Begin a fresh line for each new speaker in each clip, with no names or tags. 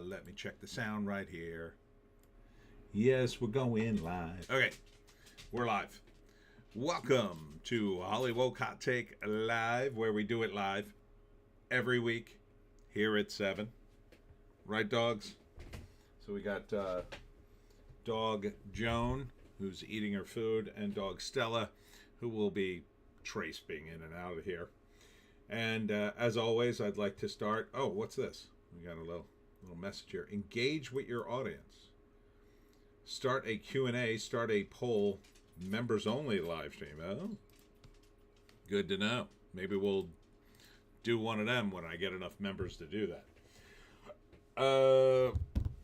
Let me check the sound right here. Yes, we're going live. Okay, we're live. Welcome to Hollywoke Hot Take Live, where we do it live every week here at 7. Right, dogs? So we got dog Joan, who's eating her food, and dog Stella, who will be tracing in and out of here. And as always, I'd like to start. Oh, what's this? We got a little message here. Engage with your audience. Start a Q&A. Start a poll. Members only live stream. Oh, good to know. Maybe we'll do one of them when I get enough members to do that.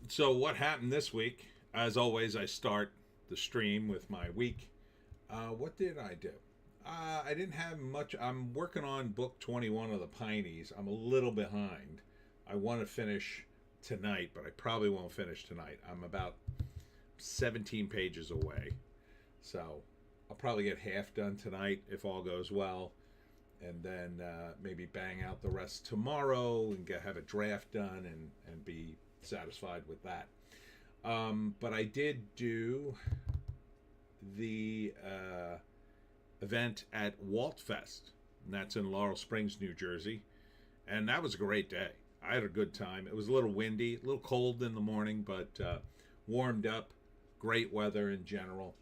So what happened this week? As always, I start the stream with my week. What did I do? I didn't have much. I'm working on book 21 of the Pineys. I'm a little behind. I want to finish tonight, but I probably won't finish tonight. I'm about 17 pages away. So I'll probably get half done tonight if all goes well. And then maybe bang out the rest tomorrow and have a draft done and be satisfied with that. But I did do the event at Walt Fest, and that's in Laurel Springs, New Jersey, and that was a great day. I had a good time. It was a little windy, a little cold in the morning, but warmed up. Great weather in general,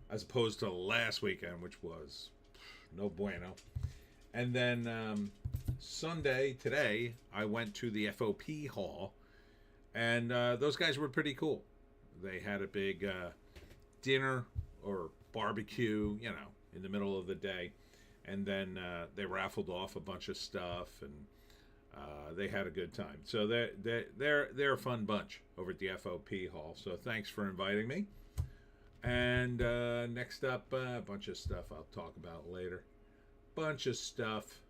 as opposed to last weekend, which was no bueno. And then Sunday, today, I went to the FOP hall, and those guys were pretty cool. They had a big dinner or barbecue, in the middle of the day, and then they raffled off a bunch of stuff, and they had a good time. So they're a fun bunch over at the FOP hall. So thanks for inviting me. And next up, a bunch of stuff I'll talk about later. Bunch of stuff.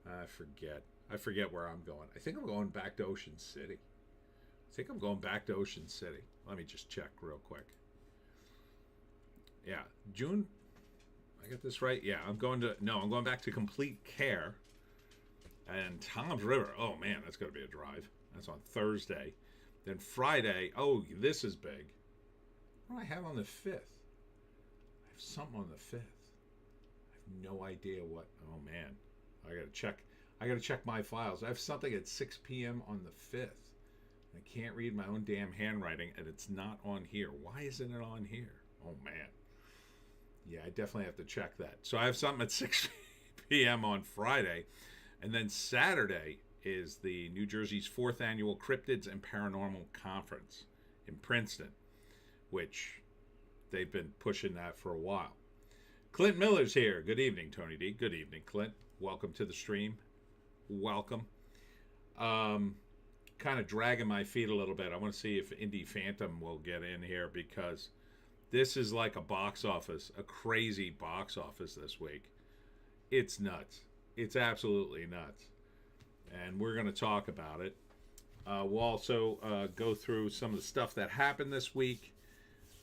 I forget where I'm going. I think I'm going back to Ocean City. Let me just check real quick. Yeah, June. I got this right? Yeah, I'm going back to Complete Care and Tom's River. Oh, man, that's going to be a drive. That's on Thursday. Then Friday, oh, this is big. What do I have on the 5th? I have something on the 5th. I have no idea what. Oh, man. I got to check my files. I have something at 6 p.m. on the 5th. I can't read my own damn handwriting, and it's not on here. Why isn't it on here? Oh, man. Yeah, I definitely have to check that. So I have something at 6 p.m. on Friday. And then Saturday is the New Jersey's 4th Annual Cryptids and Paranormal Conference in Princeton, which they've been pushing that for a while. Clint Miller's here. Good evening, Tony D. Good evening, Clint. Welcome to the stream. Welcome. Kind of dragging my feet a little bit. I want to see if Indie Phantom will get in here, because this is like a crazy box office this week. It's nuts. It's absolutely nuts. And we're going to talk about it. We'll also go through some of the stuff that happened this week.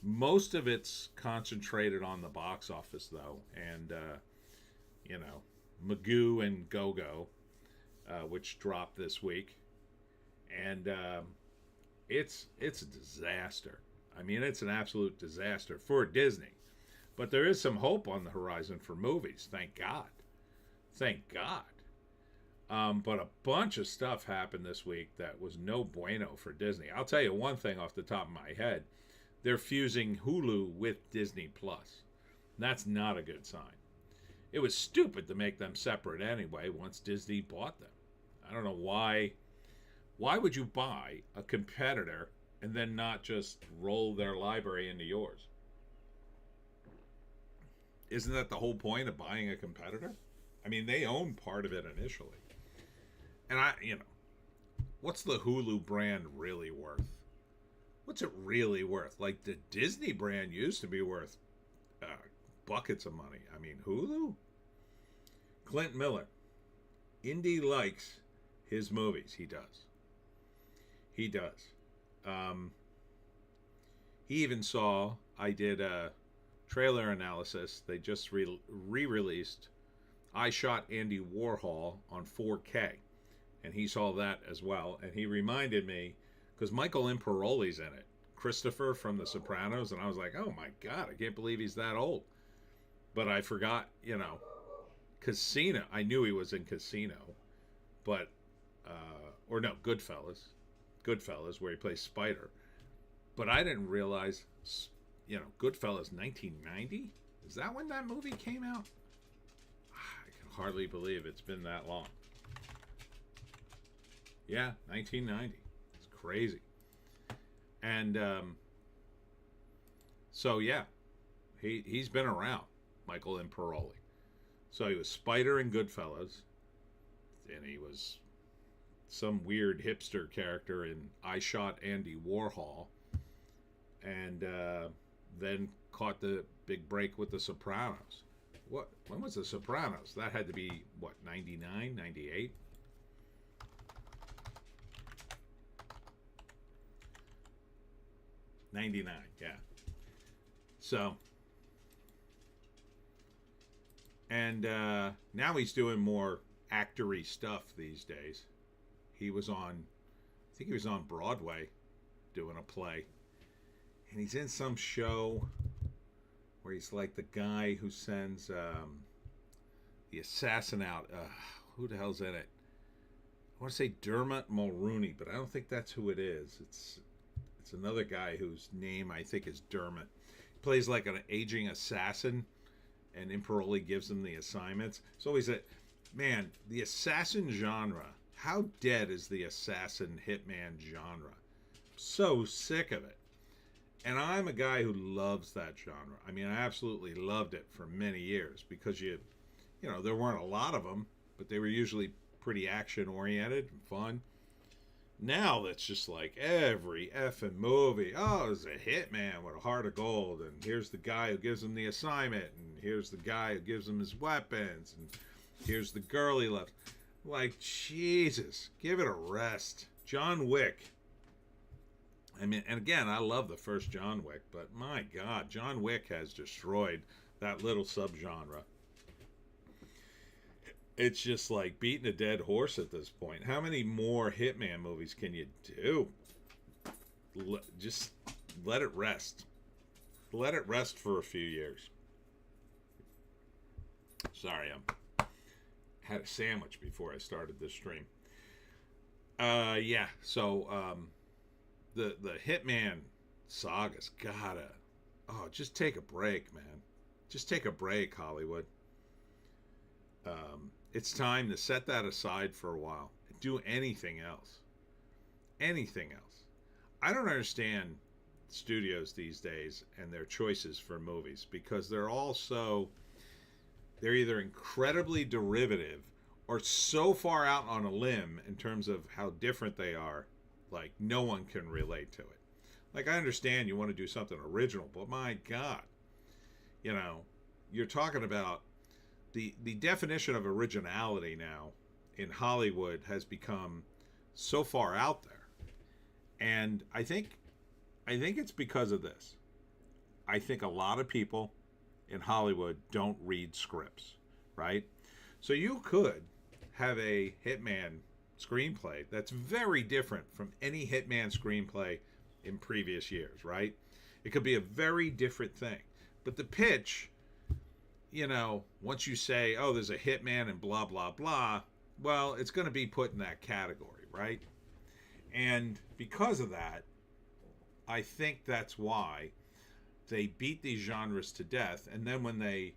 Most of it's concentrated on the box office, though. And, Magoo and Go-Go, which dropped this week. And it's a disaster. I mean, it's an absolute disaster for Disney. But there is some hope on the horizon for movies. Thank God. But a bunch of stuff happened this week that was no bueno for Disney. I'll tell you one thing off the top of my head. They're fusing Hulu with Disney Plus. That's not a good sign. It was stupid to make them separate anyway once Disney bought them. I don't know why. Why would you buy a competitor and then not just roll their library into yours? Isn't that the whole point of buying a competitor? I mean, they own part of it initially. And what's the Hulu brand really worth? What's it really worth? Like, the Disney brand used to be worth buckets of money. I mean, Hulu? Clint Miller. Indy likes his movies. He does. He even saw, I did a trailer analysis. They just re-released I Shot Andy Warhol on 4K. and he saw that as well. And he reminded me, because Michael Imperioli's in it, Christopher from The Sopranos, and I was like, oh my God, I can't believe he's that old. But I forgot, Casino. I knew he was in Casino, but, or no, Goodfellas, where he plays Spider. But I didn't realize, Goodfellas 1990? Is that when that movie came out? I can hardly believe it's been that long. Yeah, 1990. It's crazy. And so, yeah, he's been around, Michael Imperioli. So he was Spider in Goodfellas, and he was some weird hipster character in I Shot Andy Warhol, and then caught the big break with The Sopranos. When was The Sopranos? That had to be, 99, 98? '99, yeah. So, and now he's doing more actory stuff these days. I think he was on Broadway doing a play. And he's in some show where he's like the guy who sends the assassin out. Who the hell's in it? I want to say Dermot Mulrooney, but I don't think that's who it is. It's another guy whose name I think is Dermot. He plays like an aging assassin, and Imperioli gives him the assignments. So he's man, the assassin genre. How dead is the assassin hitman genre? So sick of it. And I'm a guy who loves that genre. I mean, I absolutely loved it for many years because there weren't a lot of them, but they were usually pretty action oriented and fun. Now that's just like every effing movie. Oh, it's a hitman with a heart of gold, and here's the guy who gives him the assignment, and here's the guy who gives him his weapons, and here's the girl he loves. Like, Jesus, give it a rest. John Wick. I mean, and again, I love the first John Wick, but my God, John Wick has destroyed that little subgenre. It's just like beating a dead horse at this point. How many more Hitman movies can you do? Just let it rest. Let it rest for a few years. Sorry, I had a sandwich before I started this stream. So the Hitman saga's just take a break, man. Just take a break, Hollywood. It's time to set that aside for a while and do anything else. Anything else. I don't understand studios these days and their choices for movies because they're either incredibly derivative or so far out on a limb in terms of how different they are, like no one can relate to it. Like, I understand you want to do something original, but my God, you're talking about the definition of originality now in Hollywood has become so far out there. And I think it's because of this. I think a lot of people in Hollywood don't read scripts, right? So you could have a Hitman screenplay that's very different from any Hitman screenplay in previous years, right? It could be a very different thing. But the pitch, once you say, oh, there's a hitman and blah, blah, blah, well, it's going to be put in that category, right? And because of that, I think that's why they beat these genres to death. And then when they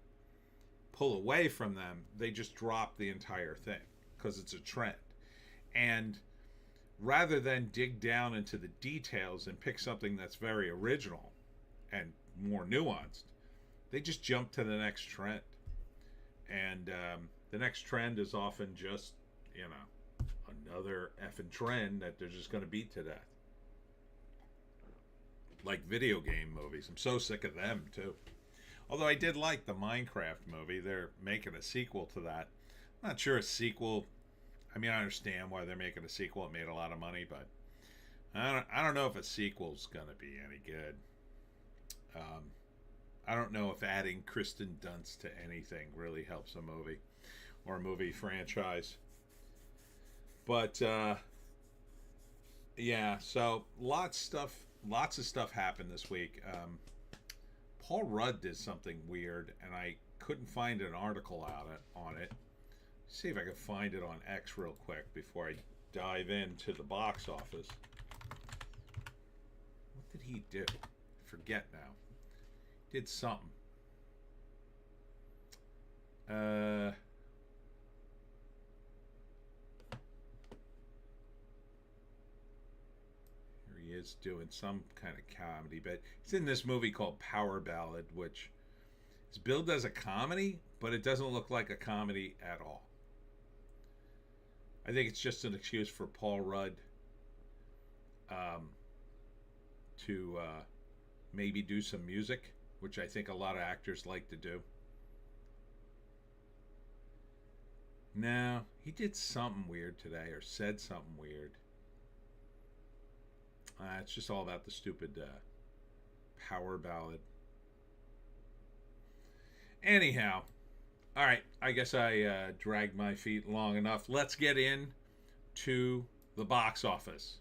pull away from them, they just drop the entire thing because it's a trend. And rather than dig down into the details and pick something that's very original and more nuanced, they just jump to the next trend. And the next trend is often just, another effing trend that they're just going to beat to death. Like video game movies. I'm so sick of them, too. Although I did like the Minecraft movie. They're making a sequel to that. I'm not sure a sequel... I mean, I understand why they're making a sequel. It made a lot of money, but I don't know if a sequel's going to be any good. I don't know if adding Kristen Dunst to anything really helps a movie or a movie franchise. But yeah, so lots of stuff happened this week. Paul Rudd did something weird, and I couldn't find an article on it. See if I can find it on X real quick before I dive into the box office. What did he do? I forget now. Did something. Here he is doing some kind of comedy, but he's in this movie called Power Ballad, which is billed as a comedy, but it doesn't look like a comedy at all. I think it's just an excuse for Paul Rudd to maybe do some music, which I think a lot of actors like to do. No, he did something weird today, or said something weird. It's just all about the stupid Power Ballad. Anyhow, all right, I guess I dragged my feet long enough. Let's get in to the box office.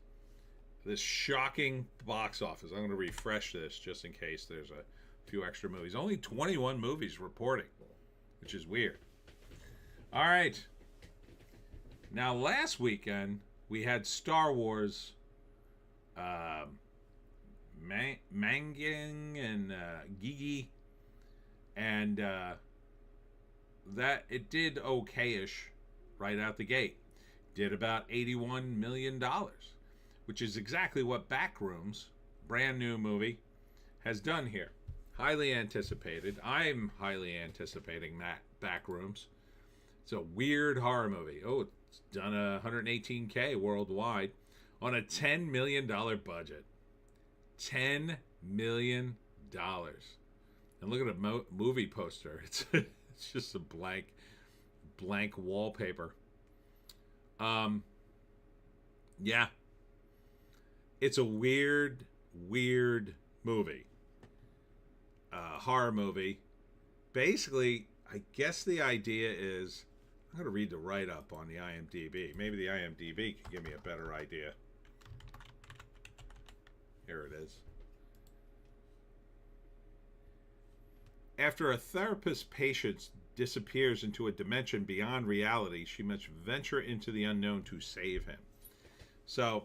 This shocking box office. I'm going to refresh this just in case there's a few extra movies. Only 21 movies reporting, which is weird. All right. Now, last weekend, we had Star Wars, Manging and Gigi, and that it did okay-ish right out the gate. Did about $81 million, which is exactly what Backrooms, brand new movie, has done here. Highly anticipated. I'm highly anticipating that Backrooms. It's a weird horror movie. Oh, it's done $118K worldwide on a $10 million budget. $10 million. And look at the movie poster. It's just a blank wallpaper. Yeah. It's a weird movie. Horror movie. Basically, I guess the idea is, I'm going to read the write-up on the IMDb. Maybe the IMDb can give me a better idea. Here it is. After a therapist's patient disappears into a dimension beyond reality, she must venture into the unknown to save him. So,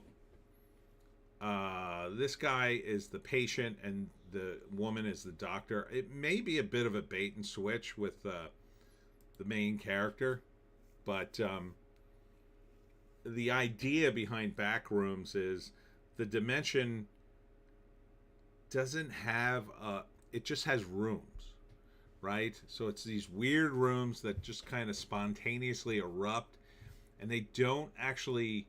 this guy is the patient and the woman is the doctor. It may be a bit of a bait and switch with the main character, but the idea behind Backrooms is the dimension doesn't have it just has rooms, right? So it's these weird rooms that just kind of spontaneously erupt, and they don't actually,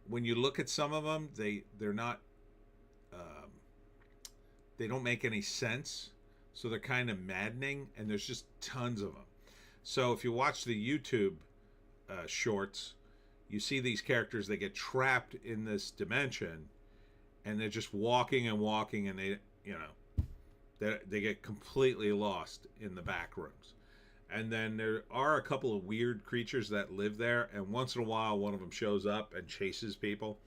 when you look at some of them, they're not they don't make any sense, so they're kind of maddening, and there's just tons of them. So if you watch the YouTube shorts, you see these characters, they get trapped in this dimension, and they're just walking and walking, and they get completely lost in the back rooms. And then there are a couple of weird creatures that live there, and once in a while one of them shows up and chases people,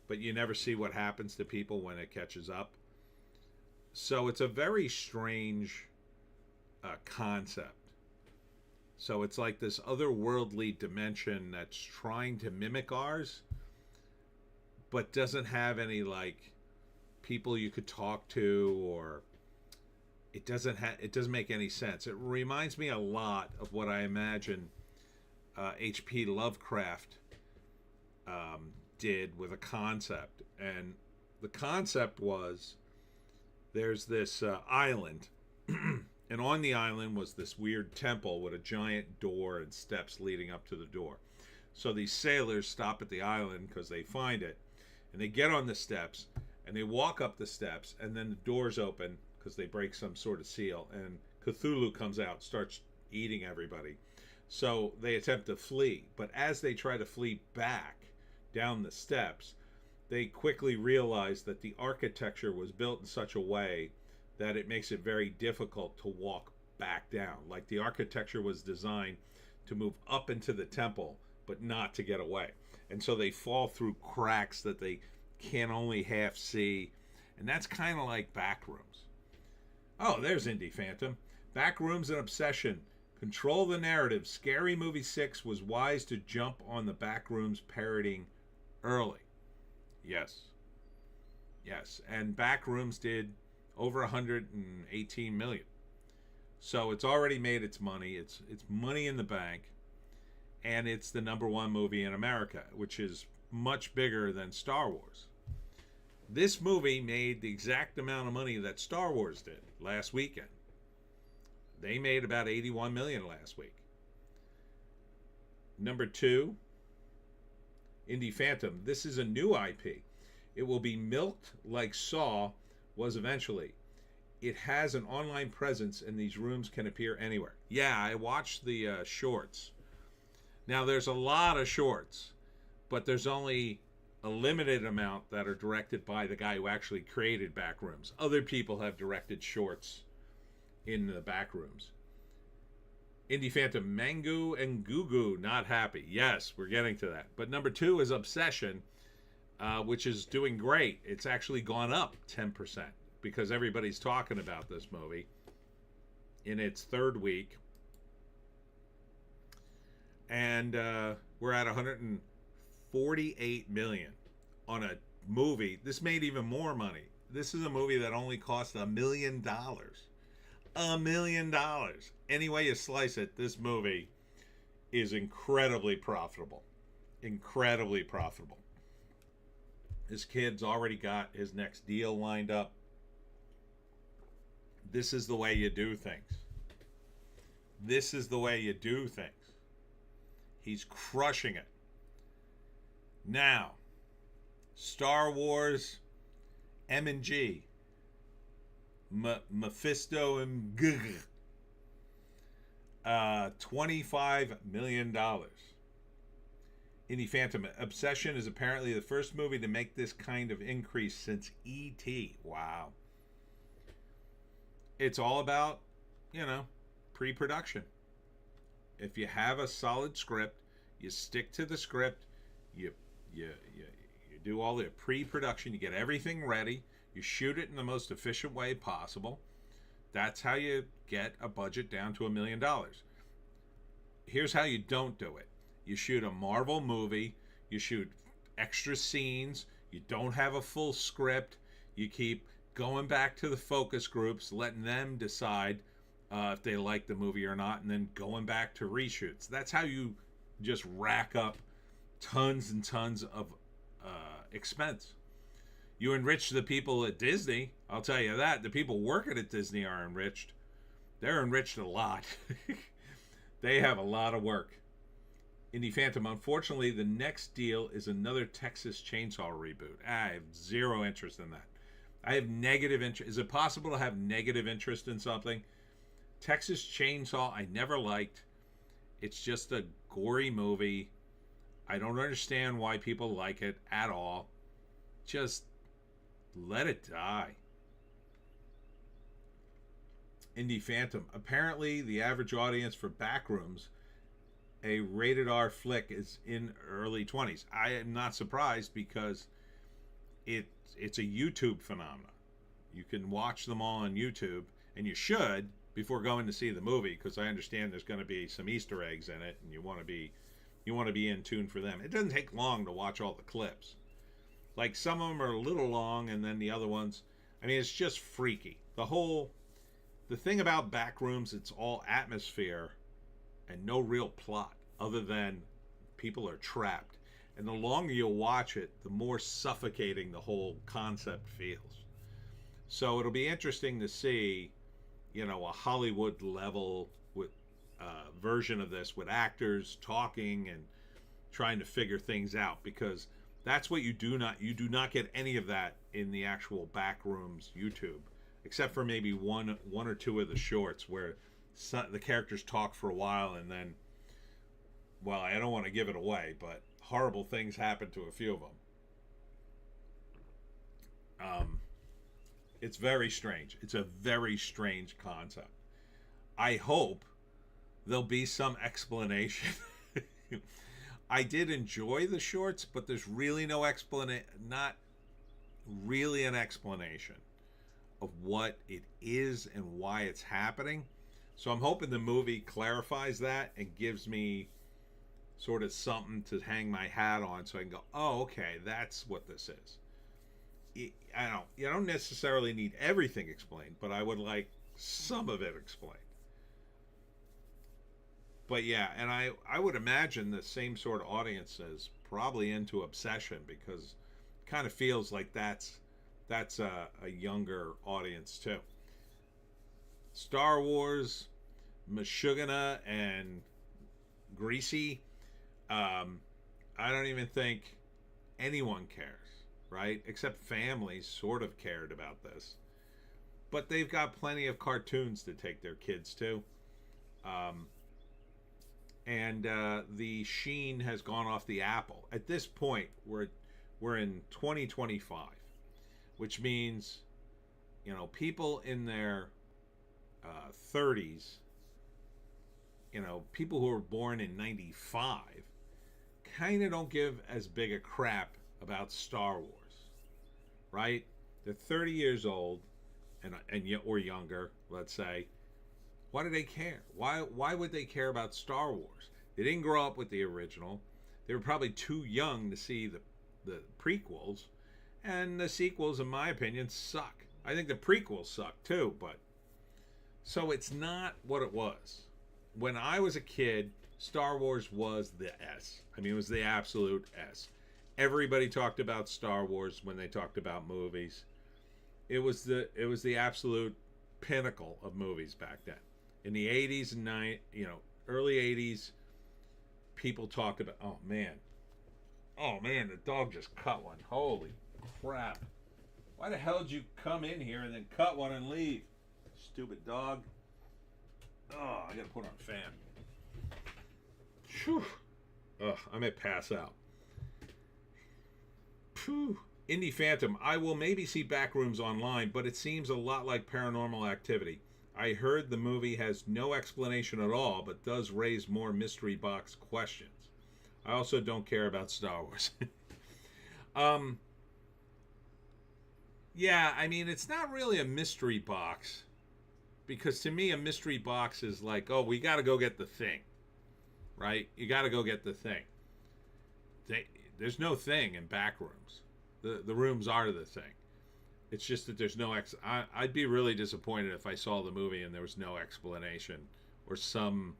but you never see what happens to people when it catches up. So it's a very strange concept. So it's like this otherworldly dimension that's trying to mimic ours, but doesn't have any like people you could talk to, or it doesn't make any sense. It reminds me a lot of what I imagine H.P. Lovecraft did with a concept. And the concept was, there's this island, and on the island was this weird temple with a giant door and steps leading up to the door. So these sailors stop at the island because they find it, and they get on the steps, and they walk up the steps, and then the doors open because they break some sort of seal, and Cthulhu comes out, starts eating everybody. So they attempt to flee, but as they try to flee back down the steps, they quickly realize that the architecture was built in such a way that it makes it very difficult to walk back down. Like the architecture was designed to move up into the temple, but not to get away. and so they fall through cracks that they can only half see, and that's kind of like Backrooms. Oh, there's Indie Phantom. Backrooms and Obsession. Control the narrative. Scary Movie 6 was wise to jump on the Backrooms parodying early. Yes. Yes. And Backrooms did over 118 million. So it's already made its money. It's money in the bank. And it's the #1 movie in America, which is much bigger than Star Wars. This movie made the exact amount of money that Star Wars did last weekend. They made about 81 million last week. #2, Indie Phantom. This is a new IP. It will be milked like Saw was eventually. It has an online presence, and these rooms can appear anywhere. Yeah, I watched the shorts. Now, there's a lot of shorts, but there's only a limited amount that are directed by the guy who actually created Backrooms. Other people have directed shorts in the Backrooms. Indie Phantom, Mangu and Gugu, not happy. Yes, we're getting to that. But #2 is Obsession, which is doing great. It's actually gone up 10% because everybody's talking about this movie in its third week. And we're at 148 million on a movie. This made even more money. This is a movie that only cost $1 million. $1 million. Any way you slice it, this movie is incredibly profitable. Incredibly profitable. This kid's already got his next deal lined up. This is the way you do things. This is the way you do things. He's crushing it. Now, Star Wars M&G. Mephisto and Gug. $25 million. Indie Phantom. Obsession is apparently the first movie to make this kind of increase since E.T. Wow. It's all about, pre-production. If you have a solid script, you stick to the script, you do all the pre-production, you get everything ready, you shoot it in the most efficient way possible. That's how you get a budget down to $1 million. Here's how you don't do it. You shoot a Marvel movie, you shoot extra scenes, you don't have a full script, you keep going back to the focus groups, letting them decide if they like the movie or not, and then going back to reshoots. That's how you just rack up tons and tons of expense. You enrich the people at Disney, I'll tell you that. The people working at Disney are enriched. They're enriched a lot. They have a lot of work. Indie Phantom, unfortunately, the next deal is another Texas Chainsaw reboot. I have zero interest in that. I have negative interest. Is it possible to have negative interest in something? Texas Chainsaw, I never liked. It's just a gory movie. I don't understand why people like it at all. Just let it die. Indie Phantom. Apparently, the average audience for Backrooms, a rated R flick, is in early 20s. I am not surprised because it's a YouTube phenomenon. You can watch them all on YouTube, and you should before going to see the movie, because I understand there's going to be some Easter eggs in it, and you want to be in tune for them. It doesn't take long to watch all the clips. Like, some of them are a little long, and then the other ones, I mean, it's just freaky. The thing about Backrooms, it's all atmosphere and no real plot other than people are trapped. And the longer you watch it, the more suffocating the whole concept feels. So it'll be interesting to see, a Hollywood level with version of this with actors talking and trying to figure things out, because that's what you do not get any of that in the actual Backrooms YouTube, except for maybe one or two of the shorts where the characters talk for a while, and then, well, I don't want to give it away, but horrible things happen to a few of them. It's very strange. It's a very strange concept. I hope there'll be some explanation I did enjoy the shorts, but there's really no explanation, not really an explanation of what it is and why it's happening. So I'm hoping the movie clarifies that and gives me sort of something to hang my hat on, so I can go, oh, okay, that's what this is. You don't necessarily need everything explained, but I would like some of it explained. But yeah, and I would imagine the same sort of audience is probably into Obsession, because it kind of feels like that's a younger audience too. Star Wars, Meshuggah and Greasy. I don't even think anyone cares, right? Except families sort of cared about this. But they've got plenty of cartoons to take their kids to. And the sheen has gone off the apple. At this point, we're in 2025, which means, people in their 30s, people who were born in 95, kind of don't give as big a crap about Star Wars, right? They're 30 years old and or younger, let's say. Why do they care? Why would they care about Star Wars? They didn't grow up with the original. They were probably too young to see the prequels, and the sequels, in my opinion, suck. I think the prequels suck too, but so it's not what it was. When I was a kid, Star Wars was the S. I mean, it was the absolute S. Everybody talked about Star Wars when they talked about movies. It was the absolute pinnacle of movies back then. In the 80s and early 80s, people talked about, oh man, the dog just cut one. Holy crap. Why the hell did you come in here and then cut one and leave? Stupid dog. Oh, I gotta put on a fan. Phew. Ugh, I may pass out. Phew. Indie Phantom. I will maybe see Backrooms online, but it seems a lot like Paranormal Activity. I heard the movie has no explanation at all, but does raise more mystery box questions. I also don't care about Star Wars. Yeah, I mean, it's not really a mystery box. Because to me, a mystery box is like, oh, we got to go get the thing, right? You got to go get the thing. There's no thing in Backrooms. The rooms are the thing. It's just that there's no I'd be really disappointed if I saw the movie and there was no explanation or some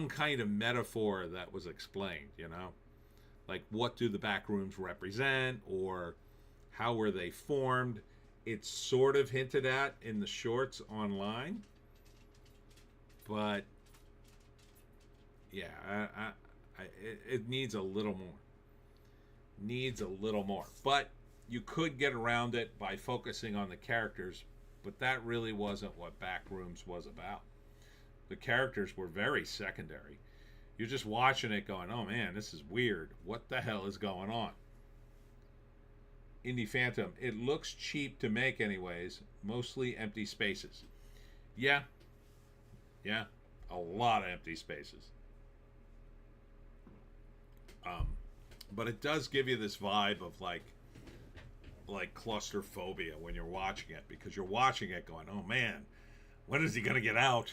kind of metaphor that was explained. Like what do the Backrooms represent, or how were they formed? It's sort of hinted at in the shorts online, but yeah, it needs a little more. But you could get around it by focusing on the characters, but that really wasn't what Backrooms was about. The characters were very secondary. You're just watching it going, oh man, this is weird. What the hell is going on? Indie Phantom, it looks cheap to make anyways, mostly empty spaces. Yeah, a lot of empty spaces. But it does give you this vibe of like claustrophobia when you're watching it, because you're watching it going, oh man, when is he gonna get out?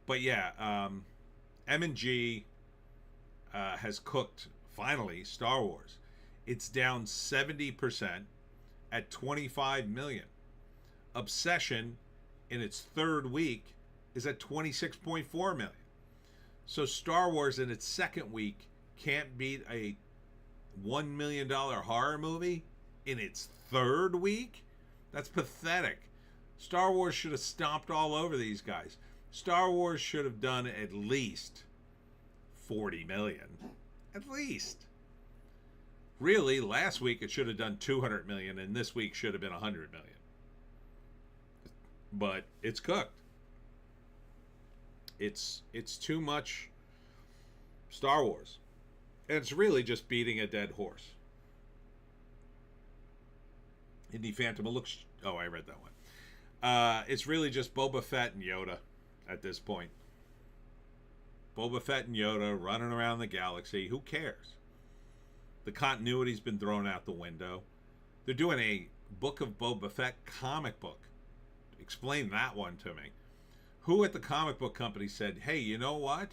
But yeah, M&G has cooked, finally, Star Wars. It's down 70% at 25 million. Obsession, in its third week, is at 26.4 million. So Star Wars in its second week can't beat a $1 million horror movie in its third week? That's pathetic. Star Wars should have stomped all over these guys. Star Wars should have done at least 40 million. At least. Really, last week it should have done 200 million, and this week should have been 100 million. But it's cooked. It's too much Star Wars. And it's really just beating a dead horse. Indie Phantom, it looks... Oh, I read that one. It's really just Boba Fett and Yoda at this point. Boba Fett and Yoda running around the galaxy. Who cares? The continuity's been thrown out the window. They're doing a Book of Boba Fett comic book. Explain that one to me. Who at the comic book company said, hey, you know what?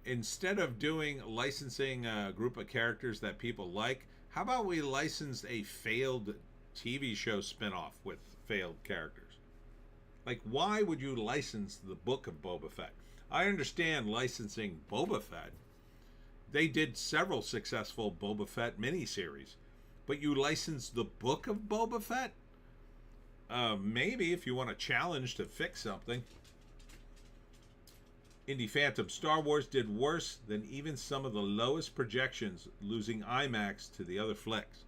Instead of doing licensing a group of characters that people like, how about we license a failed TV show spinoff with failed characters? Like, why would you license the Book of Boba Fett? I understand licensing Boba Fett. They did several successful Boba Fett miniseries. But you licensed the Book of Boba Fett? Maybe if you want a challenge to fix something. Indie Phantom, Star Wars did worse than even some of the lowest projections, losing IMAX to the other flicks.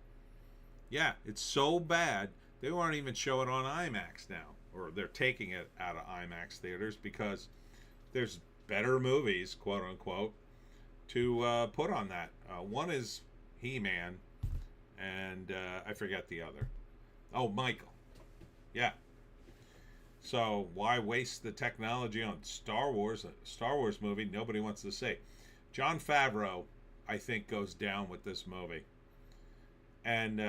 Yeah, it's so bad, they won't even show it on IMAX now. Or they're taking it out of IMAX theaters because there's better movies, quote unquote, to put on that. One is He-Man, and I forget the other. Oh, Michael. Yeah. So why waste the technology on Star Wars? A Star Wars movie nobody wants to see. Jon Favreau, I think, goes down with this movie. And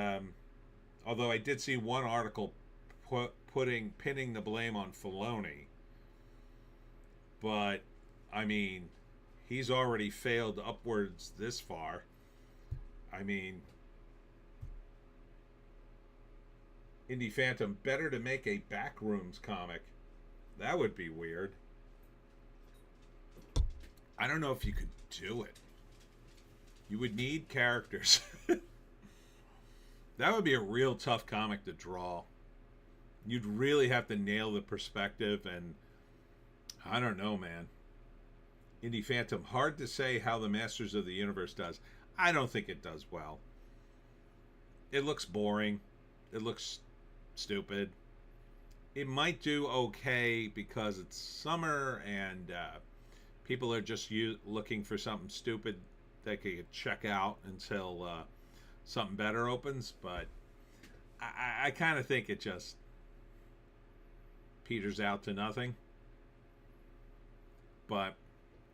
although I did see one article pinning the blame on Filoni, but I mean, he's already failed upwards this far. I mean, Indie Phantom, better to make a Backrooms comic. That would be weird. I don't know if you could do it. You would need characters. That would be a real tough comic to draw. You'd really have to nail the perspective, and I don't know, man. Indie Phantom, hard to say how the Masters of the Universe does. I don't think it does well. It looks boring. It looks stupid. It might do okay because it's summer and people are just looking for something stupid they could check out until something better opens. But I kind of think it just peters out to nothing. But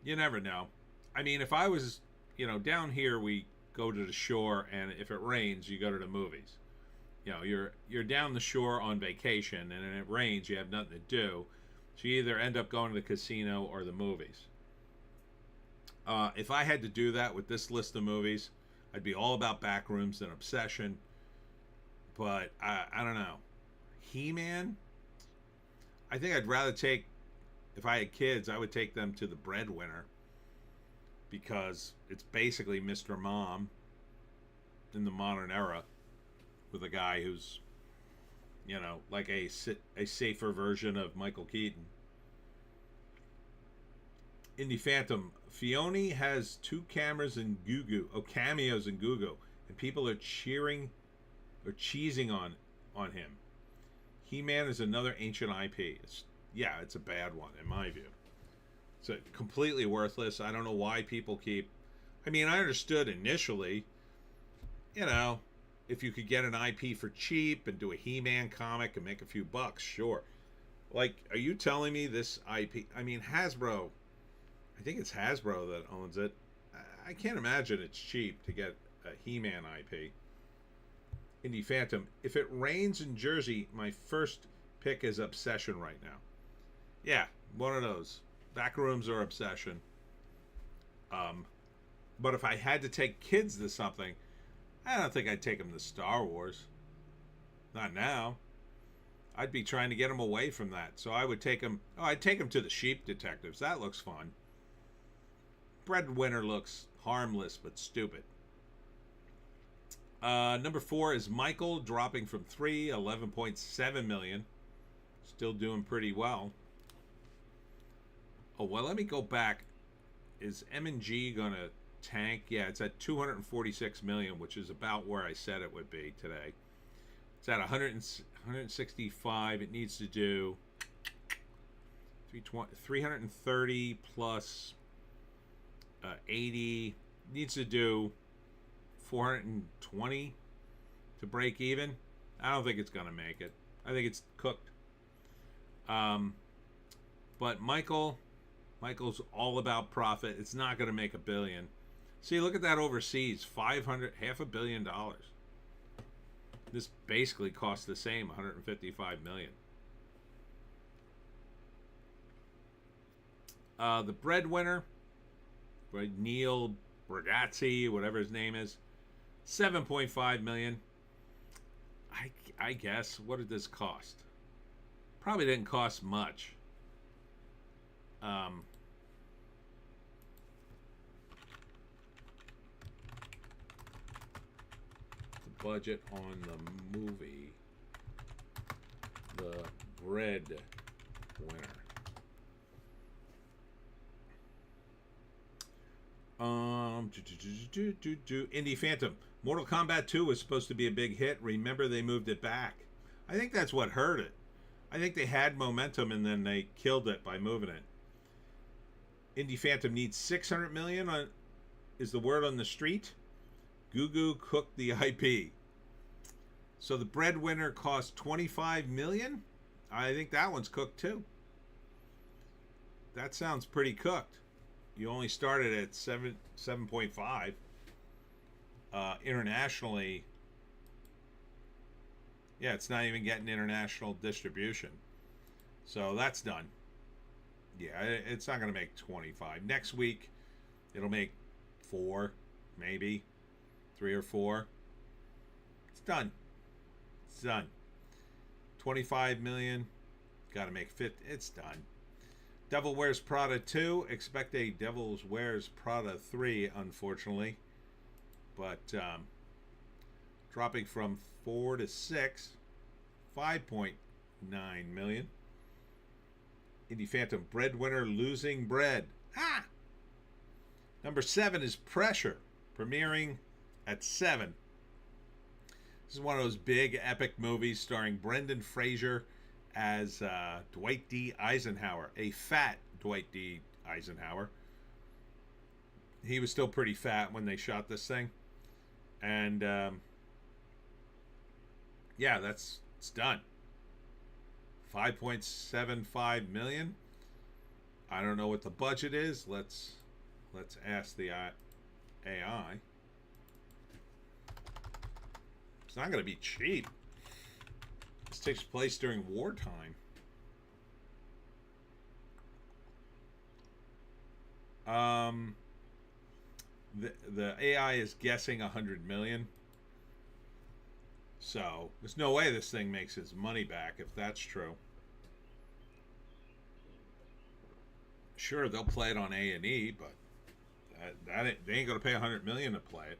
you never know. I mean, if I was, down here we go to the shore, and if it rains, you go to the movies. You're down the shore on vacation, and it rains, you have nothing to do. So you either end up going to the casino or the movies. If I had to do that with this list of movies, I'd be all about Backrooms and Obsession. But I don't know. He-Man? I think I'd rather if I had kids, I would take them to The Breadwinner. Because it's basically Mr. Mom in the modern era. With a guy who's, like a safer version of Michael Keaton. Indie Phantom, Filoni has 2 cameos in Gugu, and people are cheering or cheesing on him. He-Man is another ancient IP. It's a bad one in my view. It's completely worthless. I don't know why people keep. I mean, I understood initially, if you could get an IP for cheap and do a He-Man comic and make a few bucks, sure. Like, are you telling me this IP? I mean, Hasbro. I think it's Hasbro that owns it. I can't imagine it's cheap to get a He-Man IP. Indie Phantom. If it rains in Jersey, my first pick is Obsession right now. Yeah, one of those. Backrooms or Obsession. But if I had to take kids to something, I don't think I'd take them to Star Wars. Not now. I'd be trying to get them away from that. So I would take them. I'd take them to the Sheep Detectives. That looks fun. Breadwinner looks harmless but stupid. Number 4 is Michael, dropping from 3, 11.7 million. Still doing pretty well. Oh, well, let me go back. Is M&G going to tank? Yeah, it's at 246 million, which is about where I said it would be today. It's at 165. It needs to do 330 plus 80. Needs to do 420 to break even. I don't think it's going to make it. I think it's cooked. But Michael, Michael's all about profit. It's not going to make $1 billion. See, look at that overseas, $500 million. This basically costs the same, $155 million. The breadwinner, Neil Bragazzi, whatever his name is, $7.5 million. I guess. What did this cost? Probably didn't cost much. The budget on the movie, The Breadwinner. Indie Phantom. Mortal Kombat 2 was supposed to be a big hit. Remember, they moved it back. I think that's what hurt it. I think they had momentum and then they killed it by moving it. Indie Phantom needs $600 million on, is the word on the street. Goo cooked the IP. So the breadwinner cost $25 million. I think that one's cooked too. That sounds pretty cooked. You only started at 7.5. Internationally, yeah, it's not even getting international distribution. So that's done. Yeah, it's not going to make 25. Next week, it'll make 4, maybe 3 or 4. It's done. It's done. 25 million. Got to make 50. It's done. Devil Wears Prada 2. Expect a Devil Wears Prada 3, unfortunately. But dropping from 4 to 6. 5.9 million. Indie Phantom breadwinner losing bread. Ah! Number 7 is Pressure, premiering at 7. This is one of those big epic movies starring Brendan Fraser as Dwight D. Eisenhower, a fat Dwight D. Eisenhower. He was still pretty fat when they shot this thing. And yeah, it's done. 5.75 million. I don't know what the budget is. Let's ask the AI. It's not going to be cheap. This takes place during wartime. The AI is guessing 100 million. So there's no way this thing makes its money back if that's true. Sure, they'll play it on A&E, but they ain't gonna pay 100 million to play it.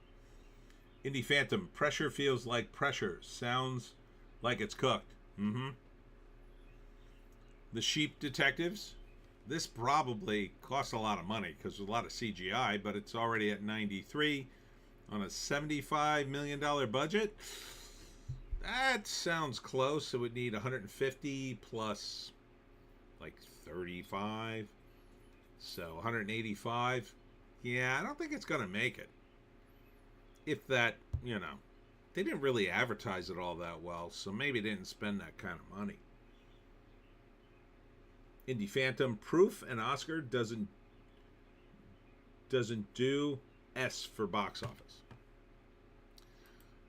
Indie Phantom. Pressure feels like pressure. Sounds like it's cooked. The Sheep Detectives. This probably costs a lot of money because there's a lot of CGI, but it's already at 93 on a $75 million budget. That sounds close. It would need 150 plus like 35. So 185. Yeah, I don't think it's going to make it. If that, they didn't really advertise it all that well, so maybe they didn't spend that kind of money. Indie Phantom. Proof and Oscar doesn't do S for box office.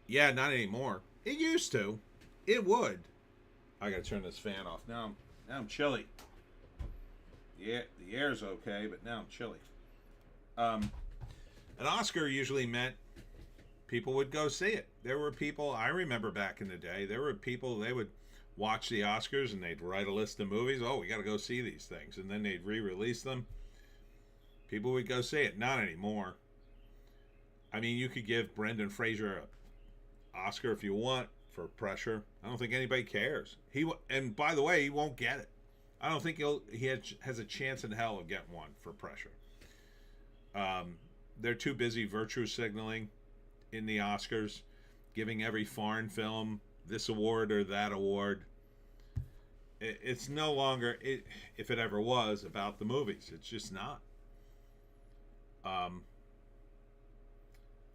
Yeah, not anymore. It used to. It would. I gotta turn this fan off. Now I'm chilly. Yeah, the air's okay, but now I'm chilly. An Oscar usually meant people would go see it. There were people, I remember back in the day, there were people, they would watch the Oscars and they'd write a list of movies. Oh, we got to go see these things. And then they'd re-release them. People would go see it. Not anymore. I mean, you could give Brendan Fraser an Oscar if you want for Pressure. I don't think anybody cares. And by the way, he won't get it. I don't think he has a chance in hell of getting one for Pressure. They're too busy virtue signaling in the Oscars, giving every foreign film this award or that award. It's no longer, if it ever was, about the movies. It's just not.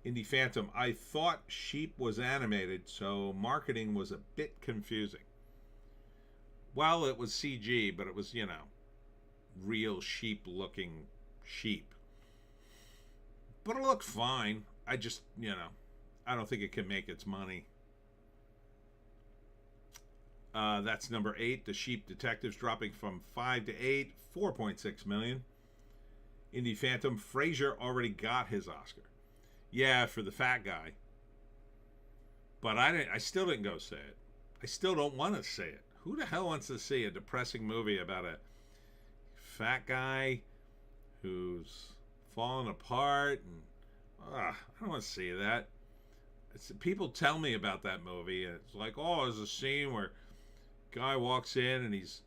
Indie Phantom. I thought Sheep was animated, so marketing was a bit confusing. Well, it was CG, but it was, real sheep-looking sheep. But it looked fine. I just, I don't think it can make its money. That's number 8. The Sheep Detectives dropping from 5 to 8, 4.6 million. Indie Phantom, Fraser already got his Oscar. Yeah, for the fat guy. But I still didn't go see it. I still don't want to see it. Who the hell wants to see a depressing movie about a fat guy who's falling apart? And I don't want to see that. People tell me about that movie, and it's like, oh, there's a scene where a guy walks in and he's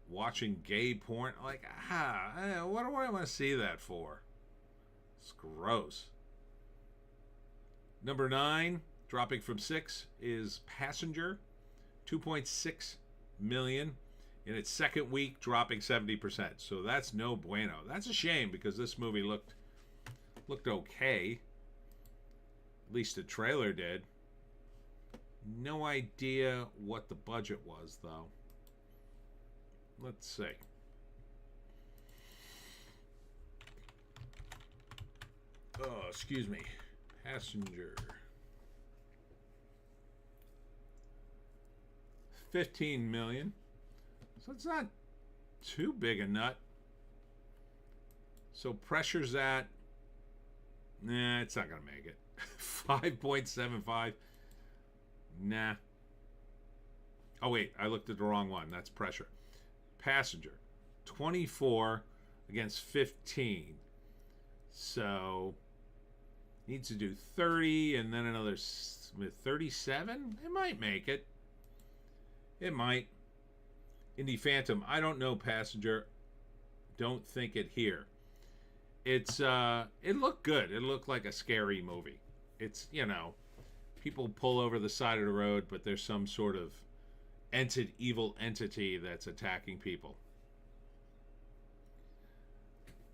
watching gay porn. Like, what do I want to see that for? It's gross. Number 9, dropping from 6, is Passenger, 2.6 million in its second week, dropping 70%. So that's no bueno. That's a shame because this movie looked okay. At least the trailer did. No idea what the budget was, though. Let's see. Oh, excuse me. Passenger. 15 million. So it's not too big a nut. So Pressure's at... Nah, it's not going to make it. 5.75. Nah. Oh, wait. I looked at the wrong one. That's Pressure. Passenger. 24 against 15. So needs to do 30 and then another 37. It might make it. It might. Indie Phantom. I don't know Passenger. Don't think it here. It's it looked good. It looked like a scary movie. It's, people pull over the side of the road, but there's some sort of evil entity that's attacking people.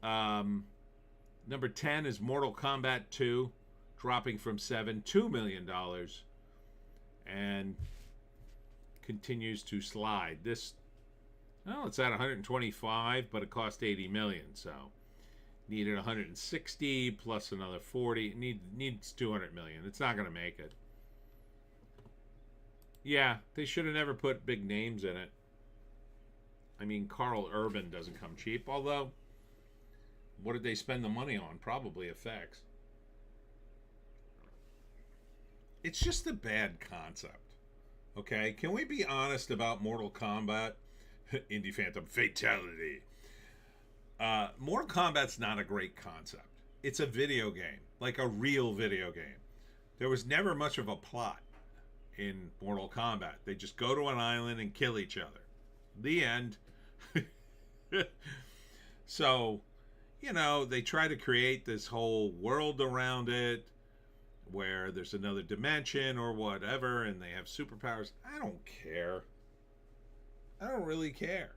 Number 10 is Mortal Kombat 2, dropping from 7, $2 million, and continues to slide. It's at 125, but it cost 80 million, so needed 160 plus another 40. Needs 200 million. It's not going to make it. Yeah, they should have never put big names in it. I mean, Carl Urban doesn't come cheap, although what did they spend the money on? Probably effects. It's just a bad concept. Okay, can we be honest about Mortal Kombat? Indie Phantom Fatality. Mortal Kombat's not a great concept. It's a video game, like a real video game. There was never much of a plot in Mortal Kombat. They just go to an island and kill each other. The end. So, they try to create this whole world around it where there's another dimension or whatever, and they have superpowers. I don't care. I don't really care.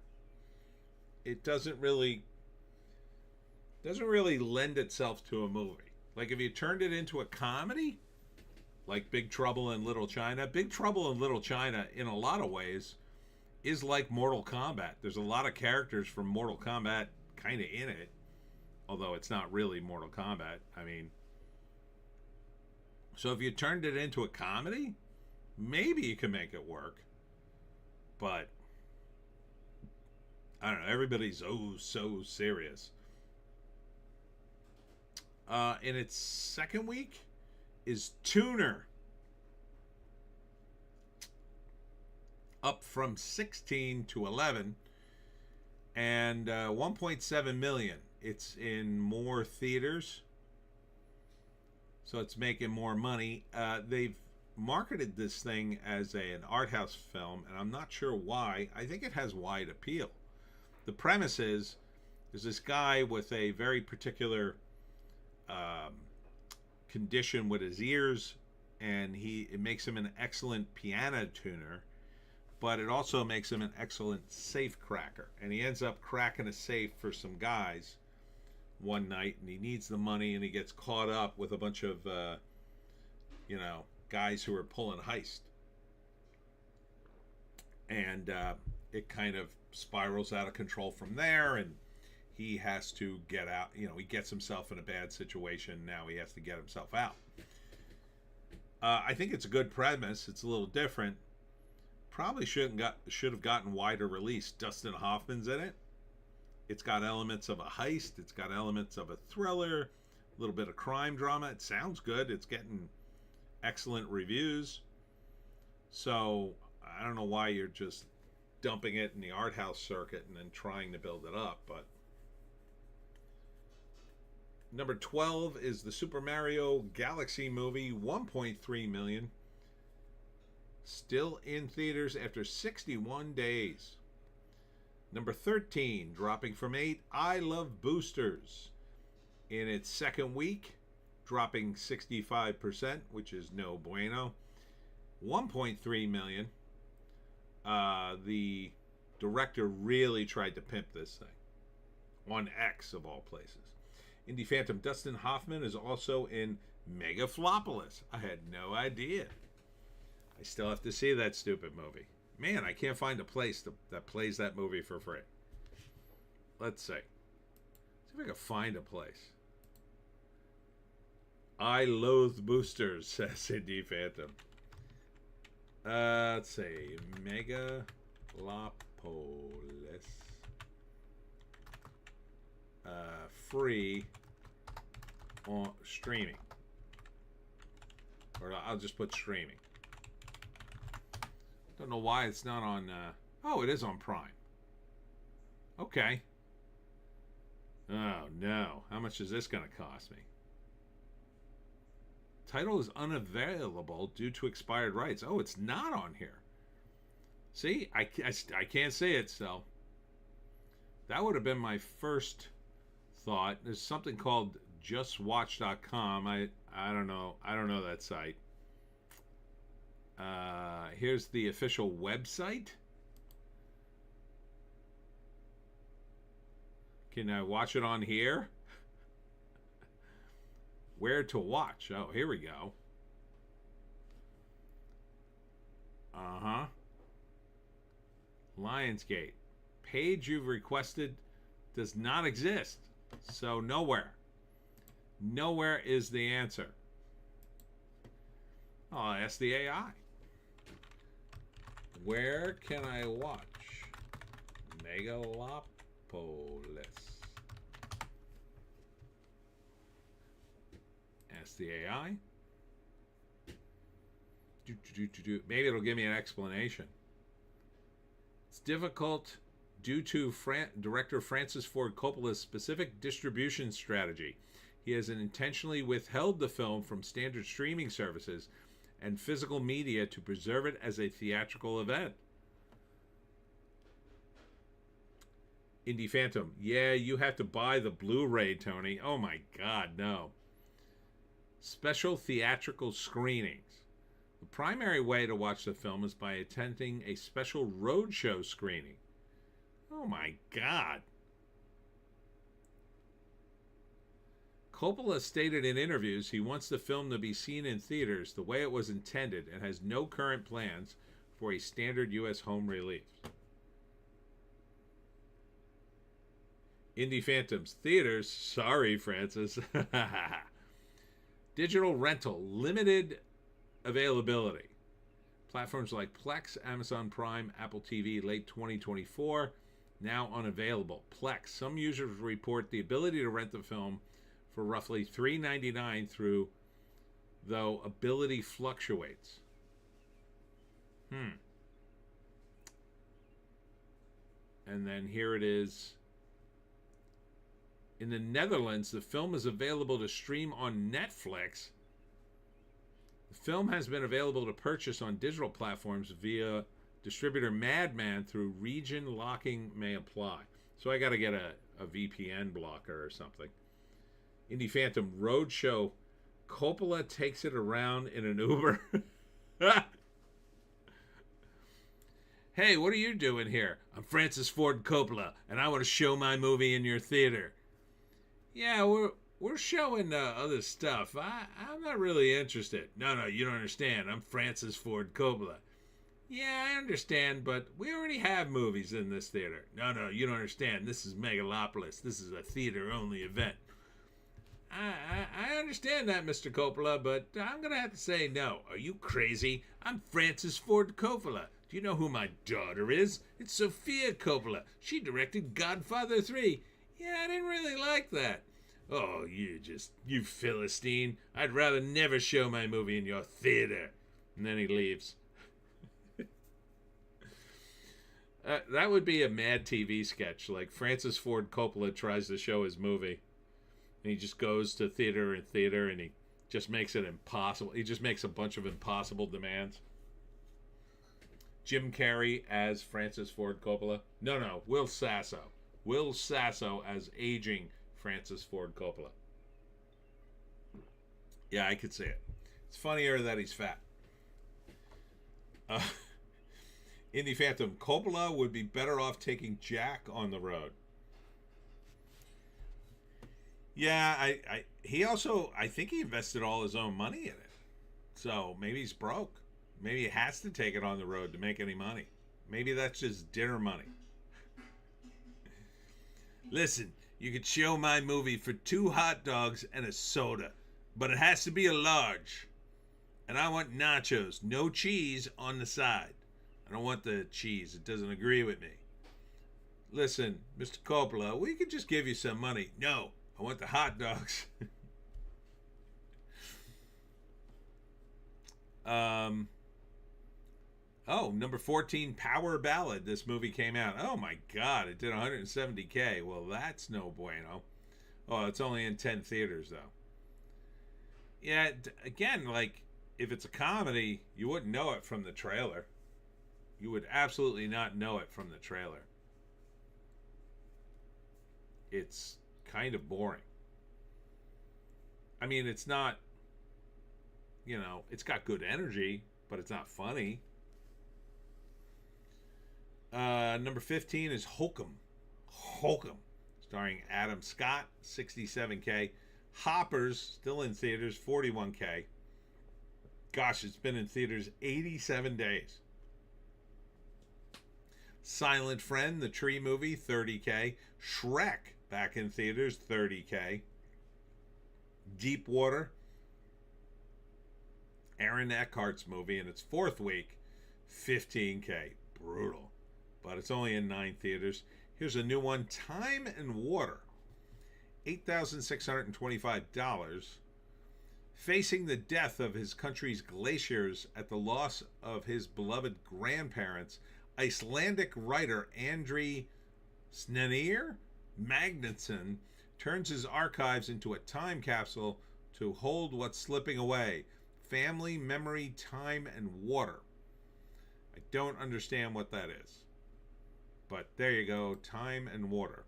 It doesn't really lend itself to a movie. Like if you turned it into a comedy, like Big Trouble in Little China. Big Trouble in Little China, in a lot of ways, is like Mortal Kombat. There's a lot of characters from Mortal Kombat kind of in it, although it's not really Mortal Kombat. I mean, so if you turned it into a comedy, maybe you can make it work. But I don't know. Everybody's so serious. In its second week is Tuner, up from 16 to 11, and 1.7 million. It's in more theaters, so it's making more money. They've marketed this thing as an art house film, and I'm not sure why. I think it has wide appeal. The premise is there's this guy with a very particular condition with his ears, and it makes him an excellent piano tuner, but it also makes him an excellent safe cracker. And he ends up cracking a safe for some guys one night, and he needs the money, and he gets caught up with a bunch of guys who are pulling heist. And it kind of spirals out of control from there, and he has to get out. You know, he gets himself in a bad situation. Now he has to get himself out. I think it's a good premise. It's a little different. Probably should have gotten wider release. Dustin Hoffman's in it. It's got elements of a heist. It's got elements of a thriller, a little bit of crime drama. It sounds good. It's getting excellent reviews. So I don't know why you're just dumping it in the art house circuit and then trying to build it up. But number 12 is the Super Mario Galaxy movie, 1.3 million. Still in theaters after 61 days. Number 13, dropping from 8, I Love Boosters. In its second week, dropping 65%, which is no bueno. 1.3 million. The director really tried to pimp this thing. On X, of all places. Indie Phantom Dustin Hoffman is also in Megaflopolis. I had no idea. I still have to see that stupid movie. Man, I can't find a place that plays that movie for free. Let's see. See if I can find a place. I loathe boosters, says Indie Phantom. Let's see. Megalopolis. Free on streaming. Or I'll just put streaming. Don't know why it's not on... oh, it is on Prime. Okay. Oh, no. How much is this going to cost me? Title is unavailable due to expired rights. Oh, it's not on here. See? I can't say it, so... That would have been my first thought. There's something called justwatch.com. I don't know. I don't know that site. Here's the official website. Can I watch it on here? Where to watch? Oh, here we go. Lionsgate. Page you've requested does not exist. So nowhere. Nowhere is the answer. Oh, I'll ask the AI. Where can I watch Megalopolis? Ask the AI. Maybe it'll give me an explanation. It's difficult due to director Francis Ford Coppola's specific distribution strategy. He has intentionally withheld the film from standard streaming services and physical media to preserve it as a theatrical event. Indie Phantom. Yeah, you have to buy the Blu-ray, Tony. Oh my God, no. Special theatrical screenings. The primary way to watch the film is by attending a special roadshow screening. Oh my God. Coppola stated in interviews he wants the film to be seen in theaters the way it was intended and has no current plans for a standard U.S. home release. Indie Phantoms. Theaters. Sorry, Francis. Digital rental. Limited availability. Platforms like Plex, Amazon Prime, Apple TV, late 2024. Now unavailable. Plex. Some users report the ability to rent the film for roughly $3.99 through, though ability fluctuates. And then here it is. In the Netherlands, the film is available to stream on Netflix. The film has been available to purchase on digital platforms via distributor Madman through region locking may apply. So I got to get a VPN blocker or something. Indie Phantom Roadshow. Coppola takes it around in an Uber. Hey, what are you doing here? I'm Francis Ford Coppola, and I want to show my movie in your theater. Yeah, we're showing other stuff. I'm not really interested. No, you don't understand. I'm Francis Ford Coppola. Yeah, I understand, but we already have movies in this theater. No, no, you don't understand. This is Megalopolis. This is a theater-only event. I understand that, Mr. Coppola, but I'm going to have to say no. Are you crazy? I'm Francis Ford Coppola. Do you know who my daughter is? It's Sophia Coppola. She directed Godfather 3. Yeah, I didn't really like that. Oh, you Philistine. I'd rather never show my movie in your theater. And then he leaves. That would be a Mad TV sketch. Like Francis Ford Coppola tries to show his movie. And he just goes to theater and he just makes it impossible. He just makes a bunch of impossible demands. Jim Carrey as Francis Ford Coppola. No, Will Sasso. Will Sasso as aging Francis Ford Coppola. Yeah, I could see it. It's funnier that he's fat. Indie Phantom. Coppola would be better off taking Jack on the road. Yeah, I think he invested all his own money in it. So maybe he's broke. Maybe he has to take it on the road to make any money. Maybe that's just dinner money. Listen, you could show my movie for 2 hot dogs and a soda, but it has to be a large. And I want nachos, no cheese on the side. I don't want the cheese. It doesn't agree with me. Listen, Mr. Coppola, we could just give you some money. No, I want the hot dogs. Number 14, Power Ballad. This movie came out. Oh my God, it did 170K. Well, that's no bueno. Oh, it's only in 10 theaters though. Yeah, again, like if it's a comedy, you wouldn't know it from the trailer. You would absolutely not know it from the trailer. It's kind of boring. I mean, it's not, it's got good energy, but it's not funny. Number 15 is Holcomb. Holcomb, starring Adam Scott, 67K. Hoppers, still in theaters, 41K. Gosh, it's been in theaters 87 days. Silent Friend, the Tree movie, 30K. Shrek, back in theaters, 30K. Deep Water, Aaron Eckhart's movie in its 4th week, 15K. Brutal. But it's only in 9 theaters. Here's a new one, Time and Water, $8,625. Facing the death of his country's glaciers at the loss of his beloved grandparents, Icelandic writer Andri Snær Magnusson turns his archives into a time capsule to hold what's slipping away. Family, memory, time, and water. I don't understand what that is. But there you go, Time and Water.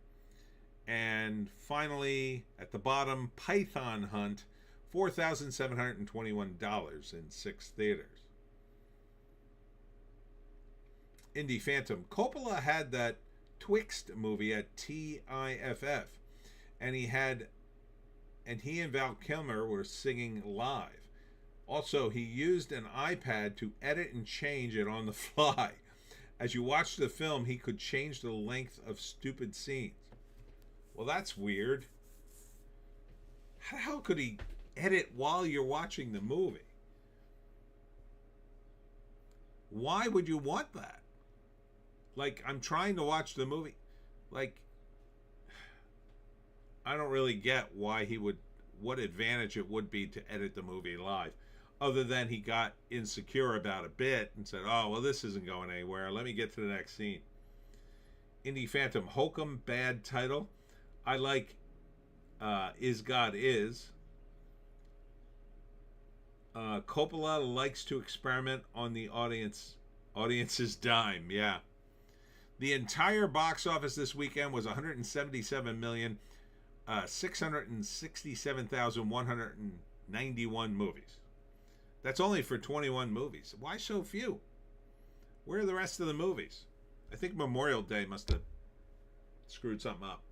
And finally, at the bottom, Python Hunt, $4,721 in 6 theaters. Indie Phantom. Coppola had that Twixt movie at TIFF, and he and Val Kilmer were singing live. Also, he used an iPad to edit and change it on the fly. As you watch the film, he could change the length of stupid scenes. Well, that's weird. How the hell could he edit while you're watching the movie? Why would you want that? Like, I'm trying to watch the movie. Like, I don't really get why what advantage it would be to edit the movie live. Other than he got insecure about a bit and said, oh, well, this isn't going anywhere. Let me get to the next scene. Indie Phantom. Holcomb, bad title. I like Is God Is. Coppola likes to experiment on the audience's dime. Yeah. The entire box office this weekend was 177,667,191 movies. That's only for 21 movies. Why so few? Where are the rest of the movies? I think Memorial Day must have screwed something up.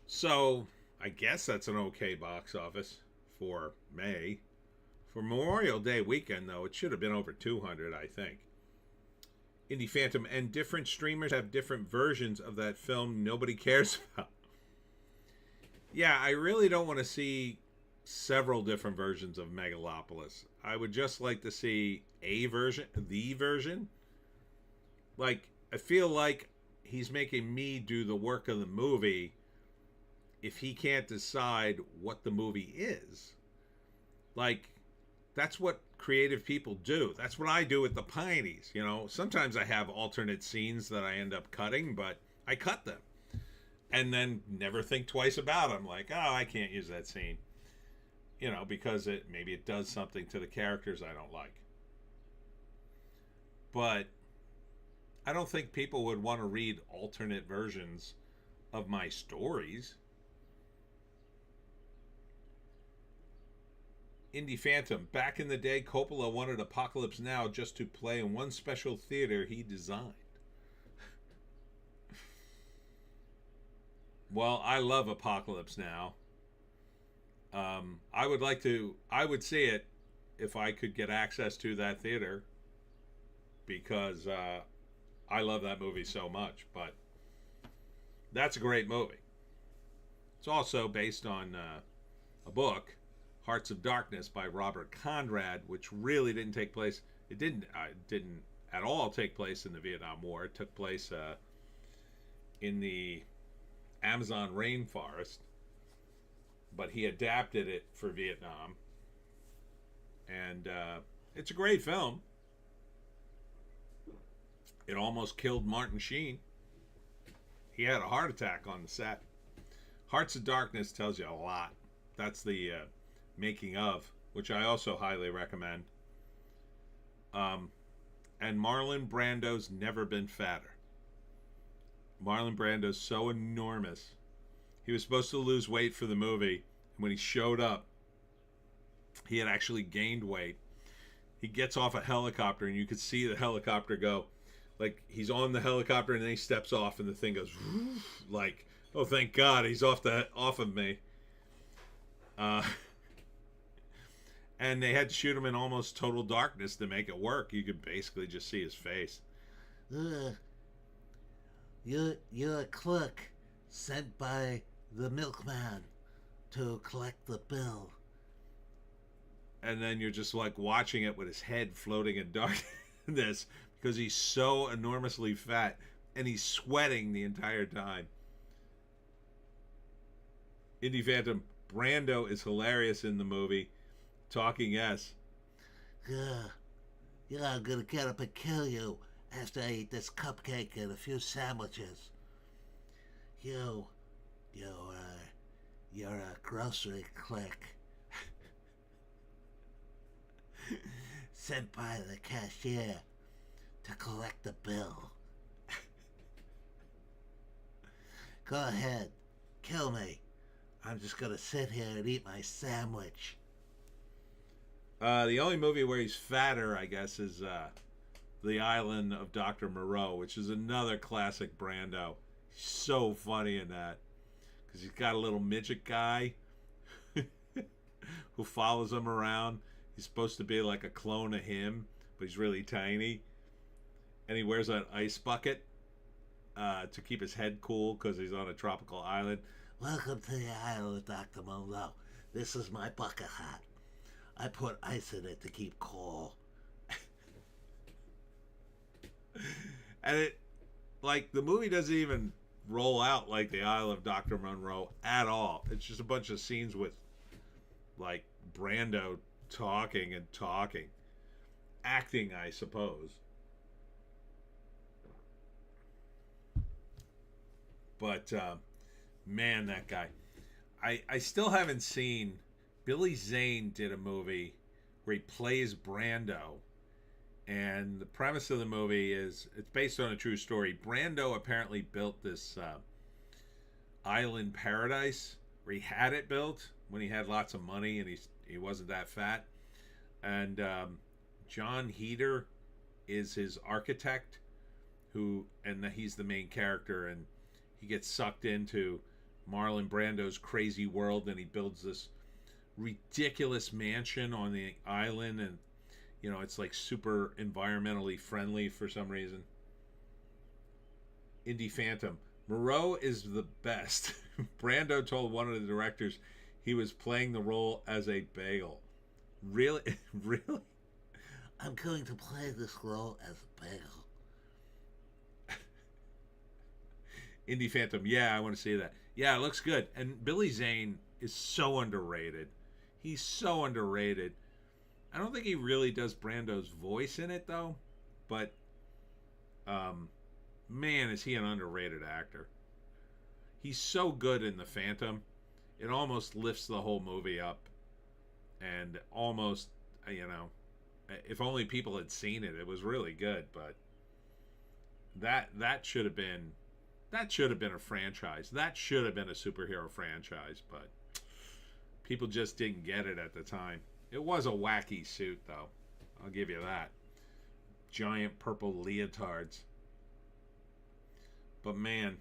So I guess that's an okay box office. for May. For Memorial Day weekend, though, it should have been over 200, I think. Indie Phantom, and different streamers have different versions of that film nobody cares about. Yeah, I really don't want to see several different versions of Megalopolis. I would just like to see a version, the version. Like, I feel like he's making me do the work of the movie if he can't decide what the movie is. Like, that's what creative people do. That's what I do with the Pineys, you know. Sometimes I have alternate scenes that I end up cutting, but I cut them. And then never think twice about them. Like, oh, I can't use that scene. You know, because maybe it does something to the characters I don't like. But I don't think people would want to read alternate versions of my stories. Indie Phantom. Back in the day, Coppola wanted Apocalypse Now just to play in one special theater he designed. Well, I love Apocalypse Now. I would see it if I could get access to that theater, because I love that movie so much. But that's a great movie. It's also based on a book, Hearts of Darkness by Robert Conrad, which really didn't take place. It didn't at all take place in the Vietnam War. It took place in the Amazon rainforest, but he adapted it for Vietnam, and it's a great film. It almost killed Martin Sheen. He had a heart attack on the set. Hearts of Darkness tells you a lot. That's the making of, which I also highly recommend. And Marlon Brando's never been fatter. Marlon Brando's so enormous. He was supposed to lose weight for the movie, and when he showed up, he had actually gained weight. He gets off a helicopter, and you could see the helicopter go. Like, he's on the helicopter, and then he steps off, and the thing goes, like, oh, thank God, he's off of me. And they had to shoot him in almost total darkness to make it work. You could basically just see his face.
You're a clerk sent by the milkman to collect the bill.
And then you're just like watching it with his head floating in darkness because he's so enormously fat and he's sweating the entire time. Indie Phantom, Brando is hilarious in the movie. Talking S.
Yeah, I'm gonna get up and kill you after I eat this cupcake and a few sandwiches. You're a grocery clerk sent by the cashier to collect the bill. Go ahead, kill me. I'm just gonna sit here and eat my sandwich.
The only movie where he's fatter, I guess, is The Island of Dr. Moreau, which is another classic Brando. He's so funny in that. Because he's got a little midget guy who follows him around. He's supposed to be like a clone of him, but he's really tiny. And he wears an ice bucket to keep his head cool because he's on a tropical island.
Welcome to the island of Dr. Moreau. This is my bucket hat. I put ice in it to keep cool.
And it, like, the movie doesn't even roll out like the Isle of Dr. Monroe at all. It's just a bunch of scenes with, like, Brando talking and talking. Acting, I suppose. But, man, that guy. I still haven't seen... Billy Zane did a movie where he plays Brando, and the premise of the movie is it's based on a true story. Brando apparently built this island paradise, where he had it built when he had lots of money and he wasn't that fat. And John Heder is his architect, and he's the main character, and he gets sucked into Marlon Brando's crazy world, and he builds this ridiculous mansion on the island, and you know it's like super environmentally friendly for some reason. Indie Phantom. Moreau is the best. Brando told one of the directors he was playing the role as a bagel. Really? Really?
I'm going to play this role as a bagel.
Indie Phantom. Yeah, I want to see that. Yeah, it looks good. And Billy Zane is so underrated. He's so underrated. I don't think he really does Brando's voice in it, though. But, man, is he an underrated actor. He's so good in The Phantom. It almost lifts the whole movie up. And almost, you know, if only people had seen it, it was really good. But that should have been a franchise. That should have been a superhero franchise. But people just didn't get it at the time. It was a wacky suit, though. I'll give you that. Giant purple leotards. But man,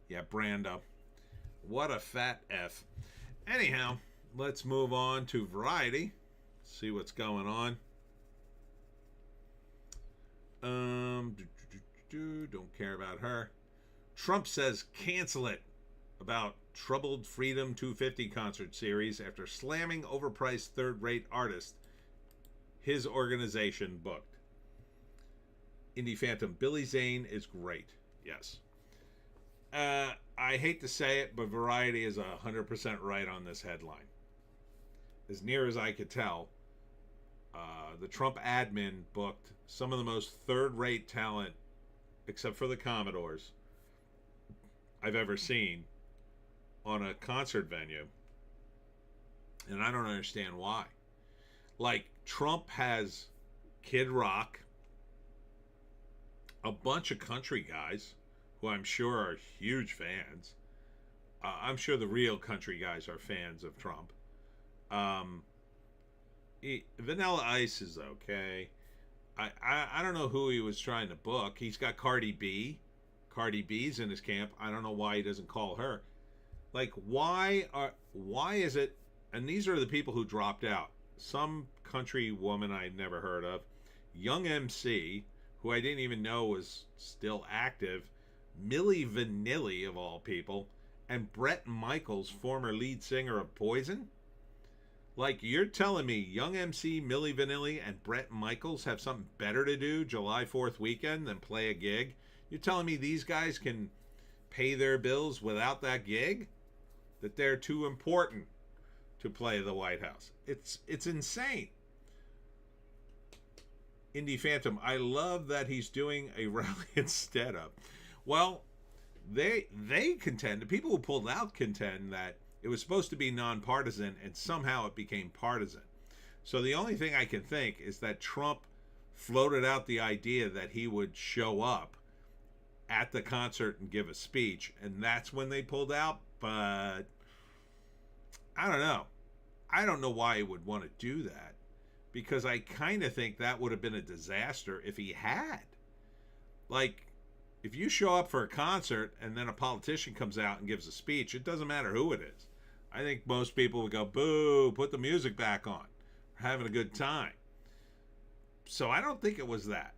yeah, Brando. What a fat F. Anyhow, let's move on to Variety. See what's going on. Don't care about her. Trump says cancel it about troubled Freedom 250 concert series after slamming overpriced third-rate artist his organization booked. Indie Phantom. Billy Zane is great. Yes. I hate to say it, but Variety is 100% right on this headline. As near as I could tell, the Trump admin booked some of the most third-rate talent, except for the Commodores, I've ever seen on a concert venue. And I don't understand why. Like, Trump has Kid Rock, a bunch of country guys who I'm sure are huge fans. I'm sure the real country guys are fans of Trump. Vanilla Ice is okay. I don't know who he was trying to book. He's got Cardi B. Cardi B's in his camp. I don't know why he doesn't call her. Like, why is it? And these are the people who dropped out. Some country woman I'd never heard of, Young MC, who I didn't even know was still active, Milli Vanilli of all people, and Bret Michaels, former lead singer of Poison. Like, you're telling me Young MC, Milli Vanilli, and Bret Michaels have something better to do July 4th weekend than play a gig? You're telling me these guys can pay their bills without that gig? That they're too important to play the White House? It's insane. Indie Phantom. I love that he's doing a rally instead of. Well, they contend, the people who pulled out contend that it was supposed to be nonpartisan and somehow it became partisan. So the only thing I can think is that Trump floated out the idea that he would show up at the concert and give a speech, and that's when they pulled out. But I don't know. I don't know why he would want to do that, because I kind of think that would have been a disaster if he had. Like, if you show up for a concert and then a politician comes out and gives a speech, it doesn't matter who it is. I think most people would go, boo, put the music back on. We're having a good time. So I don't think it was that.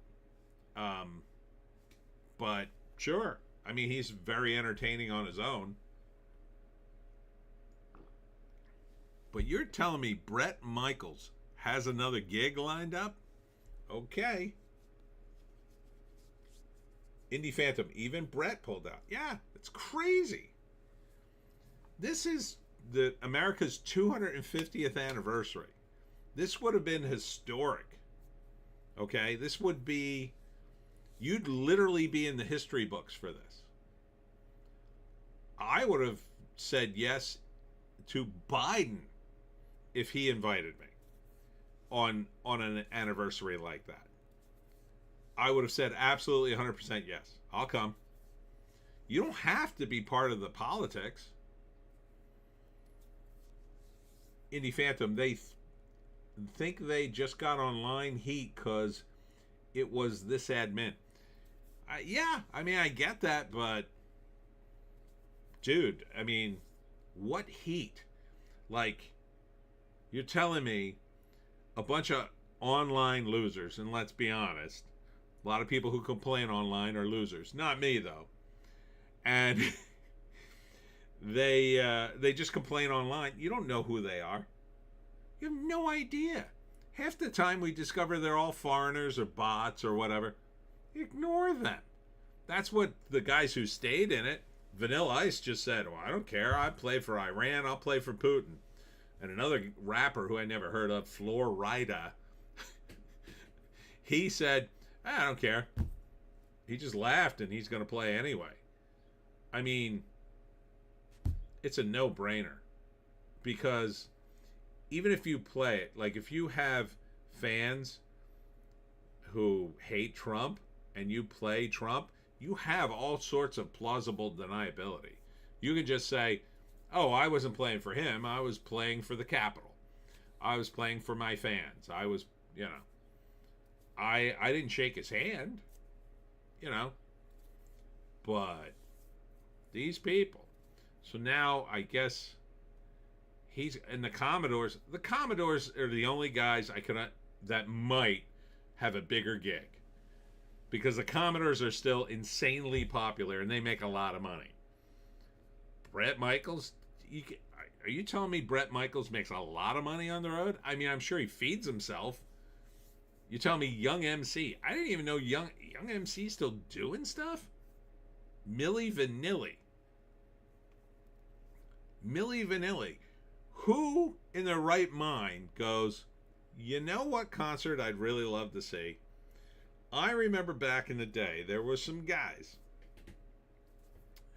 But sure. I mean, he's very entertaining on his own. But you're telling me Bret Michaels has another gig lined up? Okay. Indie Phantom. Even Bret pulled out. Yeah, it's crazy. This is the America's 250th anniversary. This would have been historic. Okay? This would be... You'd literally be in the history books for this. I would have said yes to Biden if he invited me on an anniversary like that. I would have said absolutely 100% yes. I'll come. You don't have to be part of the politics. Indie Phantom, they think they just got online heat because it was this admin. Yeah, I mean, I get that, but dude, I mean, what heat? Like, You're telling me a bunch of online losers, and let's be honest, a lot of people who complain online are losers. Not me though. And they just complain online. You don't know who they are. You have no idea. Half the time we discover they're all foreigners or bots or whatever. Ignore them. That's what the guys who stayed in it, Vanilla Ice just said, well, I don't care. I play for Iran. I'll play for Putin. And another rapper who I never heard of, Florida, he said, I don't care. He just laughed and he's going to play anyway. I mean, it's a no-brainer. Because even if you play it, like if you have fans who hate Trump and you play Trump, you have all sorts of plausible deniability. You can just say, oh, I wasn't playing for him. I was playing for the Capitol. I was playing for my fans. I was, you know, I didn't shake his hand, you know, but these people. So now I guess he's in the Commodores. The Commodores are the only guys that might have a bigger gig, because the Commodores are still insanely popular and they make a lot of money. Bret Michaels, are you telling me Bret Michaels makes a lot of money on the road? I mean, I'm sure he feeds himself. You telling me Young MC? I didn't even know Young MC still doing stuff. Milli Vanilli. Who in their right mind goes, you know what concert I'd really love to see? I remember back in the day, there were some guys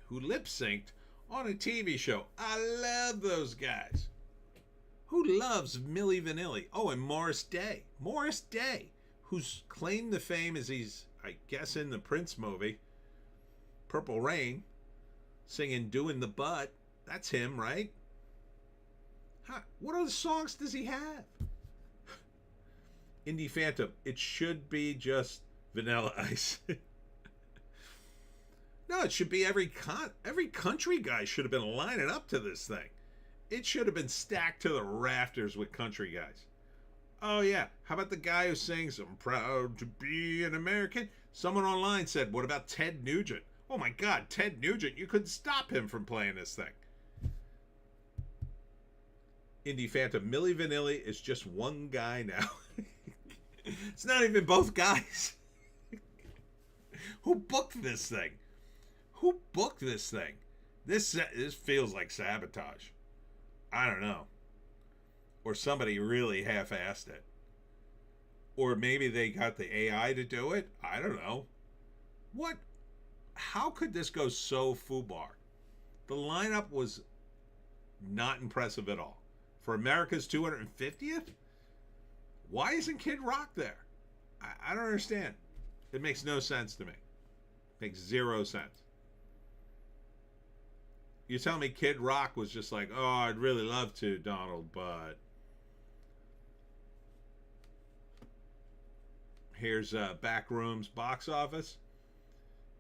who lip-synced on a TV show. I love those guys. Who loves Milli Vanilli? Oh, and Morris Day. Morris Day, who's claimed the fame as he's, I guess, in the Prince movie, Purple Rain, singing Doing the Butt. That's him, right? What other songs does he have? Indie Phantom. It should be just Vanilla Ice. No, it should be every country guy should have been lining up to this thing. It should have been stacked to the rafters with country guys. Oh yeah, how about the guy who sings I'm proud to be an American? Someone online said, what about Ted Nugent? Oh my God, Ted Nugent, you couldn't stop him from playing this thing. Indie Phantom. Milli Vanilli is just one guy now. It's not even both guys. Who booked this thing? Who booked this thing? This feels like sabotage. I don't know. Or somebody really half-assed it. Or maybe they got the AI to do it. I don't know. What? How could this go so foobar? The lineup was not impressive at all. For America's 250th? Why isn't Kid Rock there? I don't understand. It makes no sense to me. Makes zero sense. You tell me Kid Rock was just like, oh, I'd really love to, Donald, but... Here's Backrooms box office.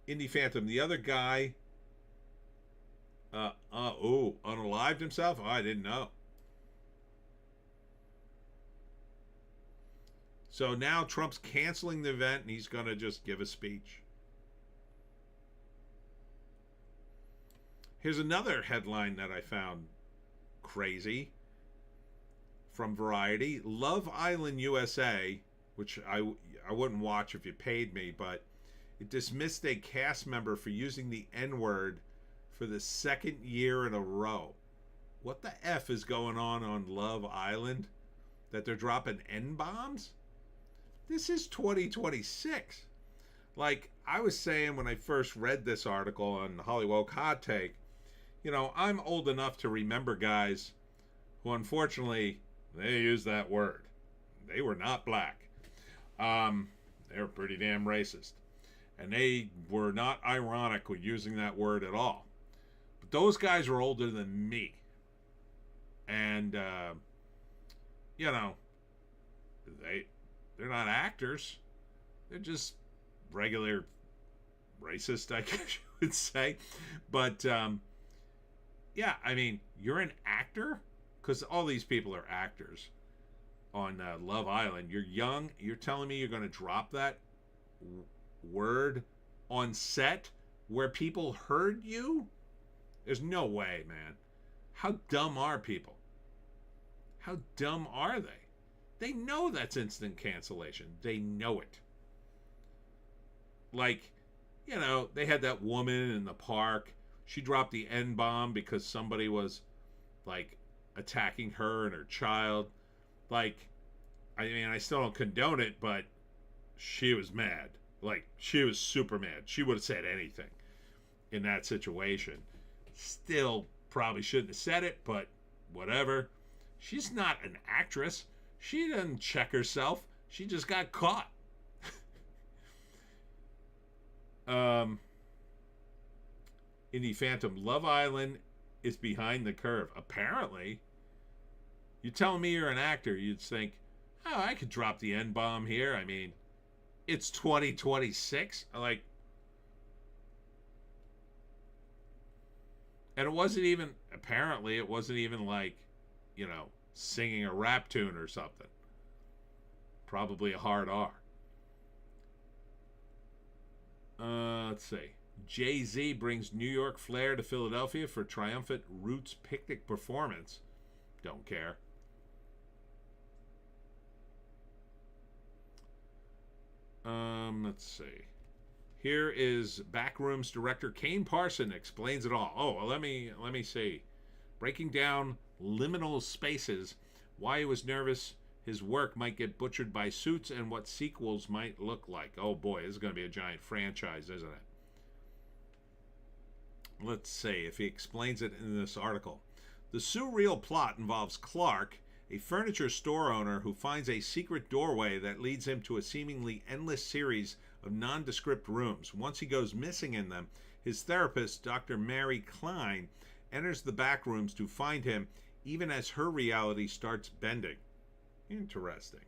Indie Phantom. The other guy... unalived himself? Oh, I didn't know. So now Trump's canceling the event and he's going to just give a speech. Here's another headline that I found crazy from Variety. Love Island USA, which I wouldn't watch if you paid me, but it dismissed a cast member for using the N-word for the second year in a row. What the F is going on Love Island? That they're dropping N-bombs? This is 2026. Like I was saying when I first read this article on Hollywoke Hot Take, you know, I'm old enough to remember guys who unfortunately, they used that word. They were not black. They were pretty damn racist. And they were not ironic with using that word at all. But those guys were older than me. And, you know, they're not actors. They're just regular racist, I guess you would say. But, yeah, I mean, you're an actor? because all these people are actors on Love Island. You're young. You're telling me you're going to drop that word on set where people heard you? There's no way, man. How dumb are people? How dumb are they? They know that's instant cancellation. They know it. Like, you know, they had that woman in the park. She dropped the N-bomb because somebody was, like, attacking her and her child. Like, I mean, I still don't condone it, but she was mad. Like, she was super mad. She would have said anything in that situation. Still probably shouldn't have said it, but whatever. She's not an actress. She doesn't check herself. She just got caught. Indie Phantom, Love Island is behind the curve. Apparently. You're telling me you're an actor, you'd think, oh, I could drop the N-bomb here. I mean, it's 2026. Like, and it wasn't even, apparently, it wasn't even like, you know, singing a rap tune or something. Probably a hard R. Let's see. Jay-Z brings New York flair to Philadelphia for triumphant Roots picnic performance. Don't care. Let's see. Here is Backrooms director Kane Parson explains it all. Oh, well, let me see. Breaking down liminal spaces, why he was nervous his work might get butchered by suits, and what sequels might look like. Oh boy, this is going to be a giant franchise, isn't it? Let's see if he explains it in this article. The surreal plot involves Clark, a furniture store owner who finds a secret doorway that leads him to a seemingly endless series of nondescript rooms. Once he goes missing in them, his therapist, Dr. Mary Klein, enters the back rooms to find him, even as her reality starts bending. Interesting.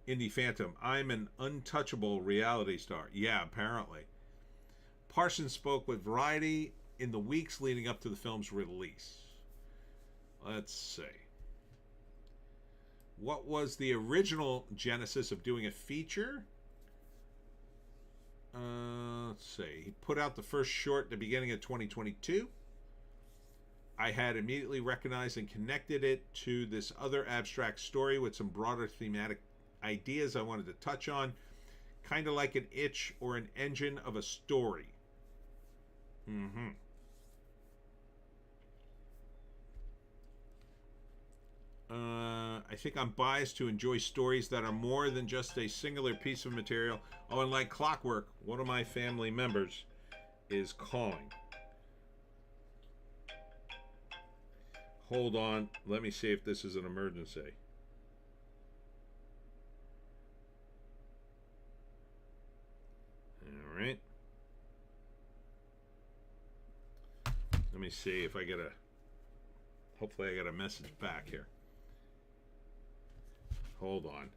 Indie Phantom, I'm an untouchable reality star. Yeah, apparently. Parsons spoke with Variety in the weeks leading up to the film's release. Let's see. What was the original genesis of doing a feature? Let's see. He put out the first short at the beginning of 2022. I had immediately recognized and connected it to this other abstract story with some broader thematic ideas I wanted to touch on. Kind of like an itch or an engine of a story. I think I'm biased to enjoy stories that are more than just a singular piece of material. Oh, and like clockwork, one of my family members is calling. Hold on. Let me see if this is an emergency. All right. Let me see if I get a... Hopefully I get a message back here. Hold on.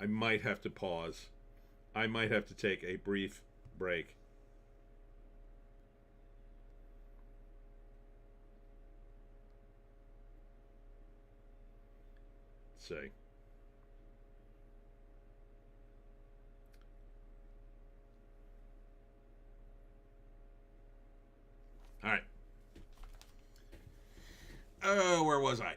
I might have to pause. I might have to take a brief break. Let's see. All right. Oh, where was I?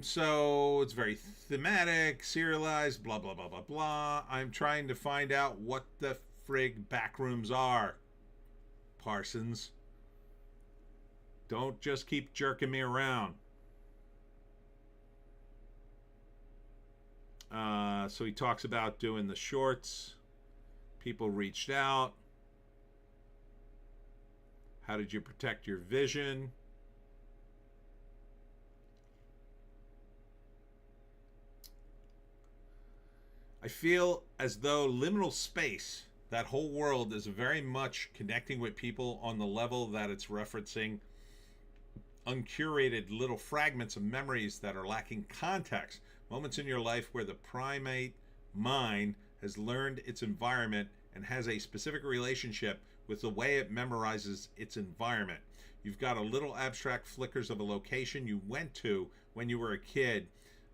So it's very thematic, serialized, blah, blah, blah, blah, blah. I'm trying to find out what the frig backrooms are, Parsons. Don't just keep jerking me around. So he talks about doing the shorts. People reached out. How did you protect your vision? I feel as though liminal space, that whole world, is very much connecting with people on the level that it's referencing uncurated little fragments of memories that are lacking context. Moments in your life where the primate mind has learned its environment and has a specific relationship with the way it memorizes its environment. You've got a little abstract flickers of a location you went to when you were a kid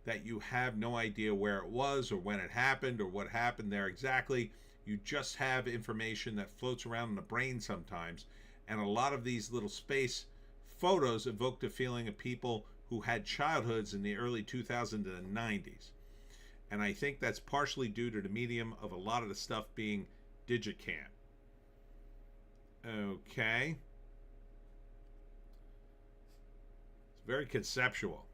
that you have no idea where it was or when it happened or what happened there exactly. You just have information that floats around in the brain sometimes. And a lot of these little space photos evoked a feeling of people who had childhoods in the early 2000s and 90s. And I think that's partially due to the medium of a lot of the stuff being Digicam. Okay. It's very conceptual.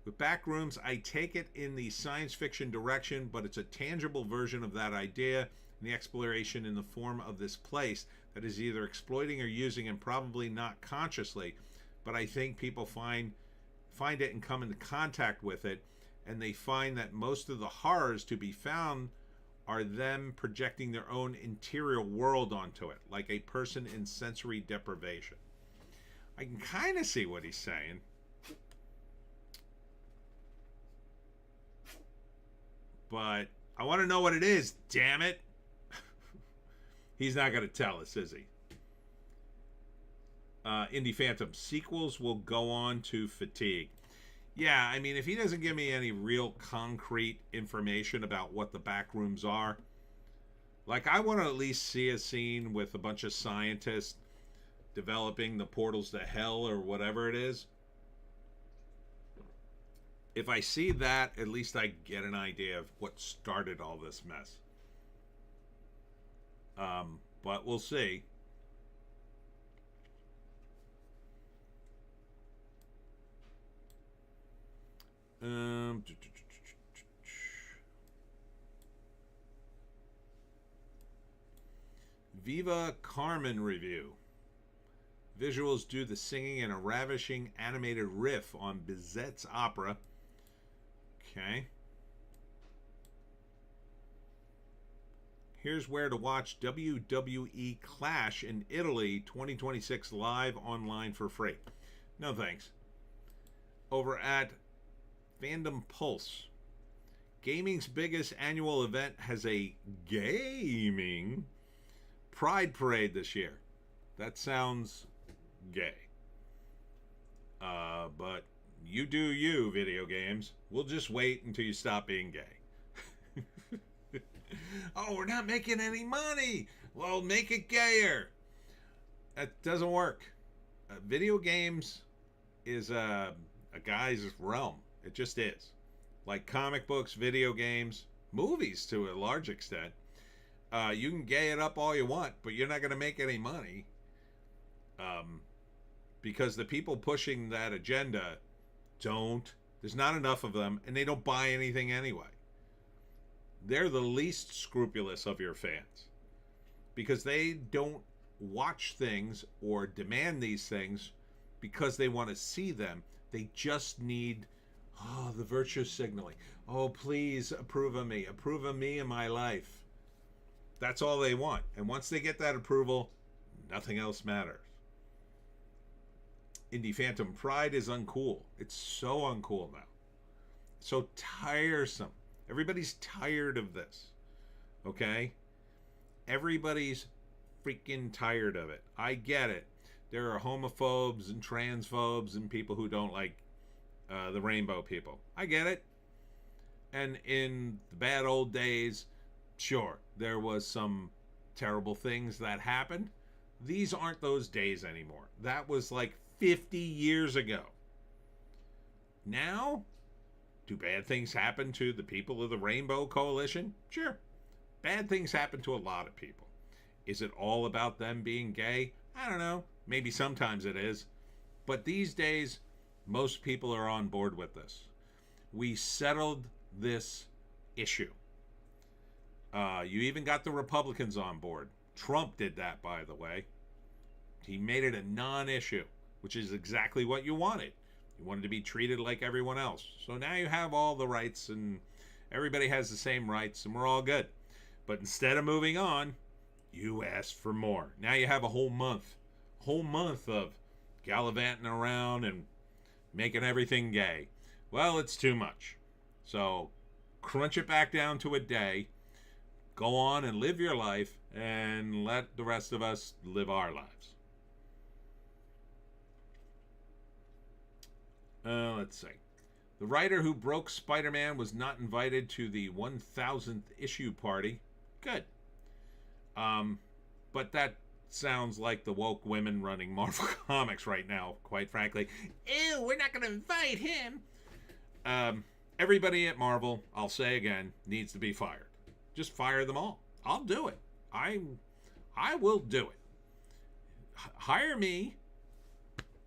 With backrooms, I take it in the science fiction direction, but it's a tangible version of that idea, and the exploration in the form of this place that is either exploiting or using, and probably not consciously, but I think people find it and come into contact with it, and they find that most of the horrors to be found are them projecting their own interior world onto it, like a person in sensory deprivation. I can kind of see what he's saying. But I want to know what it is, damn it. He's not going to tell us, is he? Indie Phantom, sequels will go on to fatigue. Yeah, I mean, if he doesn't give me any real concrete information about what the back rooms are, like, I want to at least see a scene with a bunch of scientists developing the portals to hell or whatever it is. If I see that, at least I get an idea of what started all this mess. But we'll see. Viva Carmen review. Visuals do the singing in a ravishing animated riff on Bizet's opera. Okay. Here's where to watch WWE Clash in Italy 2026 live online for free. No thanks. Over at Fandom Pulse. Gaming's biggest annual event has a gaming pride parade this year. That sounds gay. But you do you, video games. We'll just wait until you stop being gay. Oh, we're not making any money. Well, make it gayer. That doesn't work. Video games is a guy's realm. It just is. Like comic books, video games, movies to a large extent. You can gay it up all you want, but you're not going to make any money. Because the people pushing that agenda don't. There's not enough of them, and they don't buy anything anyway. They're the least scrupulous of your fans. Because they don't watch things or demand these things because they want to see them. They just need, the virtue signaling. Oh, please approve of me. Approve of me and my life. That's all they want. And once they get that approval, nothing else matters. Indie Phantom, pride is uncool. It's so uncool now. So tiresome. Everybody's tired of this. Okay? Everybody's freaking tired of it. I get it. There are homophobes and transphobes and people who don't like the rainbow people. I get it. And in the bad old days, sure, there was some terrible things that happened. These aren't those days anymore. That was like 50 years ago. Now, do bad things happen to the people of the Rainbow Coalition? Sure. Bad things happen to a lot of people. Is it all about them being gay? I don't know. Maybe sometimes it is. But these days, most people are on board with this. We settled this issue. You even got the Republicans on board. Trump did that, by the way. He made it a non-issue, which is exactly what you wanted. You wanted to be treated like everyone else. So now you have all the rights and everybody has the same rights and we're all good. But instead of moving on, you asked for more. Now you have a whole month of gallivanting around and making everything gay. Well, it's too much. So crunch it back down to a day. Go on and live your life and let the rest of us live our lives. Let's see. The writer who broke Spider-Man was not invited to the 1000th issue party. Good. But that sounds like the woke women running Marvel Comics right now, quite frankly. Ew, we're not going to invite him. Everybody at Marvel, I'll say again, needs to be fired. Just fire them all. I'll do it. I will do it. Hire me.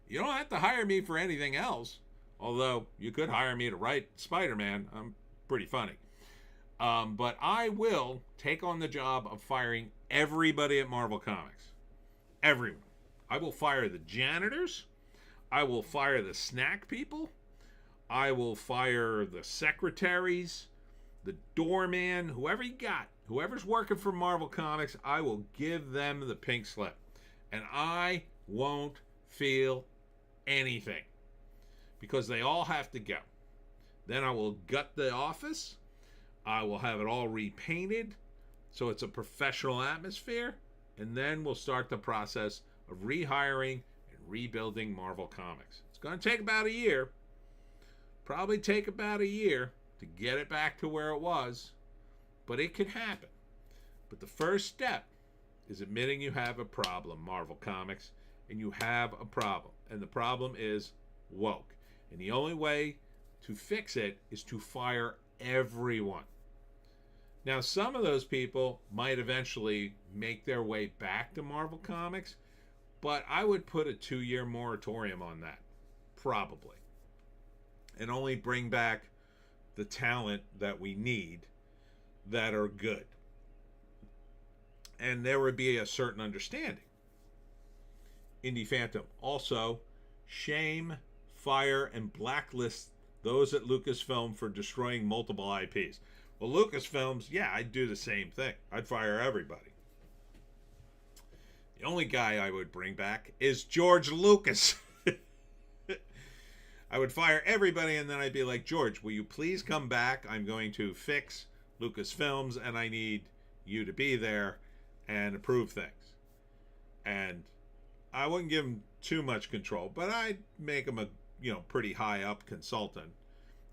You don't have to hire me for anything else. Although you could hire me to write Spider-Man. I'm pretty funny. But I will take on the job of firing everybody at Marvel Comics. Everyone. I will fire the janitors. I will fire the snack people. I will fire the secretaries, the doorman, whoever you got. Whoever's working for Marvel Comics, I will give them the pink slip. And I won't feel anything. Because they all have to go. Then I will gut the office. I will have it all repainted so it's a professional atmosphere. And then we'll start the process of rehiring and rebuilding Marvel Comics. It's going to take about a year. Probably take about a year to get it back to where it was. But it can happen. But the first step is admitting you have a problem, Marvel Comics. And you have a problem. And the problem is woke. And the only way to fix it is to fire everyone. Now, some of those people might eventually make their way back to Marvel Comics, but I would put a 2-year moratorium on that, probably. And only bring back the talent that we need that are good. And there would be a certain understanding. Indie Phantom. Also, shame, fire, and blacklist those at Lucasfilm for destroying multiple IPs. Well, Lucasfilms, yeah, I'd do the same thing. I'd fire everybody. The only guy I would bring back is George Lucas. I would fire everybody, and then I'd be like, George, will you please come back? I'm going to fix Lucasfilms, and I need you to be there and approve things. And I wouldn't give him too much control, but I'd make him a pretty high up consultant.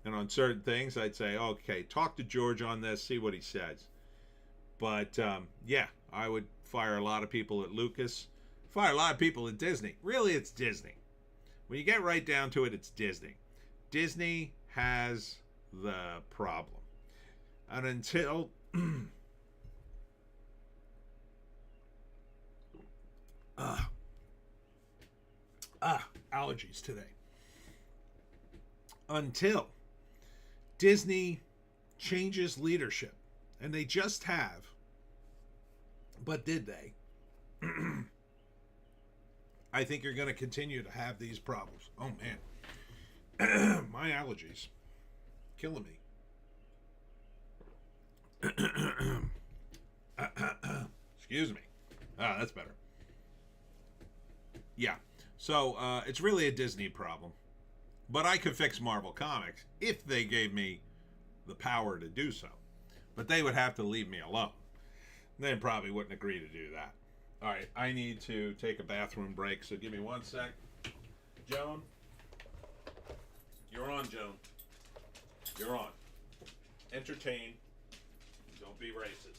And on certain things, I'd say, okay, talk to George on this, see what he says. But yeah, I would fire a lot of people at Lucas, fire a lot of people at Disney. Really, it's Disney. When you get right down to it, it's Disney. Disney has the problem. And until allergies today. Until Disney changes leadership, and they just have, but did they? I think you're going to continue to have these problems. Oh man, my allergies killing me. Excuse me. That's better. Yeah. So it's really a Disney problem. But I could fix Marvel Comics if they gave me the power to do so. But they would have to leave me alone. They probably wouldn't agree to do that. All right, I need to take a bathroom break, so give me 1 sec. Joan? You're on, Joan. You're on. Entertain. Don't be racist.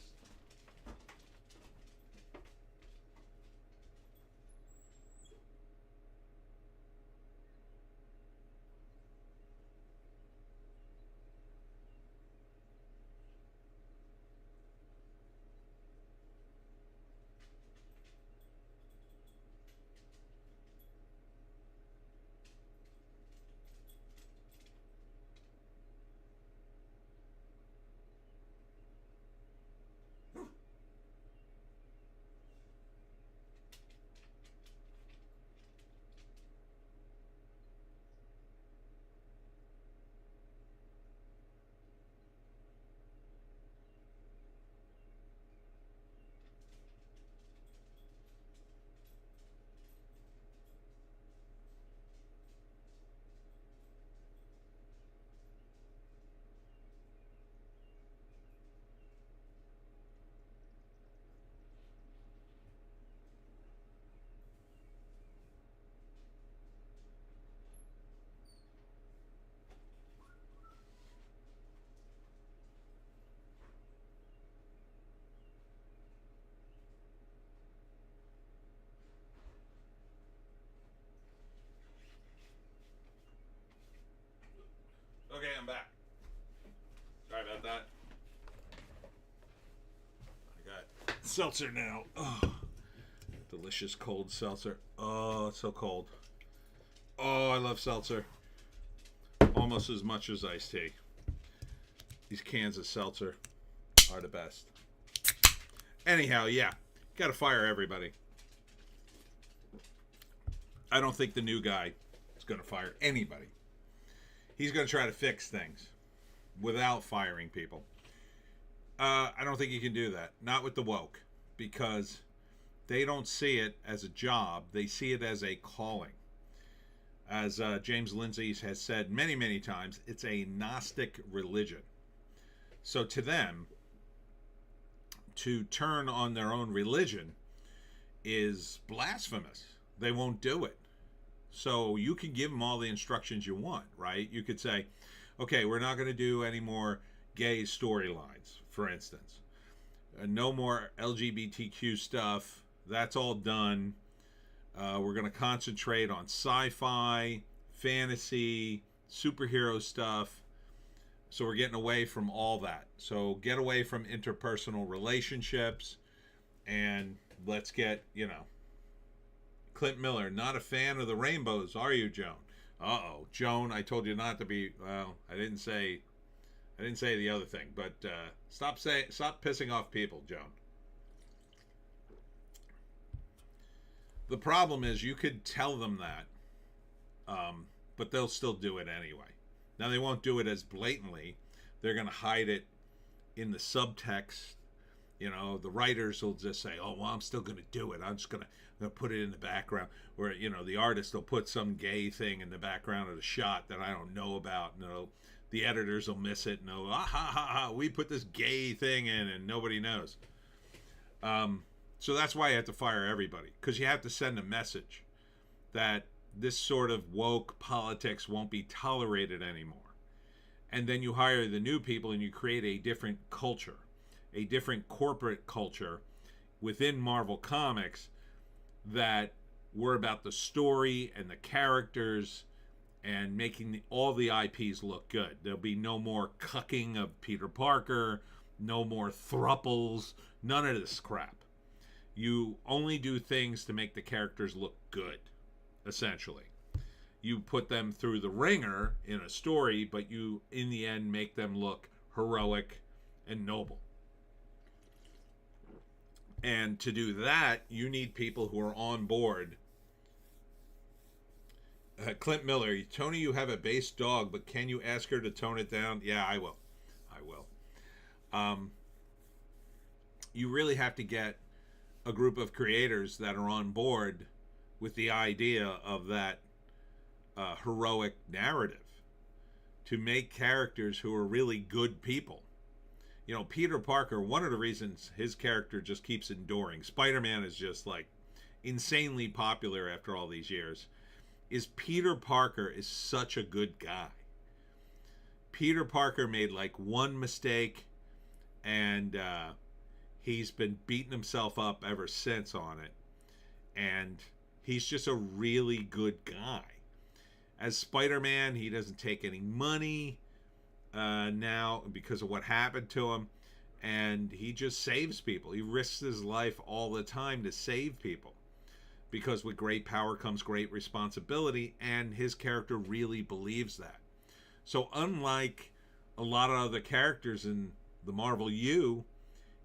seltzer now. Oh, delicious cold seltzer. Oh, it's so cold. Oh, I love seltzer. Almost as much as iced tea. These cans of seltzer are the best. Anyhow, yeah. Gotta fire everybody. I don't think the new guy is going to fire anybody. He's going to try to fix things without firing people. I don't think you can do that. Not with the woke. Because they don't see it as a job. They see it as a calling. As James Lindsay has said many, many times, it's a Gnostic religion. So to them, to turn on their own religion is blasphemous. They won't do it. So you can give them all the instructions you want, right? You could say, okay, we're not going to do any more gay storylines, for instance. No more LGBTQ stuff. That's all done. We're going to concentrate on sci-fi, fantasy, superhero stuff. So we're getting away from all that. So get away from interpersonal relationships and let's get, Clint Miller, not a fan of the rainbows, are you, Joan? Uh-oh, Joan, I told you not to be. Well, I didn't say the other thing, but stop pissing off people, Joan. The problem is you could tell them that, but they'll still do it anyway. Now they won't do it as blatantly. They're going to hide it in the subtext. The writers will just say, "Oh, well, I'm still going to do it. I'm just going to put it in the background." Where the artist will put some gay thing in the background of the shot that I don't know about. The editors will miss it. No, ha ha ha! We put this gay thing in, and nobody knows. So that's why you have to fire everybody, because you have to send a message that this sort of woke politics won't be tolerated anymore. And then you hire the new people and you create a different culture, a different corporate culture within Marvel Comics that were about the story and the characters and making all the IPs look good. There'll be no more cucking of Peter Parker, no more thruples, none of this crap. You only do things to make the characters look good, essentially. You put them through the ringer in a story, but you, in the end, make them look heroic and noble. And to do that, you need people who are on board. Clint Miller, Tony, you have a bass dog, but can you ask her to tone it down? Yeah, I will. You really have to get a group of creators that are on board with the idea of that heroic narrative to make characters who are really good people. Peter Parker, one of the reasons his character just keeps enduring, Spider-Man is just like insanely popular after all these years, is Peter Parker is such a good guy. Peter Parker made like one mistake and he's been beating himself up ever since on it. And he's just a really good guy. As Spider-Man, he doesn't take any money now because of what happened to him. And he just saves people. He risks his life all the time to save people. Because with great power comes great responsibility. And his character really believes that. So unlike a lot of other characters in the Marvel U,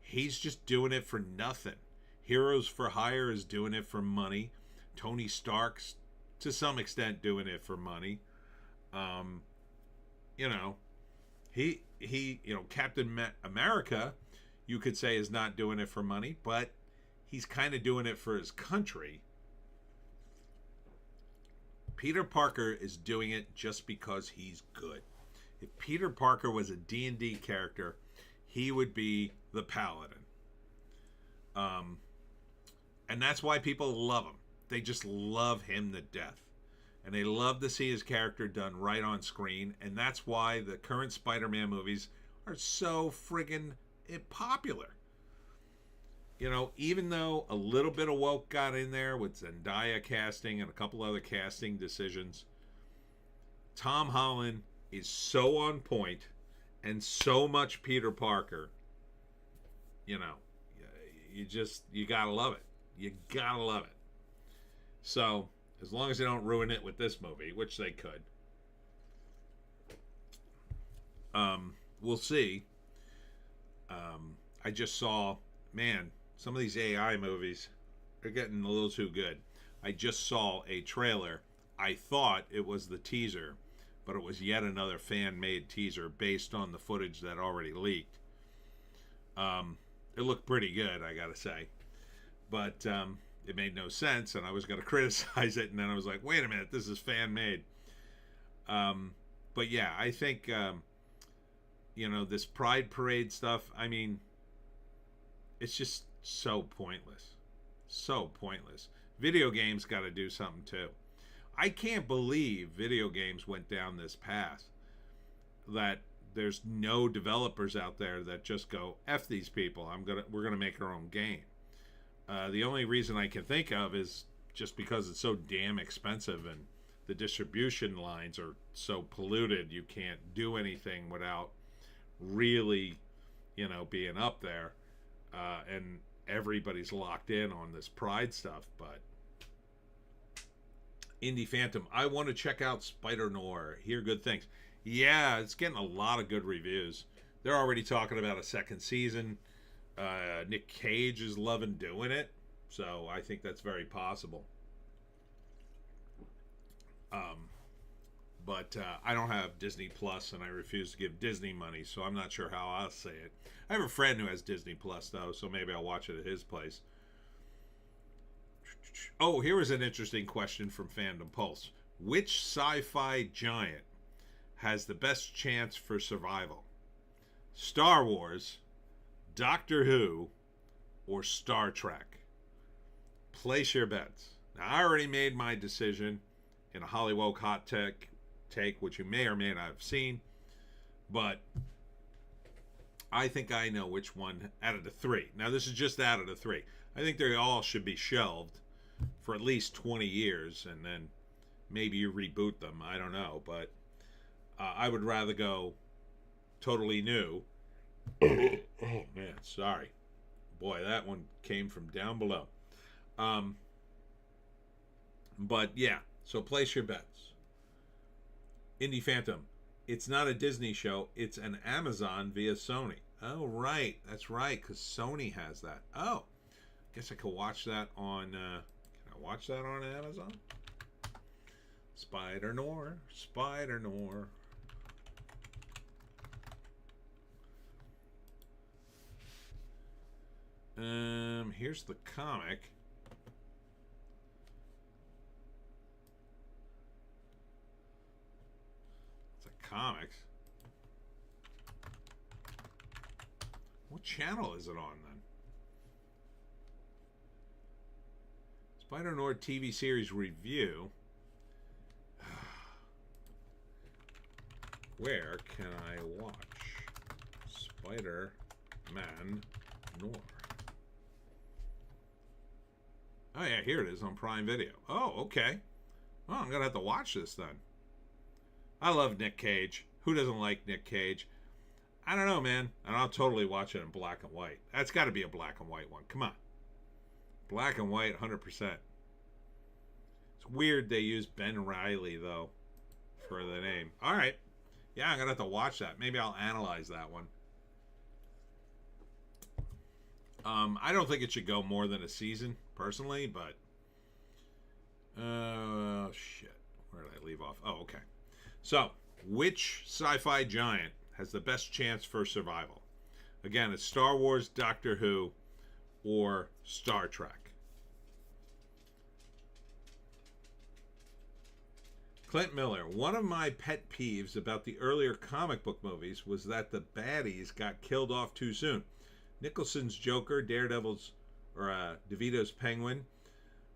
he's just doing it for nothing. Heroes for Hire is doing it for money. Tony Stark's to some extent doing it for money. Captain America, you could say, is not doing it for money, but he's kind of doing it for his country. Peter Parker is doing it just because he's good. If Peter Parker was a D&D character, he would be the Paladin. And that's why people love him. They just love him to death. And they love to see his character done right on screen. And that's why the current Spider-Man movies are so friggin' popular. Even though a little bit of woke got in there with Zendaya casting and a couple other casting decisions, Tom Holland is so on point and so much Peter Parker. you gotta love it. You gotta love it. So, as long as they don't ruin it with this movie, which they could, we'll see. I just saw, man, some of these AI movies are getting a little too good. I just saw a trailer. I thought it was the teaser, but it was yet another fan-made teaser based on the footage that already leaked. It looked pretty good, I gotta say. But it made no sense, and I was going to criticize it, and then I was like, wait a minute, this is fan-made. But yeah, I think, this Pride Parade stuff, I mean, it's just so pointless. So pointless. Video games got to do something too. I can't believe video games went down this path. That there's no developers out there that just go, F these people, we're gonna make our own game. The only reason I can think of is just because it's so damn expensive and the distribution lines are so polluted, you can't do anything without really, being up there. And everybody's locked in on this Pride stuff. But Indie Phantom, I want to check out Spider Noir. Hear good things. Yeah, it's getting a lot of good reviews. They're already talking about a second season. Nick Cage is loving doing it, so I think that's very possible. But I don't have Disney Plus, and I refuse to give Disney money, so I'm not sure how I'll say it. I have a friend who has Disney Plus, though, so maybe I'll watch it at his place. Oh, here is an interesting question from Fandom Pulse. Which sci-fi giant has the best chance for survival? Star Wars, Doctor Who, or Star Trek? Place your bets. Now, I already made my decision in a Hollywoke hot take, which you may or may not have seen, but I think I know which one out of the three. Now, this is just out of the three. I think they all should be shelved for at least 20 years, and then maybe you reboot them. I don't know, but I would rather go totally new. Oh, man, sorry. Boy, that one came from down below. But, yeah, so place your bets. Indie Phantom, it's not a Disney show. It's an Amazon via Sony. Oh, right. That's right, because Sony has that. Oh, guess I could watch that on... can I watch that on Amazon? Spider Noir. Spider Noir. Here's the comic. It's a comics. What channel is it on then? Spider Noir TV series review. Where can I watch Spider-Man Noir? Oh, yeah, here it is on Prime Video. Oh, okay. Well, I'm going to have to watch this then. I love Nick Cage. Who doesn't like Nick Cage? I don't know, man. And I'll totally watch it in black and white. That's got to be a black and white one. Come on. Black and white, 100%. It's weird they use Ben Reilly, though, for the name. All right. Yeah, I'm going to have to watch that. Maybe I'll analyze that one. I don't think it should go more than a season, personally, but... shit. Where did I leave off? Oh, okay. So, which sci-fi giant has the best chance for survival? Again, it's Star Wars, Doctor Who, or Star Trek. Clint Miller, one of my pet peeves about the earlier comic book movies was that the baddies got killed off too soon. Nicholson's Joker, Daredevil's, or DeVito's Penguin,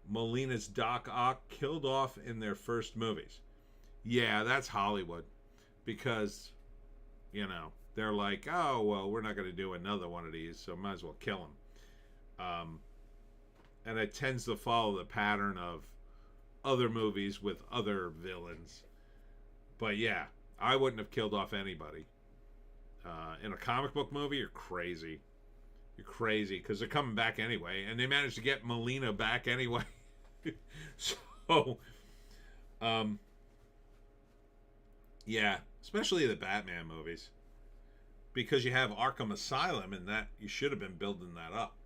Molina's Doc Ock killed off in their first movies. Yeah, that's Hollywood. Because, they're like, oh, well, we're not going to do another one of these, so might as well kill them. And it tends to follow the pattern of other movies with other villains. But yeah, I wouldn't have killed off anybody. In a comic book movie, you're crazy. You're crazy, because they're coming back anyway, and they managed to get Melina back anyway. So, yeah, especially the Batman movies, because you have Arkham Asylum, and that you should have been building that up.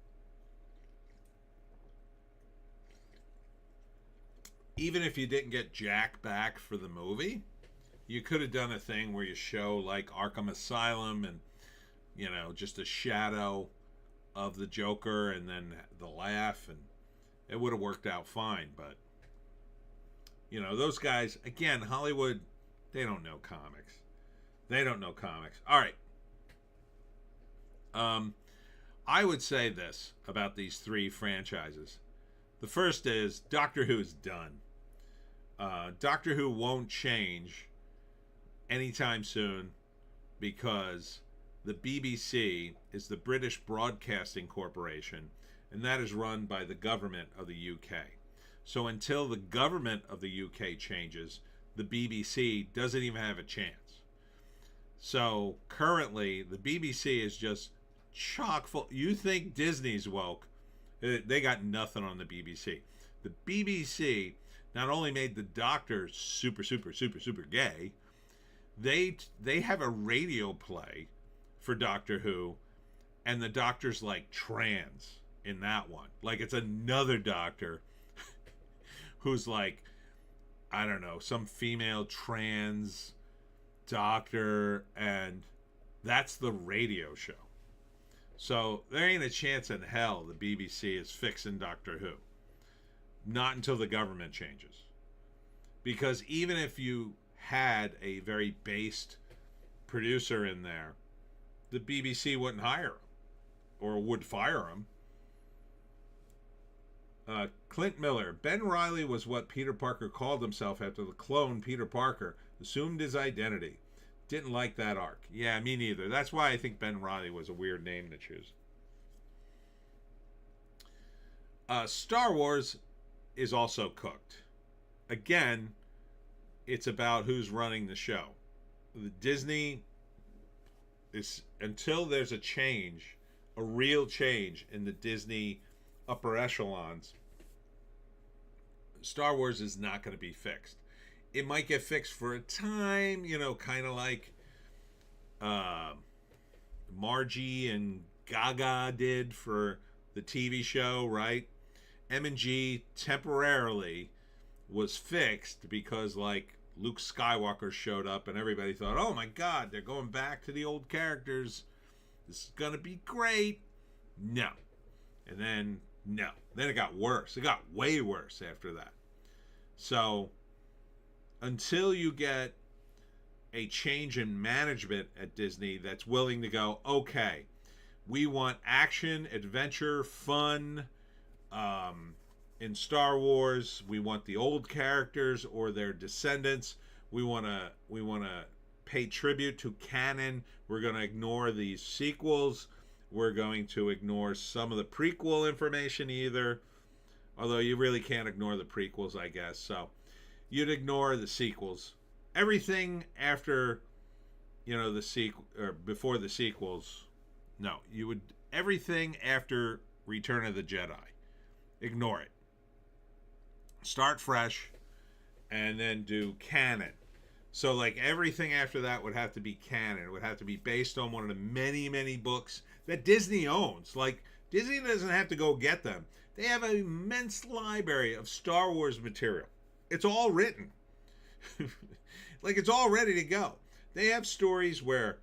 Even if you didn't get Jack back for the movie, you could have done a thing where you show like Arkham Asylum and, you know, just a shadow of the Joker and then the laugh, and it would have worked out fine. But, you know, those guys, again, Hollywood, they don't know comics. They don't know comics. All right. I would say this about these three franchises. The first is Doctor Who is done. Doctor Who won't change anytime soon because the BBC is the British Broadcasting Corporation, and that is run by the government of the UK. So until the government of the UK changes, the BBC doesn't even have a chance. So currently, the BBC is just chock full. You think Disney's woke? They got nothing on the BBC. The BBC not only made the Doctor super gay, they have a radio play for Doctor Who, and the Doctor's like trans in that one. Like it's another Doctor who's like, I don't know, some female trans Doctor, and that's the radio show. So there ain't a chance in hell the BBC is fixing Doctor Who. Not until the government changes. Because even if you had a very based producer in there, the BBC wouldn't hire him. Or would fire him. Clint Miller. Ben Reilly was what Peter Parker called himself after the clone Peter Parker assumed his identity. Didn't like that arc. Yeah, me neither. That's why I think Ben Reilly was a weird name to choose. Star Wars is also cooked. Again, it's about who's running the show. The Disney is, until there's a change, a real change in the Disney upper echelons, Star Wars is not going to be fixed. It might get fixed for a time, you know, kind of like Margie and Gaga did for the TV show, right? M&G temporarily was fixed because, like, Luke Skywalker showed up and everybody thought, oh my God, they're going back to the old characters. This is going to be great. No. And then, no. Then it got worse. It got way worse after that. So, until you get a change in management at Disney that's willing to go, okay, we want action, adventure, fun. In Star Wars, we want the old characters or their descendants. We want to pay tribute to canon. We're going to ignore these sequels. We're going to ignore some of the prequel information either. Although you really can't ignore the prequels, I guess. So you'd ignore the sequels. Everything after, you know, the sequel or before the sequels. No, you would everything after Return of the Jedi. Ignore it. Start fresh and then do canon. So like everything after that would have to be canon. It would have to be based on one of the many books that Disney owns. Like Disney doesn't have to go get them. They have an immense library of Star Wars material. It's all written. Like it's all ready to go. They have stories where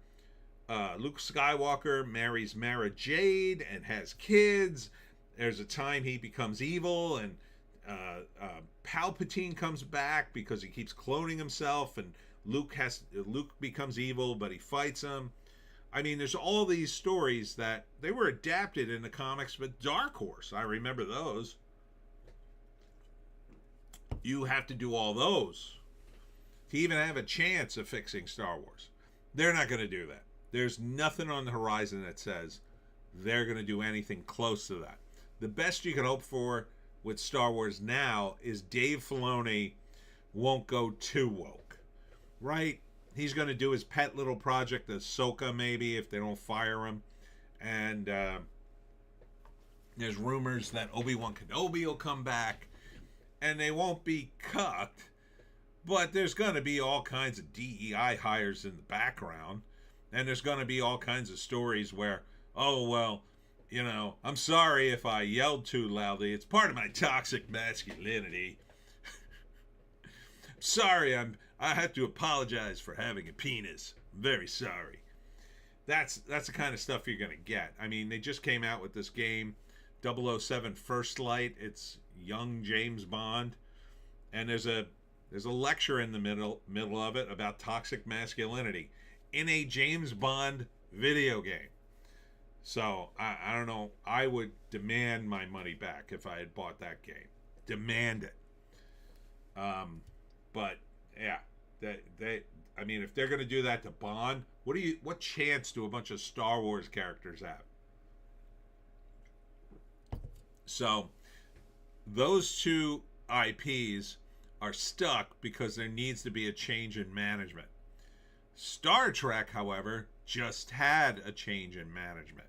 Luke Skywalker marries Mara Jade and has kids. There's a time he becomes evil, and Palpatine comes back because he keeps cloning himself, and Luke becomes evil, but he fights him. I mean, there's all these stories that they were adapted in the comics, but Dark Horse, I remember those. You have to do all those to even have a chance of fixing Star Wars. They're not going to do that. There's nothing on the horizon that says they're going to do anything close to that. The best you can hope for with Star Wars now is Dave Filoni won't go too woke, right? He's going to do his pet little project, Ahsoka, maybe, if they don't fire him. And There's rumors that Obi-Wan Kenobi will come back, and they won't be cut, but there's going to be all kinds of DEI hires in the background, and there's going to be all kinds of stories where, oh, well, you know, I'm sorry if I yelled too loudly. It's part of my toxic masculinity. Sorry, I have to apologize for having a penis. I'm very sorry. That's the kind of stuff you're going to get. I mean, they just came out with this game, 007 First Light. It's young James Bond, and there's a lecture in the middle of it about toxic masculinity in a James Bond video game. So I don't know. I would demand my money back if I had bought that game. Demand it. But yeah, I mean, if they're going to do that to Bond, what chance do a bunch of Star Wars characters have? So those two IPs are stuck because there needs to be a change in management. Star Trek, however, just had a change in management.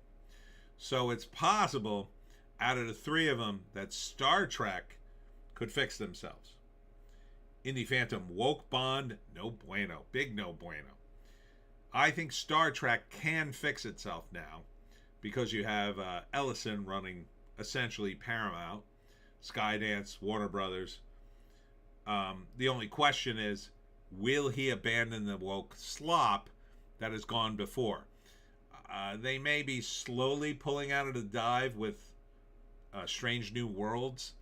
So it's possible, out of the three of them, that Star Trek could fix themselves. Indie Phantom, woke Bond, no bueno. Big no bueno. I think Star Trek can fix itself now because you have Ellison running essentially Paramount, Skydance, Warner Brothers. The only question is, will he abandon the woke slop that has gone before? They may be slowly pulling out of the dive with Strange New Worlds.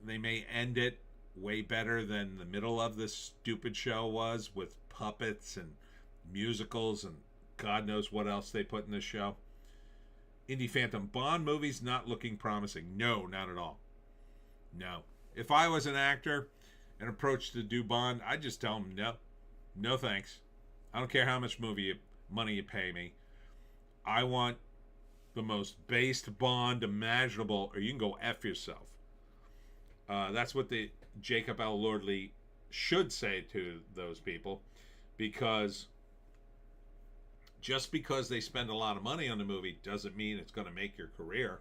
They may end it way better than the middle of this stupid show was, with puppets and musicals and God knows what else they put in this show. Indie Phantom, Bond movies not looking promising. No, not at all. No. If I was an actor and approached to do Bond, I'd just tell them no. No thanks. I don't care how much money you pay me. I want the most based Bond imaginable, or you can go F yourself. That's what the Jacob L. Lordley should say to those people, because just because they spend a lot of money on the movie doesn't mean it's going to make your career.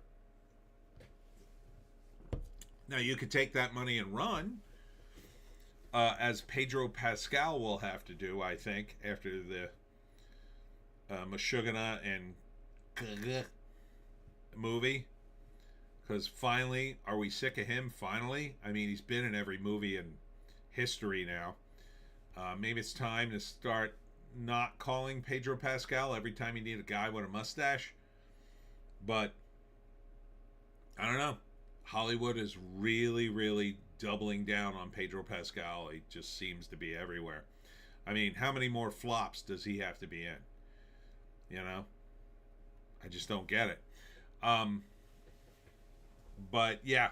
Now, you could take that money and run, as Pedro Pascal will have to do, I think, after the Meshuggah and movie. Because finally, are we sick of him? Finally? I mean, he's been in every movie in history now. Maybe it's time to start not calling Pedro Pascal every time you need a guy with a mustache. But I don't know. Hollywood is really, really doubling down on Pedro Pascal. He just seems to be everywhere. I mean, how many more flops does he have to be in? You know? I just don't get it. But yeah,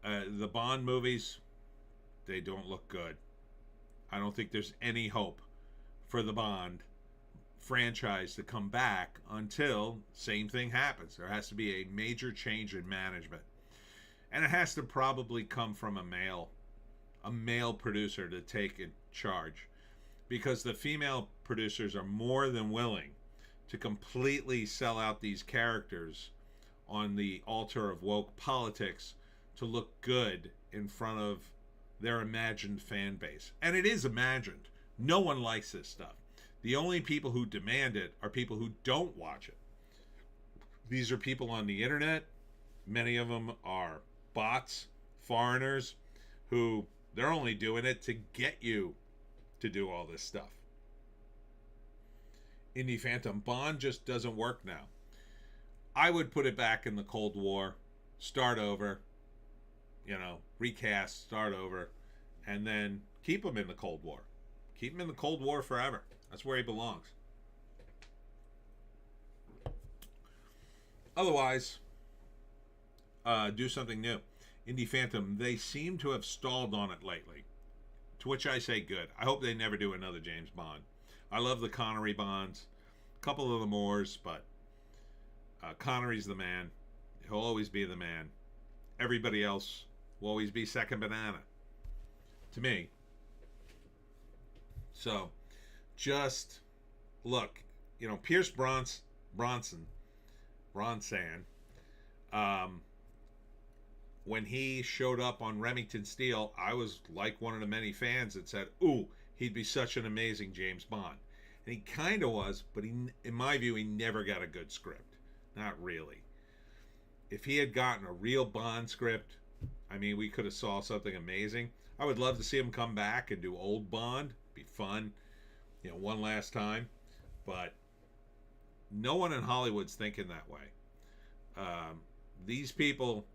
the Bond movies, they don't look good. I don't think there's any hope for the Bond franchise to come back until same thing happens. There has to be a major change in management. And it has to probably come from a male producer to take in charge, because the female producers are more than willing to completely sell out these characters on the altar of woke politics to look good in front of their imagined fan base. And it is imagined. No one likes this stuff. The only people who demand it are people who don't watch it. These are people on the internet. Many of them are bots, foreigners, who they're only doing it to get you to do all this stuff. Indie Phantom, Bond just doesn't work now. I would put it back in the Cold War, start over, recast, start over, and then keep him in the Cold War. Keep him in the Cold War forever. That's where he belongs. Otherwise, do something new. Indie Phantom, they seem to have stalled on it lately, to which I say good. I hope they never do another James Bond. I love the Connery Bonds, a couple of the Moores, but Connery's the man. He'll always be the man. Everybody else will always be second banana to me. So just look, Pierce Bronson, Um, when he showed up on Remington Steele, I was like one of the many fans that said, "Ooh, he'd be such an amazing James Bond." And he kind of was, but in my view, he never got a good script. Not really. If he had gotten a real Bond script, I mean, we could have saw something amazing. I would love to see him come back and do old Bond. Be fun, one last time. But no one in Hollywood's thinking that way. These people,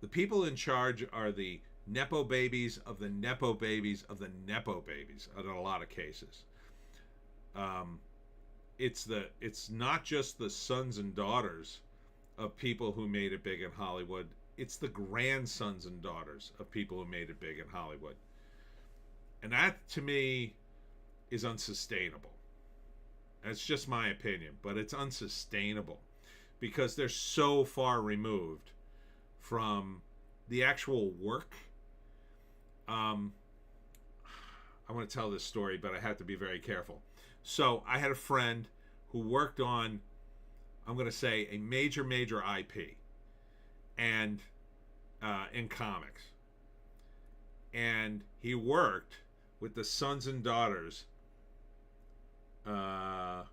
the people in charge are the Nepo babies of the Nepo babies of the Nepo babies in a lot of cases. It's not just the sons and daughters of people who made it big in Hollywood. It's the grandsons and daughters of people who made it big in Hollywood. And that, to me, is unsustainable. That's just my opinion, but it's unsustainable because they're so far removed from the actual work. I want to tell this story, but I have to be very careful. So I had a friend who worked on, I'm going to say, a major IP and in comics. And he worked with the sons and daughters. Indie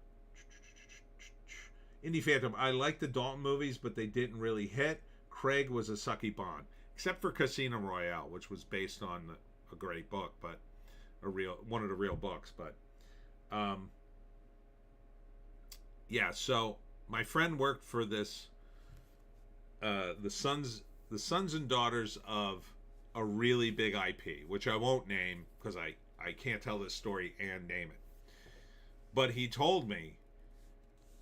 Phantom. I like the Dalton movies, but they didn't really hit. Craig was a sucky Bond, except for Casino Royale, which was based on a great book, but one of the real books. But yeah. So my friend worked for this. The sons and daughters of a really big IP, which I won't name because I can't tell this story and name it. But he told me,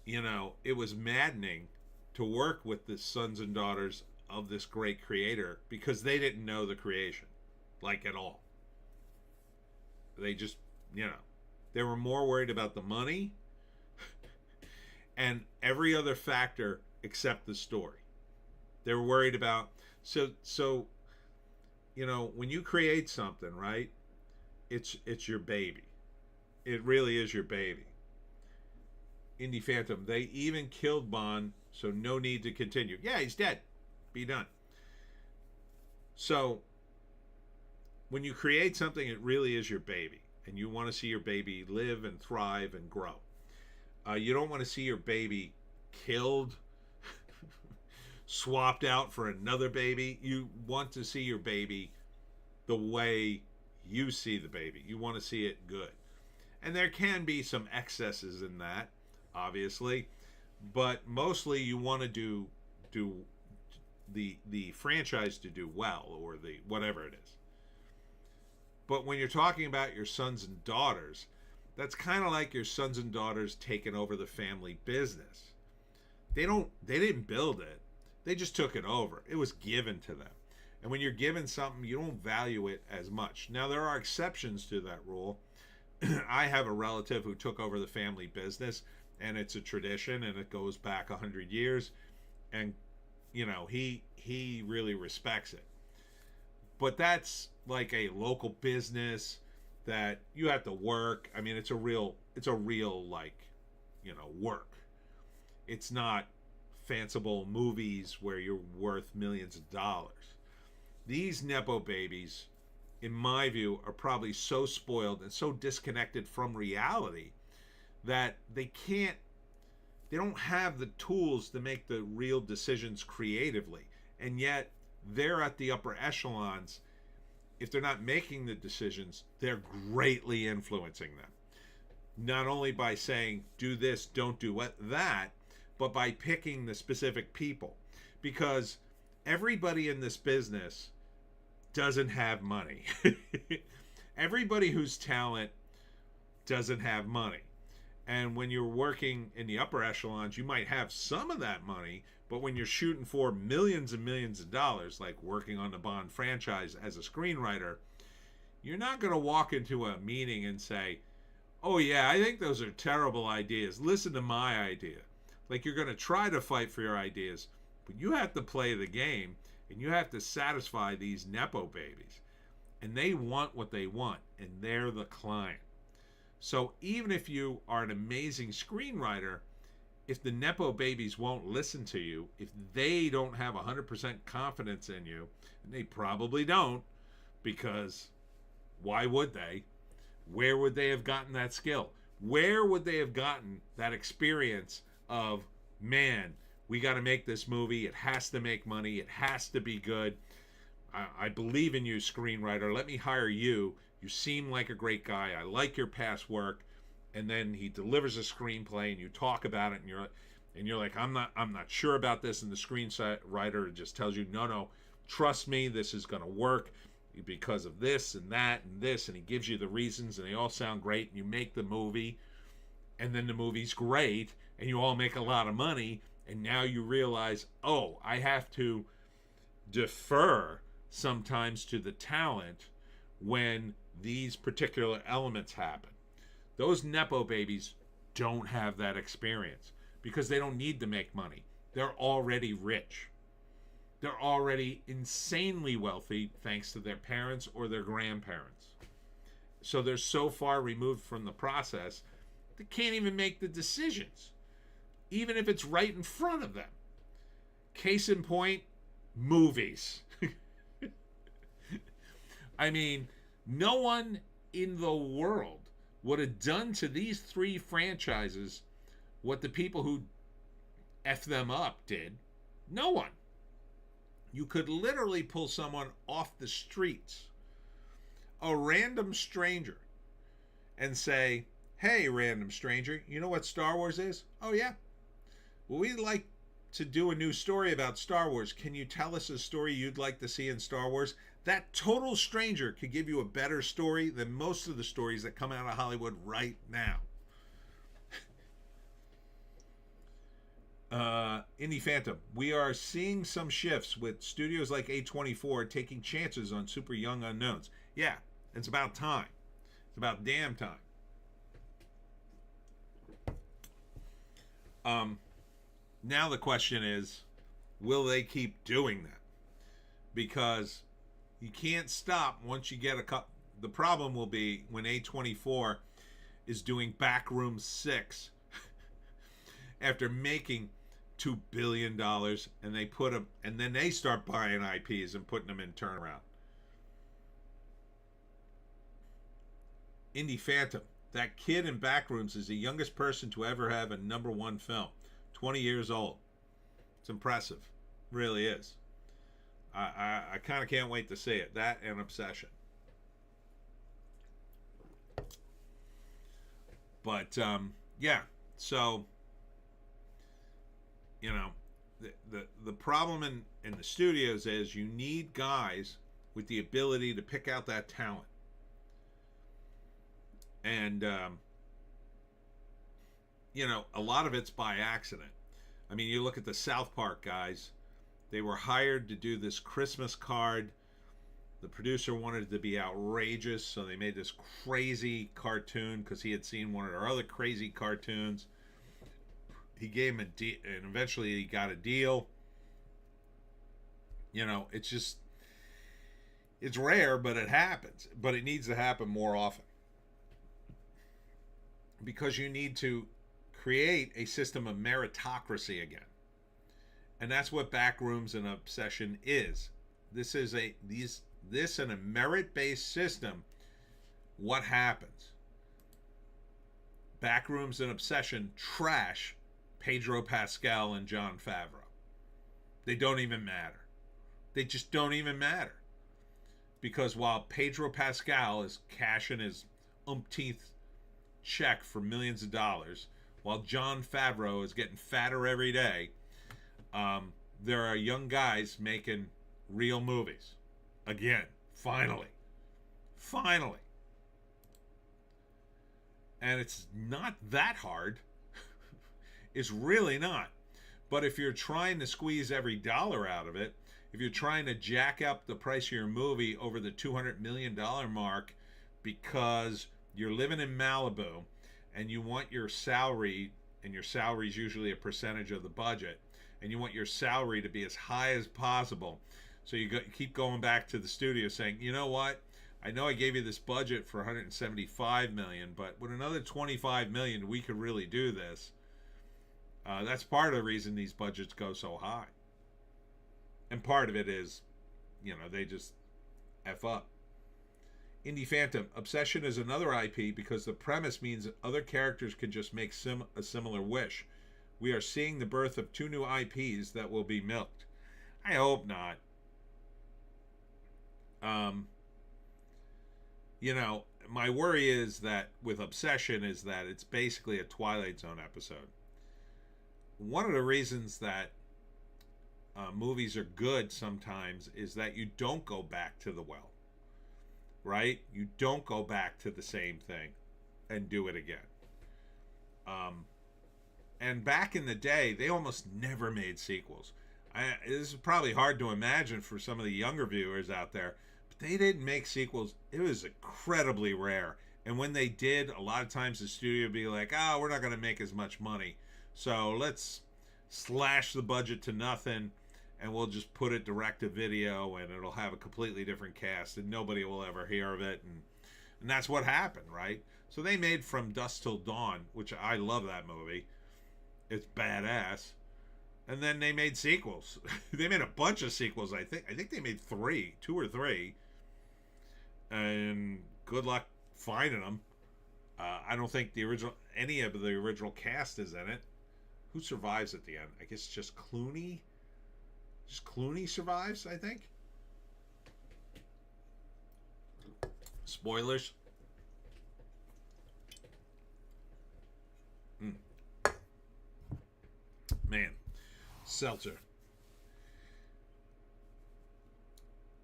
it was maddening to work with the sons and daughters of this great creator because they didn't know the creation, like, at all. They just, they were more worried about the money and every other factor except the story. They were worried about, so when you create something, right, it's your baby. It really is your baby. Indie Phantom, they even killed Bond, so no need to continue. Yeah, he's dead. Be done. So when you create something, it really is your baby, and you want to see your baby live and thrive and grow. You don't want to see your baby killed, swapped out for another baby. You want to see your baby the way you see the baby. You want to see it good. And there can be some excesses in that, obviously, but mostly you want to do the franchise to do well, or the whatever it is. But when you're talking about your sons and daughters, that's kind of like your sons and daughters taking over the family business. They didn't build it. They just took it over. It was given to them. And when you're given something, you don't value it as much. Now, there are exceptions to that rule. I have a relative who took over the family business, and it's a tradition, and it goes back 100 years. And, he really respects it. But that's like a local business that you have to work. I mean, it's a real work. It's not fanciful movies where you're worth millions of dollars. These Nepo babies, in my view, are probably so spoiled and so disconnected from reality that they don't have the tools to make the real decisions creatively. And yet they're at the upper echelons. If they're not making the decisions, they're greatly influencing them. Not only by saying, do this, don't do that, but by picking the specific people. Because everybody in this business doesn't have money. Everybody who's talent doesn't have money. And when you're working in the upper echelons, you might have some of that money, but when you're shooting for millions and millions of dollars, like working on the Bond franchise as a screenwriter, you're not going to walk into a meeting and say, oh yeah, I think those are terrible ideas. Listen to my idea. Like, you're going to try to fight for your ideas, but you have to play the game, and you have to satisfy these Nepo babies. And they want what they want, and they're the client. So even if you are an amazing screenwriter, if the Nepo babies won't listen to you, if they don't have 100% confidence in you, and they probably don't, because why would they? Where would they have gotten that skill? Where would they have gotten that experience of, man, we got to make this movie. It has to make money. It has to be good. I believe in you, screenwriter. Let me hire you. You seem like a great guy. I like your past work. And then he delivers a screenplay, and you talk about it, and you're like, I'm not sure about this. And the screenwriter just tells you, no, trust me, this is going to work because of this and that and this. And he gives you the reasons, and they all sound great. And you make the movie, and then the movie's great, and you all make a lot of money. And now you realize, oh, I have to defer sometimes to the talent when these particular elements happen. Those Nepo babies don't have that experience because they don't need to make money. They're already rich. They're already insanely wealthy thanks to their parents or their grandparents. So they're so far removed from the process, they can't even make the decisions, even if it's right in front of them. Case in point, movies. I mean, no one in the world would have done to these three franchises what the people who F them up did. No one. You could literally pull someone off the streets, a random stranger, and say, hey, random stranger, you know what Star Wars is? Oh, yeah. Well, we'd like to do a new story about Star Wars. Can you tell us a story you'd like to see in Star Wars? That total stranger could give you a better story than most of the stories that come out of Hollywood right now. Indie Phantom. We are seeing some shifts with studios like A24 taking chances on super young unknowns. Yeah, it's about time. It's about damn time. Now the question is, will they keep doing that? Because you can't stop once you get a cut. The problem will be when A24 is doing Backroom 6 after making $2 billion, and they put them, and then they start buying IPs and putting them in turnaround. Indie Phantom. That kid in Backrooms is the youngest person to ever have a #1 film. 20 years old. It's impressive. Really is. I kind of can't wait to see it. That and Obsession. But, yeah. So, you know, the problem in the studios is you need guys with the ability to pick out that talent. And, you know, a lot of it's by accident. I mean, you look at the South Park guys. They were hired to do this Christmas card. The producer wanted it to be outrageous, so they made this crazy cartoon because he had seen one of their other crazy cartoons. He gave him a deal, and eventually he got a deal. You know, it's just, it's rare, but it happens. But it needs to happen more often. Because you need to create a system of meritocracy again. And that's what Backrooms and Obsession is. This in a merit-based system. What happens? Backrooms and Obsession trash Pedro Pascal and Jon Favreau. They don't even matter. They just don't even matter. Because while Pedro Pascal is cashing his umpteenth check for millions of dollars, while Jon Favreau is getting fatter every day, there are young guys making real movies. Again, finally. And it's not that hard. It's really not. But if you're trying to squeeze every dollar out of it, if you're trying to jack up the price of your movie over the $200 million mark because you're living in Malibu and you want your salary, and your salary is usually a percentage of the budget, and you want your salary to be as high as possible. So you keep going back to the studio saying, you know what? I know I gave you this budget for $175 million, but with another $25 million, we could really do this. That's part of the reason these budgets go so high. And part of it is, they just F up. Indie Phantom. Obsession is another IP because the premise means other characters can just make a similar wish. We are seeing the birth of 2 new IPs that will be milked. I hope not. My worry is that with Obsession is that it's basically a Twilight Zone episode. One of the reasons that movies are good sometimes is that you don't go back to the well, right? You don't go back to the same thing and do it again. And back in the day, they almost never made sequels. This is probably hard to imagine for some of the younger viewers out there, but they didn't make sequels. It was incredibly rare. And when they did, a lot of times the studio would be like, oh, we're not going to make as much money, so let's slash the budget to nothing, and we'll just put it direct to video, and it'll have a completely different cast, and nobody will ever hear of it. And that's what happened, right? So they made From Dusk Till Dawn, which I love that movie. It's badass. And then they made sequels. They made a bunch of sequels, I think. I think they made 2 or 3. And good luck finding them. I don't think any of the original cast is in it. Who survives at the end? I guess just Clooney. Just Clooney survives, I think. Spoilers. Man. Seltzer.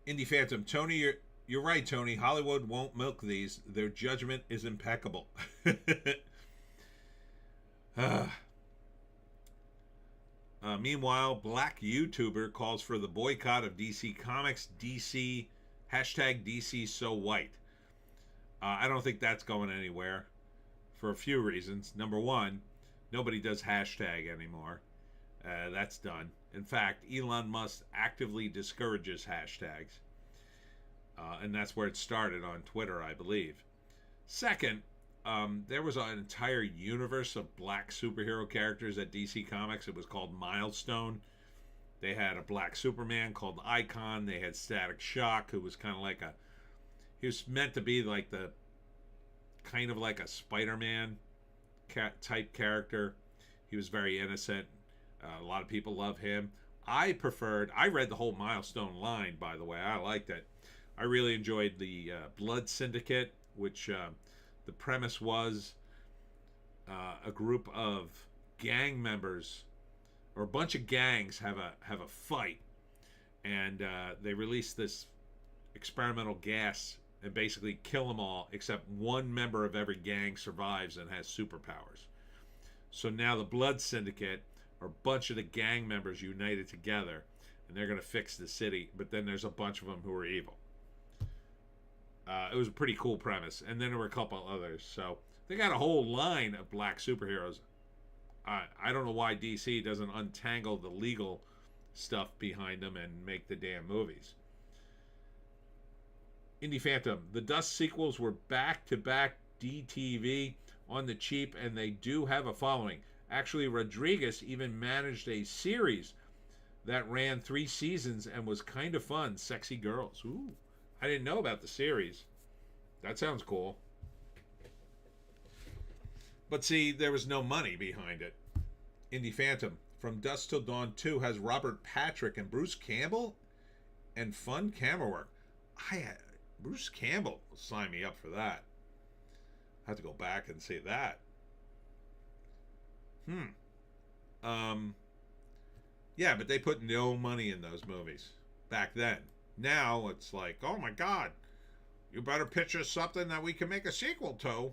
Indie Phantom. Tony, you're right, Tony. Hollywood won't milk these. Their judgment is impeccable. Meanwhile, black YouTuber calls for the boycott of DC Comics. Hashtag DC so white. I don't think that's going anywhere for a few reasons. Number one, nobody does hashtag anymore. That's done. In fact, Elon Musk actively discourages hashtags. And that's where it started on Twitter, I believe. Second, there was an entire universe of black superhero characters at DC Comics. It was called Milestone. They had a black Superman called Icon. They had Static Shock, who was kind of like he was meant to be like kind of like a Spider-Man type character. He was very innocent. A lot of people love him. I read the whole Milestone line, by the way. I liked it. I really enjoyed the Blood Syndicate, which the premise was a group of gang members, or a bunch of gangs have a fight, and they release this experimental gas and basically kill them all, except one member of every gang survives and has superpowers. So now the Blood Syndicate are a bunch of the gang members united together, and they're going to fix the city, but then there's a bunch of them who are evil. It was a pretty cool premise. And then there were a couple others. So they got a whole line of black superheroes. I don't know why DC doesn't untangle the legal stuff behind them and make the damn movies. Indie Phantom. The Dust sequels were back-to-back DTV on the cheap, and they do have a following. Actually, Rodriguez even managed a series that ran 3 seasons and was kind of fun. Sexy Girls. Ooh. I didn't know about the series. That sounds cool. But see, there was no money behind it. Indie Phantom. From Dusk Till Dawn 2 has Robert Patrick and Bruce Campbell and fun camera work. Bruce Campbell will sign me up for that. I have to go back and see that. Yeah, but they put no money in those movies back then. Now it's like, oh my God, you better pitch us something that we can make a sequel to.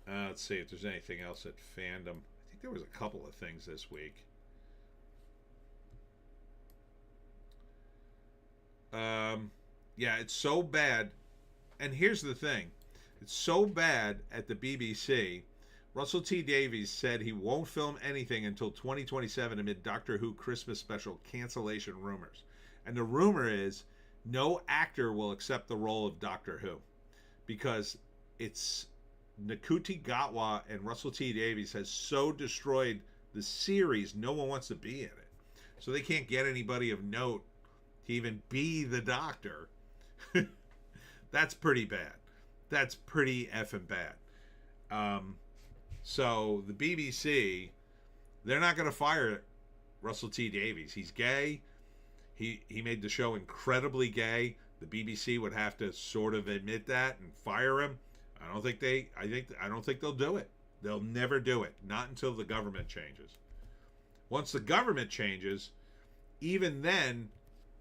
Let's see if there's anything else at Fandom. I think there was a couple of things this week. Yeah, it's so bad. And here's the thing. It's so bad at the BBC. Russell T. Davies said he won't film anything until 2027 amid Doctor Who Christmas special cancellation rumors. And the rumor is no actor will accept the role of Doctor Who because it's Nakuti Gatwa and Russell T Davies has so destroyed the series, no one wants to be in it. So they can't get anybody of note to even be the Doctor. That's pretty bad. That's pretty effing bad. So the BBC, they're not going to fire Russell T Davies. He's gay. He made the show incredibly gay. The BBC would have to sort of admit that and fire him. I don't think they'll do it. They'll never do it. Not until the government changes. Once the government changes, even then,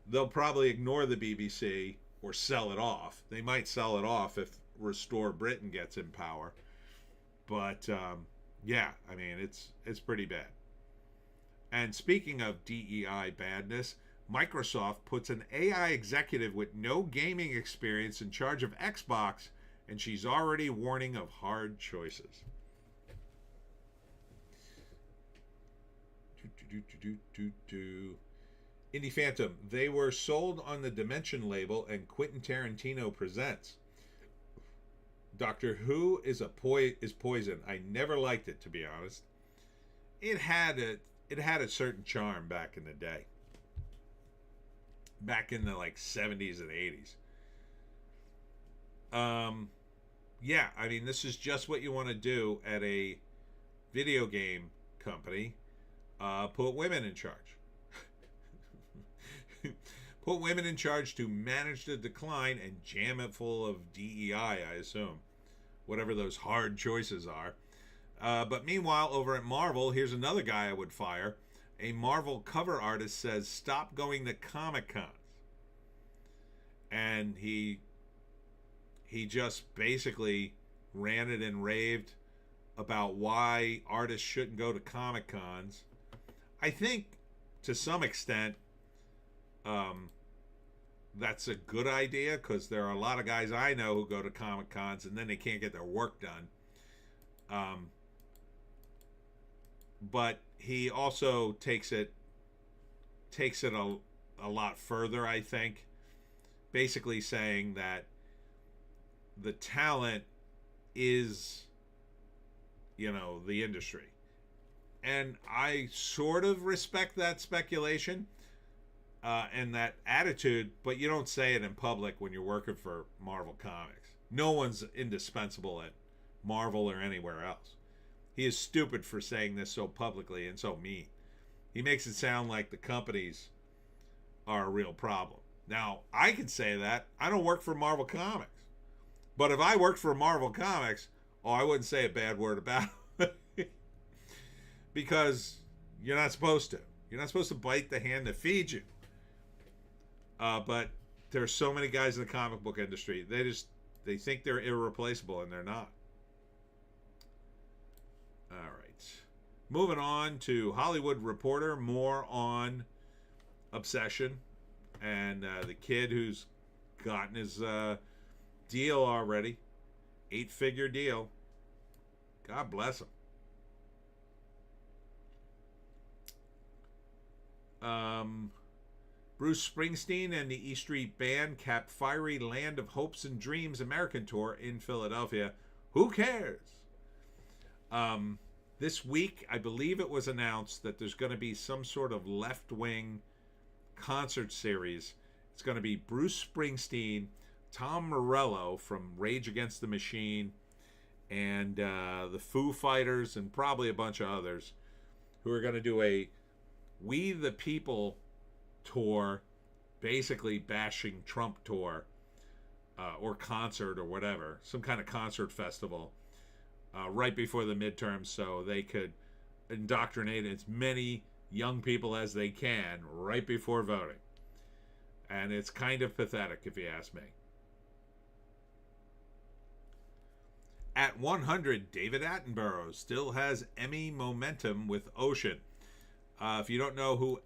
they'll probably ignore the BBC or sell it off. They might sell it off if Restore Britain gets in power. But yeah, I mean, it's pretty bad. And speaking of DEI badness, Microsoft puts an AI executive with no gaming experience in charge of Xbox, and she's already warning of hard choices. Indie Phantom, they were sold on the Dimension label, and Quentin Tarantino presents. Doctor Who is poison. I never liked it, to be honest. It had a certain charm back in the day. Back in the 70s and 80s. Yeah, I mean, this is just what you want to do at a video game company. Put women in charge. Put women in charge to manage the decline and jam it full of DEI, I assume. Whatever those hard choices are. But meanwhile, over at Marvel, here's another guy I would fire. A Marvel cover artist says, stop going to Comic-Cons. And he just basically ranted and raved about why artists shouldn't go to Comic-Cons. I think, to some extent, that's a good idea, because there are a lot of guys I know who go to Comic-Cons and then they can't get their work done. But he also takes it a lot further, I think, basically saying that the talent is, the industry. And I sort of respect that speculation and that attitude, but you don't say it in public when you're working for Marvel Comics. No one's indispensable at Marvel or anywhere else. He is stupid for saying this so publicly and so mean. He makes it sound like the companies are a real problem. Now, I can say that. I don't work for Marvel Comics. But if I worked for Marvel Comics, I wouldn't say a bad word about it. Because you're not supposed to. You're not supposed to bite the hand that feeds you. But there's so many guys in the comic book industry. They think they're irreplaceable, and they're not. All right. Moving on to Hollywood Reporter. More on Obsession. And the kid who's gotten his deal already. 8-figure deal. God bless him. Bruce Springsteen and the E Street Band cap fiery Land of Hopes and Dreams American tour in Philadelphia. Who cares? This week, I believe it was announced that there's going to be some sort of left-wing concert series. It's going to be Bruce Springsteen, Tom Morello from Rage Against the Machine, and the Foo Fighters, and probably a bunch of others, who are going to do a We the People tour, basically bashing Trump tour, or concert or whatever, some kind of concert festival, right before the midterms, so they could indoctrinate as many young people as they can right before voting. And it's kind of pathetic, if you ask me. At 100, David Attenborough still has Emmy momentum with Ocean. If you don't know who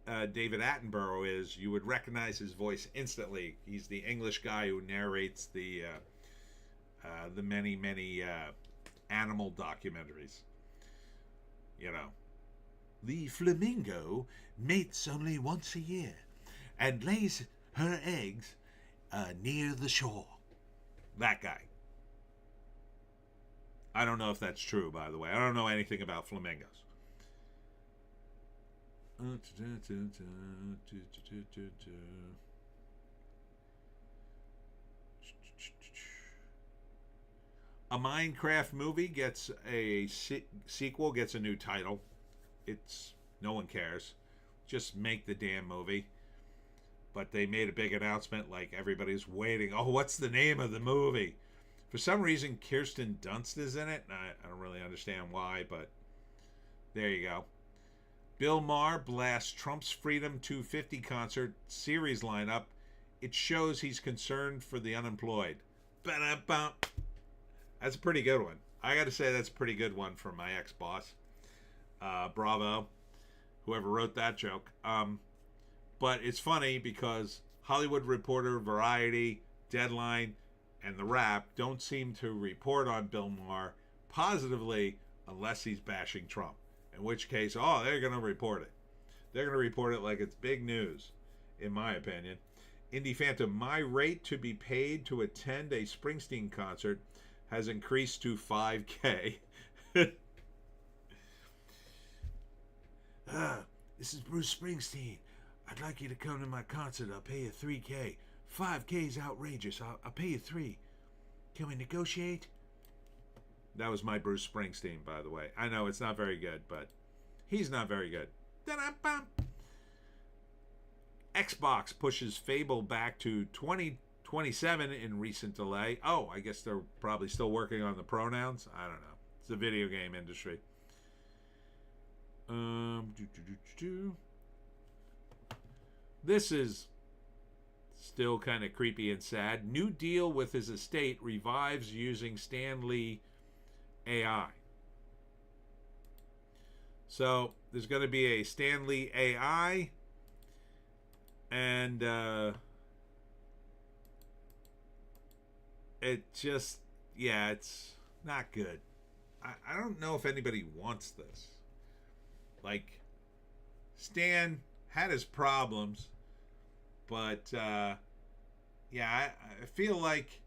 David Attenborough is, you would recognize his voice instantly. He's the English guy who narrates the many animal documentaries. The flamingo mates only once a year and lays her eggs near the shore. That guy. I don't know if that's true, by the way. I don't know anything about flamingos. A Minecraft movie gets a sequel, gets a new title. It's no one cares. Just make the damn movie. But they made a big announcement, like everybody's waiting. Oh, what's the name of the movie? For some reason, Kirsten Dunst is in it. I don't really understand why, but there you go. Bill Maher blasts Trump's Freedom 250 concert series lineup. It shows he's concerned for the unemployed. Ba-da-bum. That's a pretty good one. I got to say that's a pretty good one for my ex-boss. Bravo. Whoever wrote that joke. But it's funny because Hollywood Reporter, Variety, Deadline, and The Wrap don't seem to report on Bill Maher positively unless he's bashing Trump. In which case, they're going to report it. They're going to report it like it's big news, in my opinion. Indie Phantom, my rate to be paid to attend a Springsteen concert has increased to $5,000. This is Bruce Springsteen. I'd like you to come to my concert. I'll pay you $3,000. $5,000 is outrageous. I'll pay you $3,000. Can we negotiate? That was my Bruce Springsteen, by the way. I know it's not very good, but he's not very good. Xbox pushes Fable back to 2027 in recent delay. Oh, I guess they're probably still working on the pronouns. I don't know. It's the video game industry. This is still kind of creepy and sad. New deal with his estate revives using Stan Lee AI. So there's going to be a Stan Lee AI, and it's not good. I don't know if anybody wants this. Like, Stan had his problems, but I feel like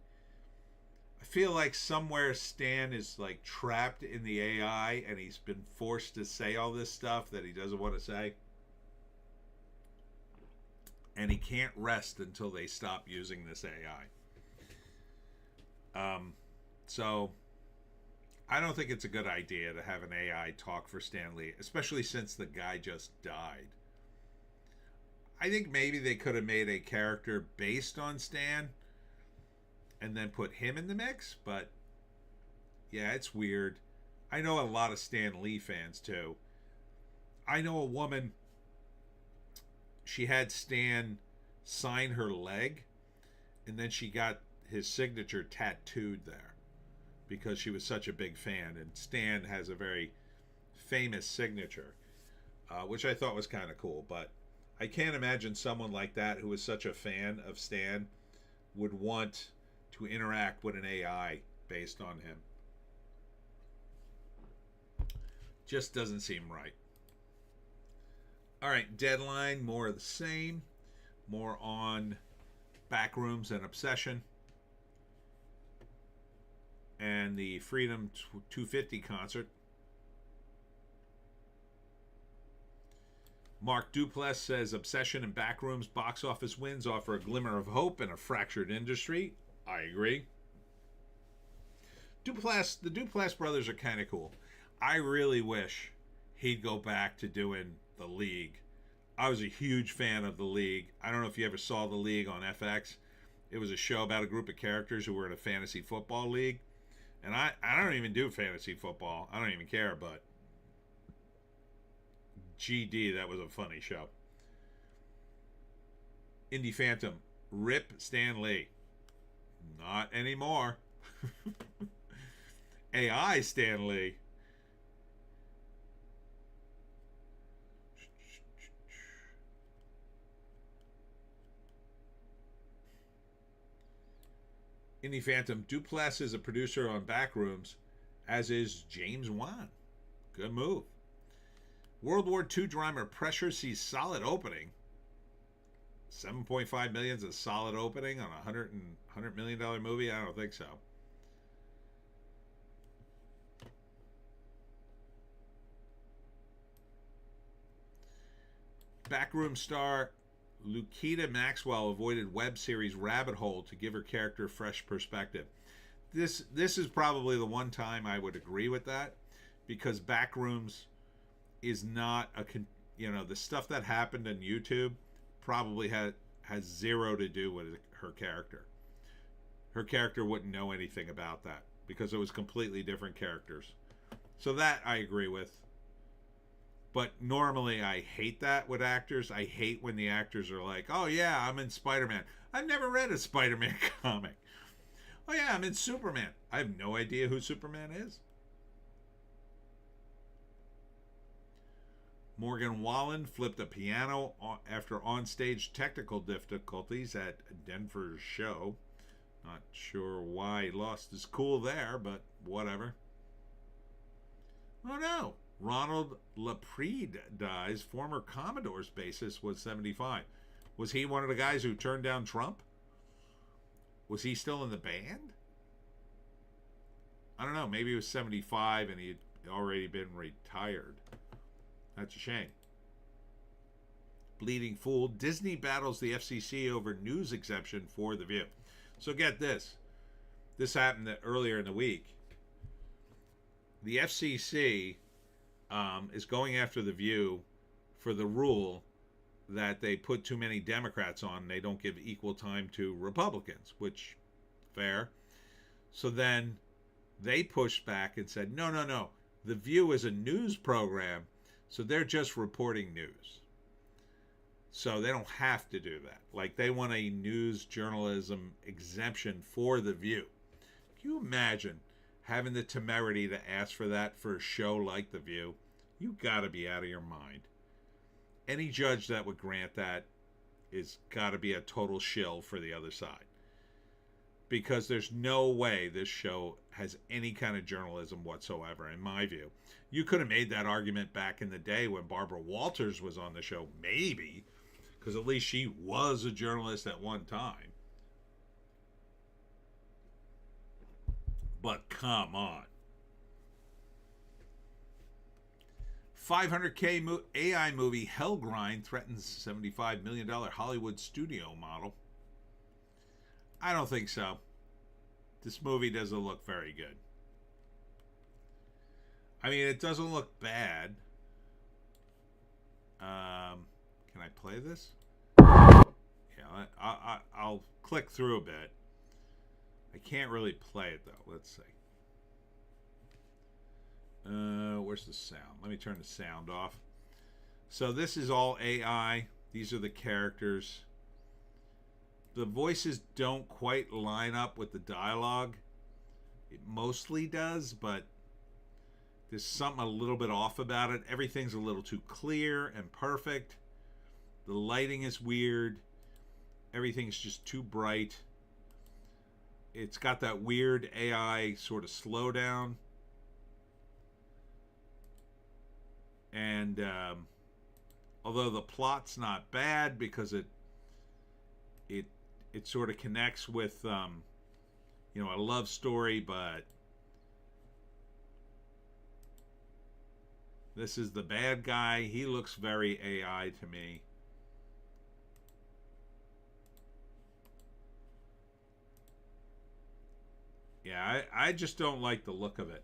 somewhere Stan is like trapped in the AI and he's been forced to say all this stuff that he doesn't want to say. And he can't rest until they stop using this AI. So I don't think it's a good idea to have an AI talk for Stan Lee, especially since the guy just died. I think maybe they could have made a character based on Stan and then put him in the mix, but yeah, it's weird. I know a lot of Stan Lee fans too. I know a woman, she had Stan sign her leg, and then she got his signature tattooed there because she was such a big fan, and Stan has a very famous signature, which I thought was kind of cool. But I can't imagine someone like that who is such a fan of Stan would want to interact with an AI based on him. Just doesn't seem right. All right, Deadline, more of the same. More on Backrooms and Obsession. And the Freedom 250 concert. Mark Duplass says Obsession and Backrooms box office wins offer a glimmer of hope in a fractured industry. I agree. The Duplass brothers are kind of cool. I really wish he'd go back to doing The League. I was a huge fan of The League. I don't know if you ever saw The League on FX. It was a show about a group of characters who were in a fantasy football league. And I don't even do fantasy football. I don't even care, but GD, that was a funny show. Indie Phantom, rip Stan Lee. Not anymore. AI Stan Lee. Indie Phantom, Duplass is a producer on Backrooms, as is James Wan. Good move. World War II drama Pressure sees solid opening. $7.5 million is a solid opening on a $100 million movie? I don't think so. Backroom star Lukita Maxwell avoided web series Rabbit Hole to give her character fresh perspective. This is probably the one time I would agree with that, because Backrooms is not the stuff that happened on YouTube probably has zero to do with her character. Her character wouldn't know anything about that because it was completely different characters. So that I agree with. But normally I hate that with actors. I hate when the actors are like, oh yeah, I'm in Spider-Man. I've never read a Spider-Man comic. Oh yeah, I'm in Superman. I have no idea who Superman is. Morgan Wallen flipped a piano after onstage technical difficulties at Denver's show. Not sure why he lost his cool there, but whatever. Oh no, Ronald Laprede dies. Former Commodore's bassist was 75. Was he one of the guys who turned down Trump? Was he still in the band? I don't know. Maybe he was 75 and he had already been retired. That's a shame. Bleeding Fool. Disney battles the FCC over news exemption for The View. So get this. This happened earlier in the week. The FCC is going after The View for the rule that they put too many Democrats on and they don't give equal time to Republicans, which, fair. So then they pushed back and said, no. The View is a news program, so they're just reporting news. So they don't have to do that. Like, they want a news journalism exemption for The View. Can you imagine having the temerity to ask for that for a show like The View? You gotta be out of your mind. Any judge that would grant that is gotta be a total shill for the other side. Because there's no way this show has any kind of journalism whatsoever, in my view. You could have made that argument back in the day when Barbara Walters was on the show, maybe, because at least she was a journalist at one time. But come on. 500K AI movie Hellgrind threatens $75 million Hollywood studio model. I don't think so. This movie doesn't look very good. I mean, it doesn't look bad. Can I play this? Yeah, I'll click through a bit. I can't really play it, though. Let's see. Where's the sound? Let me turn the sound off. So this is all AI. These are the characters. The voices don't quite line up with the dialogue. It mostly does, but there's something a little bit off about it. Everything's a little too clear and perfect. The lighting is weird. Everything's just too bright. It's got that weird AI sort of slowdown. And although the plot's not bad because it sort of connects with a love story, but this is the bad guy. He looks very AI to me. Yeah, I just don't like the look of it.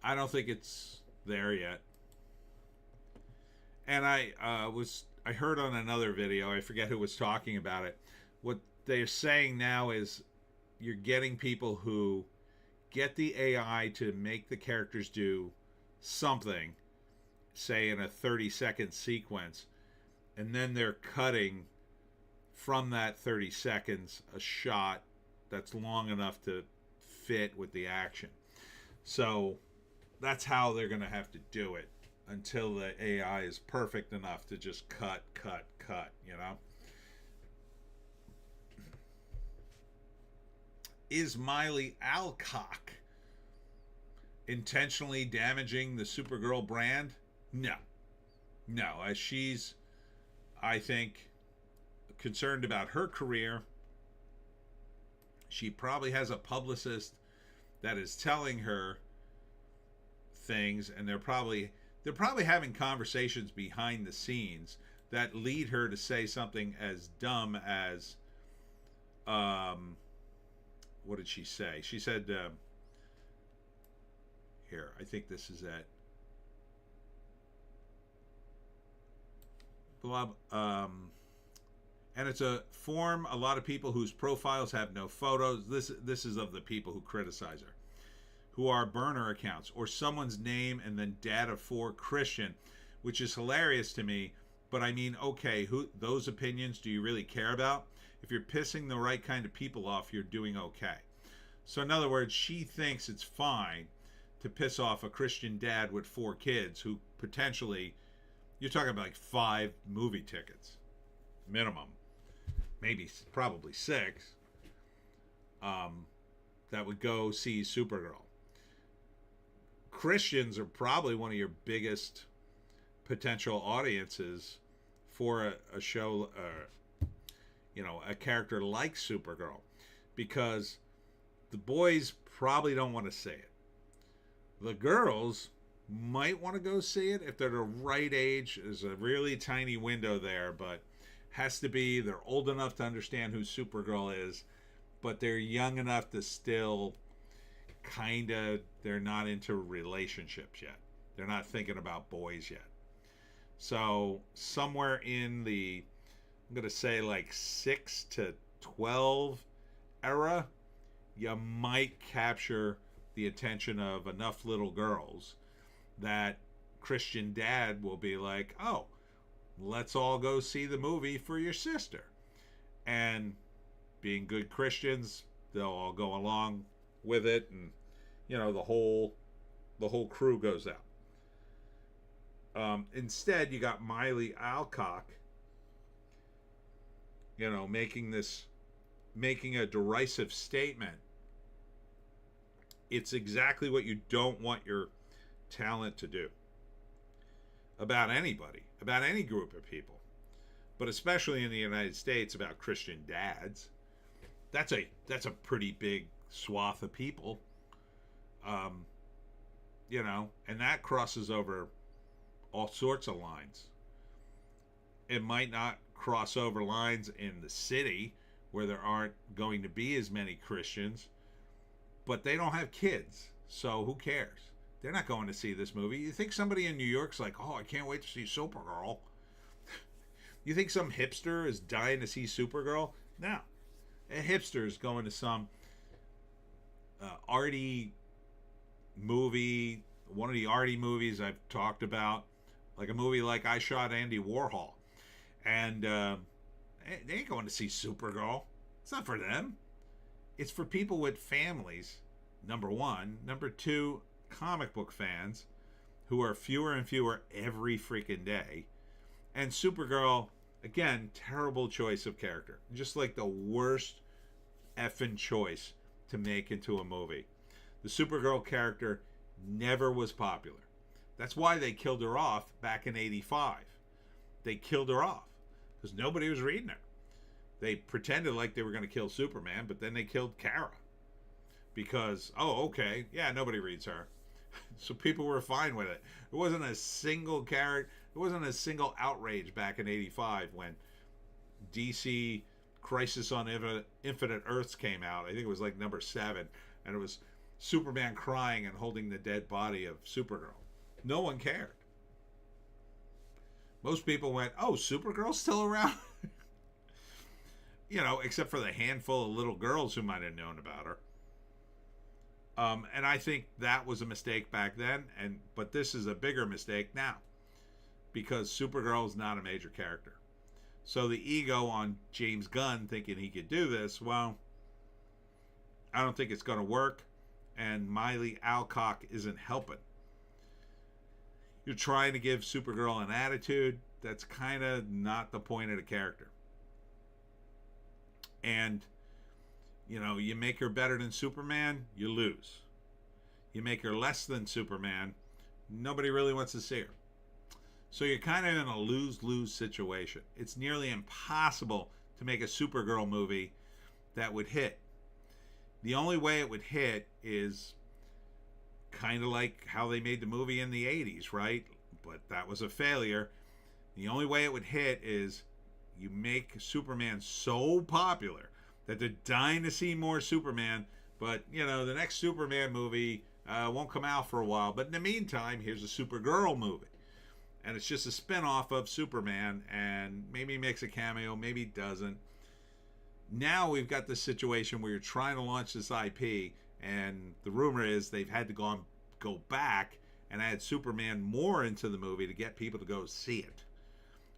I don't think it's there yet. And I heard on another video, I forget who was talking about it. What they're saying now is you're getting people who get the AI to make the characters do something, say in a 30-second sequence, and then they're cutting from that 30 seconds a shot that's long enough to fit with the action. So that's how they're going to have to do it until the AI is perfect enough to just cut, you know? Is Miley Alcock intentionally damaging the Supergirl brand? No. As she's, I think, concerned about her career, she probably has a publicist that is telling her things, and they're probably they're probably having conversations behind the scenes that lead her to say something as dumb as, what did she say? She said, here, I think this is it. And it's a form a lot of people whose profiles have no photos. This is of the people who criticize her, who are burner accounts or someone's name and then data for Christian, which is hilarious to me. But I mean, okay, who those opinions do you really care about? If you're pissing the right kind of people off, you're doing okay. So in other words, she thinks it's fine to piss off a Christian dad with 4 kids who potentially, you're talking about like 5 movie tickets minimum, maybe probably 6, that would go see Supergirl. Christians are probably one of your biggest potential audiences for a show, a character like Supergirl, because the boys probably don't want to see it. The girls might want to go see it if they're the right age. There's a really tiny window there, but has to be they're old enough to understand who Supergirl is, but they're young enough to still they're not into relationships yet. They're not thinking about boys yet. So somewhere in the, I'm going to say like 6 to 12 era, you might capture the attention of enough little girls that Christian dad will be like, oh, let's all go see the movie for your sister. And being good Christians, they'll all go along with it, and the whole crew goes out. Instead, you got Miley Alcock, making a derisive statement. It's exactly what you don't want your talent to do about anybody, about any group of people, but especially in the United States about Christian dads. That's a pretty big swath of people, and that crosses over all sorts of lines. It might not cross over lines in the city where there aren't going to be as many Christians, but they don't have kids, so who cares? They're not going to see this movie. You think somebody in New York's like, oh, I can't wait to see Supergirl? You think some hipster is dying to see Supergirl? No. A hipster is going to some arty movie, one of the arty movies I've talked about, like a movie like I Shot Andy Warhol. And they ain't going to see Supergirl. It's not for them. It's for people with families, number one. Number two, comic book fans, who are fewer and fewer every freaking day. And Supergirl, again, terrible choice of character. Just like the worst effing choice to make into a movie. The Supergirl character never was popular. That's why they killed her off back in '85. They killed her off because nobody was reading her. They pretended like they were going to kill Superman, but then they killed Kara. Because, oh, okay, yeah, nobody reads her. So people were fine with it. It wasn't a single character. It wasn't a single outrage back in '85 when DC Crisis on Infinite Earths came out. I think it was like number 7. And it was Superman crying and holding the dead body of Supergirl. No one cared. Most people went, oh, Supergirl's still around? Except for the handful of little girls who might have known about her. And I think that was a mistake back then, but this is a bigger mistake now, because Supergirl is not a major character. So the ego on James Gunn thinking he could do this, well, I don't think it's going to work, and Miley Alcock isn't helping. You're trying to give Supergirl an attitude. That's kind of not the point of the character. And you make her better than Superman, you lose. You make her less than Superman, nobody really wants to see her. So you're kind of in a lose-lose situation. It's nearly impossible to make a Supergirl movie that would hit. The only way it would hit is kind of like how they made the movie in the 80s, right? but that was a failure. The only way it would hit is you make Superman so popular that they're dying to see more Superman, but, you know, the next Superman movie won't come out for a while. But in the meantime, here's a Supergirl movie. And it's just a spin-off of Superman, and maybe he makes a cameo, maybe he doesn't. Now we've got this situation where you're trying to launch this IP, and the rumor is they've had to go back and add Superman more into the movie to get people to go see it.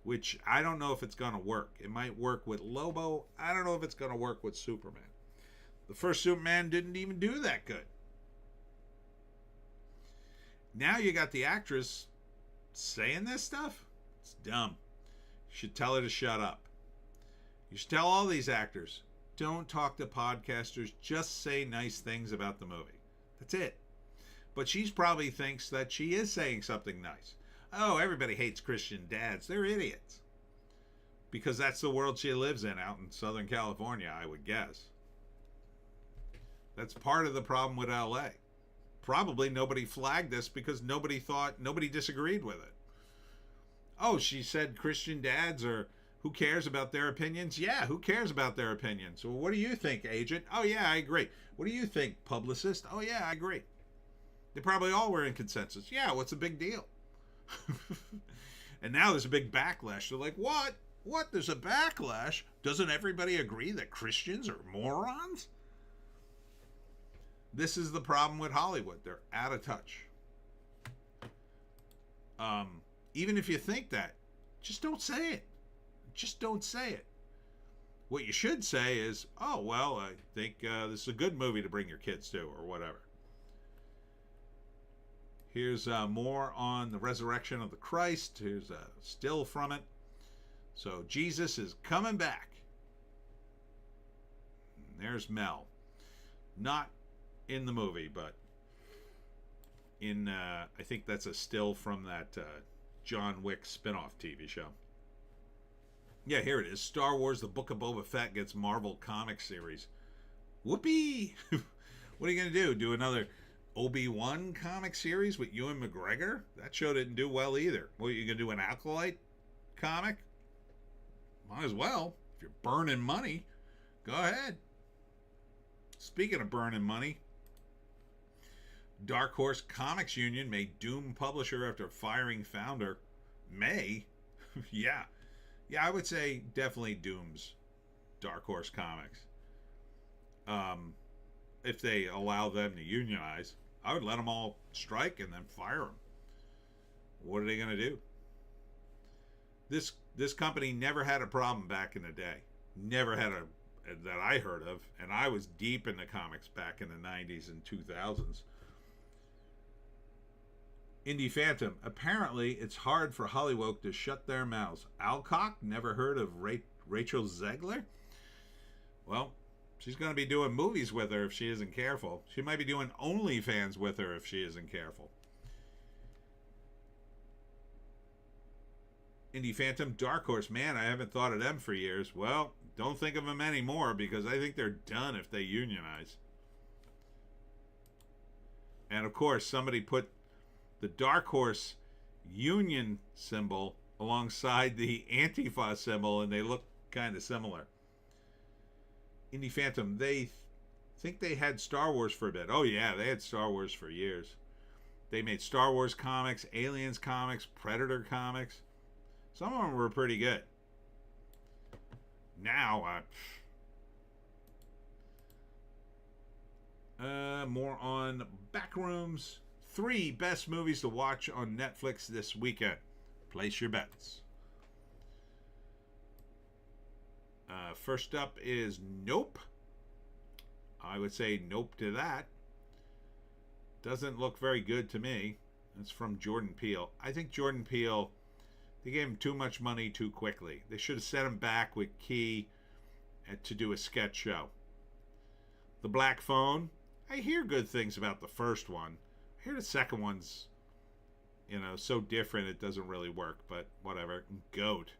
Which I don't know if it's going to work. It might work with Lobo. I don't know if it's going to work with Superman. The first Superman didn't even do that good. Now you got the actress saying this stuff. It's dumb. You should tell her to shut up. You should tell all these actors, don't talk to podcasters, just say nice things about the movie. That's it. But she probably thinks that she is saying something nice. Oh, everybody hates Christian dads. They're idiots. Because that's the world she lives in out in Southern California, I would guess. That's part of the problem with LA. Probably nobody flagged this because nobody disagreed with it. Oh, she said Christian dads are, who cares about their opinions? Yeah, who cares about their opinions? Well, what do you think, agent? Oh, yeah, I agree. What do you think, publicist? Oh, yeah, I agree. They probably all were in consensus. Yeah, what's the big deal? And now there's a big backlash. They're like, what? What? There's a backlash? Doesn't everybody agree that Christians are morons? This is the problem with Hollywood. They're out of touch. Even if you think that, just don't say it. Just don't say it. What you should say is, oh, well, I think this is a good movie to bring your kids to, or whatever. Here's more on the resurrection of the Christ. Here's a still from it. So Jesus is coming back. And there's Mel. Not in the movie, but in, I think that's a still from that John Wick spinoff TV show. Yeah, here it is. Star Wars, The Book of Boba Fett gets Marvel comic series. Whoopee! What are you going to do? Do another Obi-Wan comic series with Ewan McGregor? That show didn't do well either. What, are you going to do an Acolyte comic? Might as well. If you're burning money, go ahead. Speaking of burning money, Dark Horse Comics Union made Doom publisher after firing founder. May? Yeah. Yeah, I would say definitely Doom's Dark Horse Comics. If they allow them to unionize, I would let them all strike and then fire them. What are they going to do? This company never had a problem back in the day. Never had that I heard of, and I was deep in the comics back in the 90s and 2000s. Indie Phantom. Apparently, it's hard for Hollywoke to shut their mouths. Alcock? Never heard of Rachel Zegler? Well, she's going to be doing movies with her if she isn't careful. She might be doing OnlyFans with her if she isn't careful. Indie Phantom. Dark Horse. Man, I haven't thought of them for years. Well, don't think of them anymore because I think they're done if they unionize. And of course, somebody put the Dark Horse Union symbol alongside the Antifa symbol, and they look kind of similar. Indie Phantom, they think they had Star Wars for a bit. Oh yeah, they had Star Wars for years. They made Star Wars comics, Aliens comics, Predator comics. Some of them were pretty good. Now, more on Backrooms. 3 best movies to watch on Netflix this weekend. Place your bets. First up is Nope. I would say nope to that. Doesn't look very good to me. It's from Jordan Peele. I think Jordan Peele, they gave him too much money too quickly. They should have sent him back with Key to do a sketch show. The Black Phone. I hear good things about the first one. I hear the second one's, so different it doesn't really work, but whatever. Goat.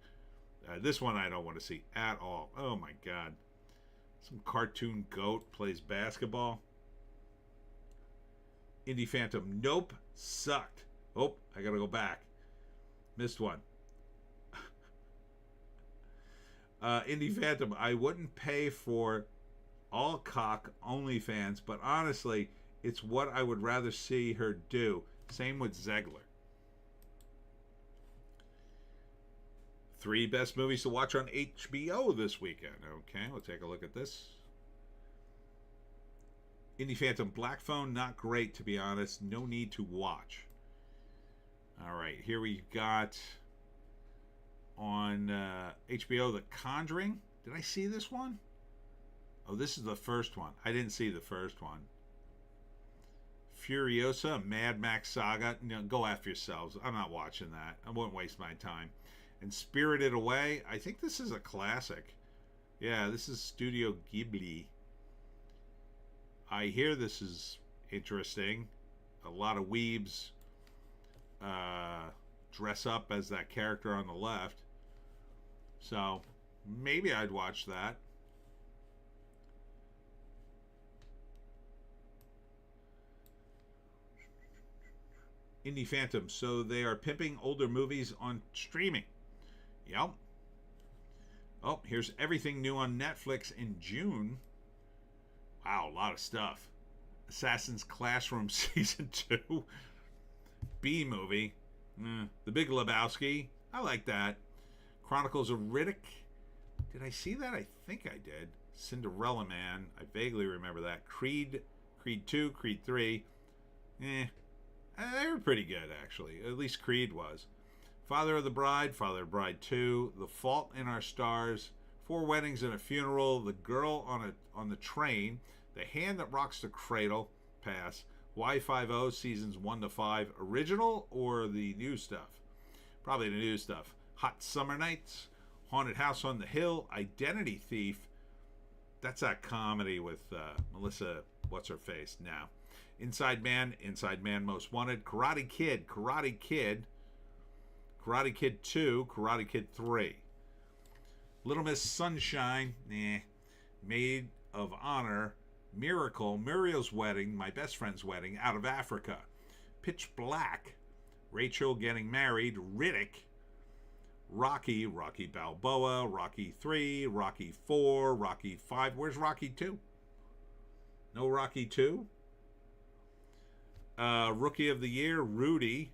This one I don't want to see at all. Oh my God. Some cartoon goat plays basketball. Indie Phantom. Nope. Sucked. Oh, I gotta go back. Missed one. Indie Phantom, I wouldn't pay for all cock OnlyFans, but honestly, it's what I would rather see her do. Same with Zegler. 3 best movies to watch on HBO this weekend. Okay, we'll take a look at this. Indie Phantom, Black Phone, not great to be honest. No need to watch. All right, here we got on HBO The Conjuring. Did I see this one? Oh, this is the first one. I didn't see the first one. Furiosa, Mad Max Saga. No, go after yourselves. I'm not watching that. I won't waste my time. And Spirited Away. I think this is a classic. Yeah, this is Studio Ghibli. I hear this is interesting. A lot of weebs dress up as that character on the left. So maybe I'd watch that. Indie Phantom. So they are pimping older movies on streaming. Yep. Oh, here's everything new on Netflix in June. Wow, a lot of stuff. Assassin's Classroom Season 2. B movie. The Big Lebowski. I like that. Chronicles of Riddick. Did I see that? I think I did. Cinderella Man. I vaguely remember that. Creed 2, Creed 3. They were pretty good, actually. At least Creed was. Father of the Bride 2. The Fault in Our Stars. 4 Weddings and a Funeral. The Girl on the Train. The Hand That Rocks the Cradle. Pass. Y50 seasons 1 to 5. Original or the new stuff? Probably the new stuff. Hot Summer Nights. Haunted House on the Hill. Identity Thief. That's that comedy with Melissa What's-Her-Face now. Inside Man Most Wanted. Karate Kid 2, Karate Kid 3. Little Miss Sunshine, Maid of Honor, Miracle, Muriel's Wedding, My Best Friend's Wedding, Out of Africa. Pitch Black, Rachel Getting Married, Riddick, Rocky Balboa, Rocky 3, Rocky 4, Rocky 5. Where's Rocky 2? No Rocky 2? Rookie of the Year, Rudy.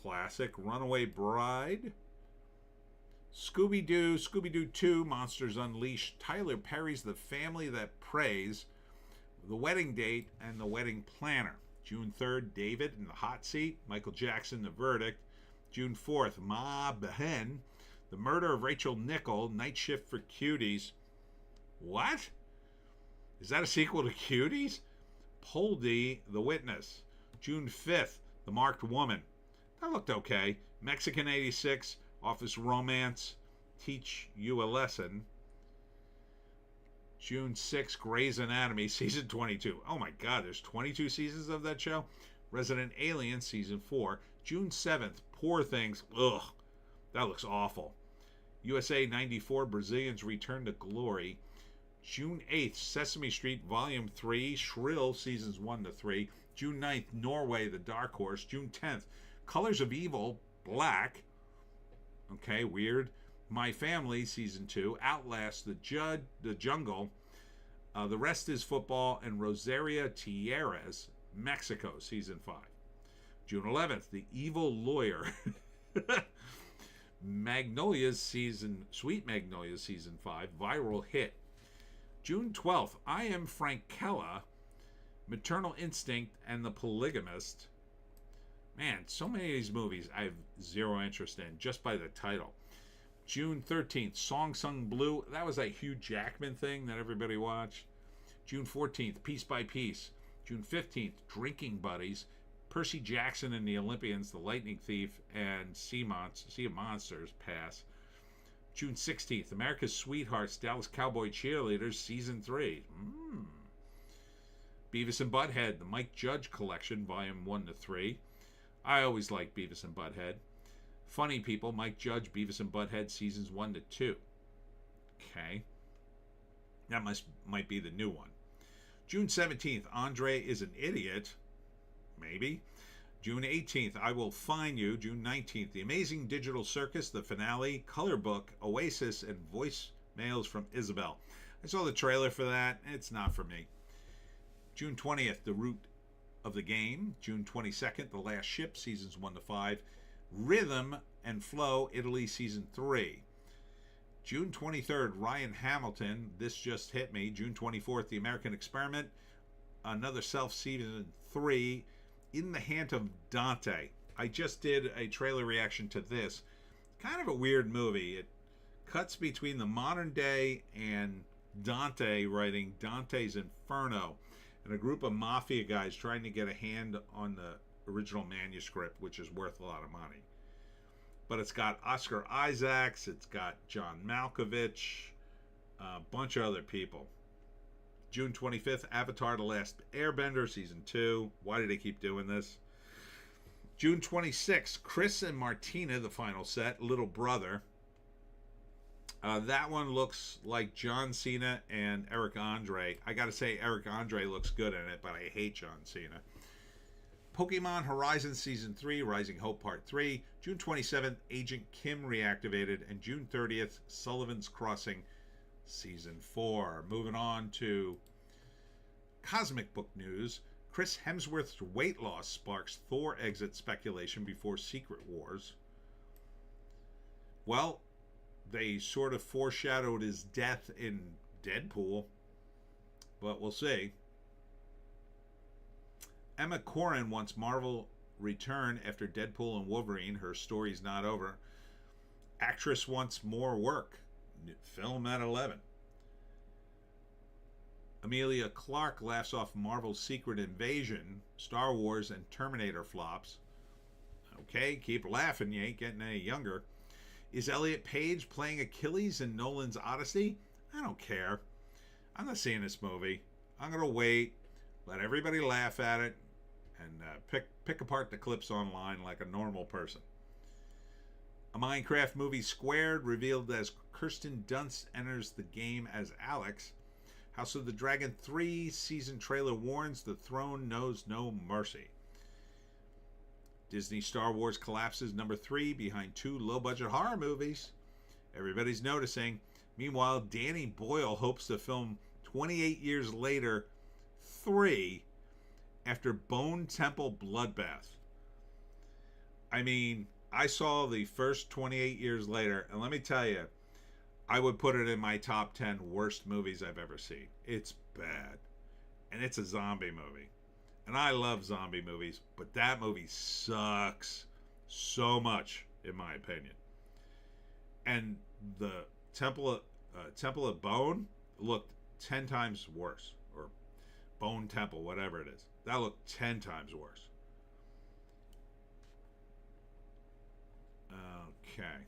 Classic. Runaway Bride. Scooby-Doo 2, Monsters Unleashed. Tyler Perry's The Family That Prays. The Wedding Date and The Wedding Planner. June 3rd, David in the Hot Seat. Michael Jackson, The Verdict. June 4th, Ma Behen. The Murder of Rachel Nichol. Night Shift for Cuties. What? Is that a sequel to Cuties? Poldy, The Witness. June 5th, The Marked Woman. That looked okay. Mexican 86, Office Romance, Teach You a Lesson. June 6th, Grey's Anatomy, Season 22. Oh my God, there's 22 seasons of that show? Resident Alien, Season 4. June 7th, Poor Things. Ugh, that looks awful. USA 94, Brazilians Return to Glory. June 8th, Sesame Street Volume 3, Shrill, Seasons 1 to 3. June 9th, Norway, The Dark Horse. June 10th, Colors of Evil, Black. Okay, weird. My Family, Season 2. Outlast, The Jungle. The Rest is Football. And Rosaria Tierras, Mexico, Season 5. June 11th, The Evil Lawyer. Sweet Magnolias, Season 5. Viral hit. June 12th, I Am Frankella, Maternal Instinct, and The Polygamist. Man, so many of these movies I have zero interest in just by the title. June 13th, Song Sung Blue. That was that Hugh Jackman thing that everybody watched. June 14th, Piece by Piece. June 15th, Drinking Buddies. Percy Jackson and the Olympians, The Lightning Thief, and Sea of Monsters. Pass. June 16th, America's Sweethearts, Dallas Cowboy Cheerleaders, Season 3. Beavis and Butthead, The Mike Judge Collection, Volume 1 to 3. I always like Beavis and Butthead. Funny People, Mike Judge, Beavis and Butthead, Seasons 1 to 2. Okay. That might be the new one. June 17th, Andre is an Idiot. Maybe. June 18th, I Will Find You. June 19th, The Amazing Digital Circus, the finale, Color Book, Oasis, and Voicemails from Isabel. I saw the trailer for that. It's not for me. June 20th, The Root of the Game. June 22nd, The Last Ship, seasons 1 to 5. Rhythm and Flow, Italy, season 3. June 23rd, Ryan Hamilton, This Just Hit Me. June 24th, The American Experiment, Another Self, season 3. In the Hand of Dante. I just did a trailer reaction to this. Kind of a weird movie. It cuts between the modern day and Dante writing Dante's Inferno, and a group of mafia guys trying to get a hand on the original manuscript, which is worth a lot of money. But it's got Oscar Isaacs, it's got John Malkovich, a bunch of other people. June 25th, Avatar: The Last Airbender, season 2. Why do they keep doing this? June 26th, Chris and Martina, the final set, Little Brother. That one looks like John Cena and Eric Andre. I gotta say, Eric Andre looks good in it, but I hate John Cena. Pokemon Horizon Season 3, Rising Hope Part 3. June 27th, Agent Kim reactivated. And June 30th, Sullivan's Crossing Season 4. Moving on to cosmic book news. Chris Hemsworth's weight loss sparks Thor exit speculation before Secret Wars. Well, they sort of foreshadowed his death in Deadpool, but we'll see. Emma Corrin wants Marvel return after Deadpool and Wolverine. Her story's not over. Actress wants more work. Film at 11. Amelia Clark laughs off Marvel's Secret Invasion, Star Wars, and Terminator flops. Okay, keep laughing, you ain't getting any younger. Is Elliot Page playing Achilles in Nolan's Odyssey? I don't care. I'm not seeing this movie. I'm going to wait, let everybody laugh at it, and pick apart the clips online like a normal person. A Minecraft movie Squared revealed as Kirsten Dunst enters the game as Alex. House of the Dragon 3 season trailer warns the throne knows no mercy. Disney Star Wars collapses number 3 behind 2 low-budget horror movies. Everybody's noticing. Meanwhile, Danny Boyle hopes to film 28 years later 3 after Bone Temple Bloodbath. I mean, I saw the first 28 years later, and let me tell you, I would put it in my top 10 worst movies I've ever seen. It's bad. And it's a zombie movie. And I love zombie movies, but that movie sucks so much, in my opinion. And the Temple of Bone looked 10 times worse. Or Bone Temple, whatever it is. That looked 10 times worse. Okay.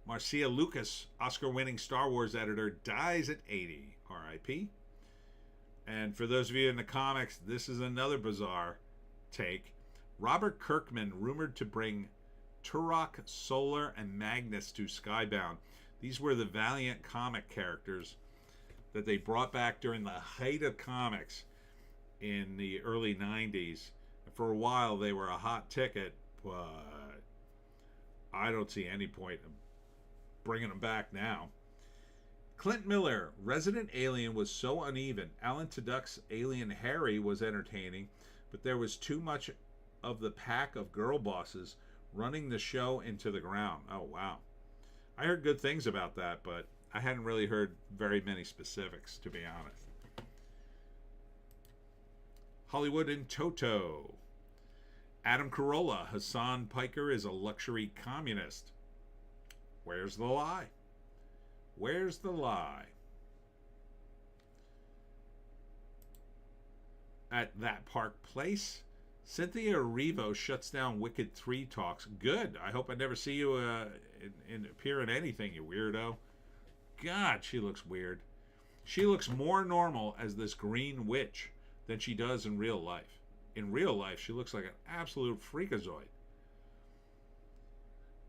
Marcia Lucas, Oscar-winning Star Wars editor, dies at 80. R.I.P. And for those of you in the comics, this is another bizarre take. Robert Kirkman rumored to bring Turok, Solar, and Magnus to Skybound. These were the Valiant comic characters that they brought back during the height of comics in the early 90s. For a while, they were a hot ticket, but I don't see any point in bringing them back now. Clint Miller, Resident Alien was so uneven. Alan Tudyk's Alien Harry was entertaining, but there was too much of the pack of girl bosses running the show into the ground. Oh, wow. I heard good things about that, but I hadn't really heard very many specifics, to be honest. Hollywood in Toto. Adam Carolla, Hassan Piker is a luxury communist. Where's the lie? Where's the lie? At That Park Place, Cynthia Erivo shuts down Wicked 3 talks. Good. I hope I never see you appear in anything, you weirdo. God, she looks weird. She looks more normal as this green witch than she does in real life. In real life, she looks like an absolute freakazoid.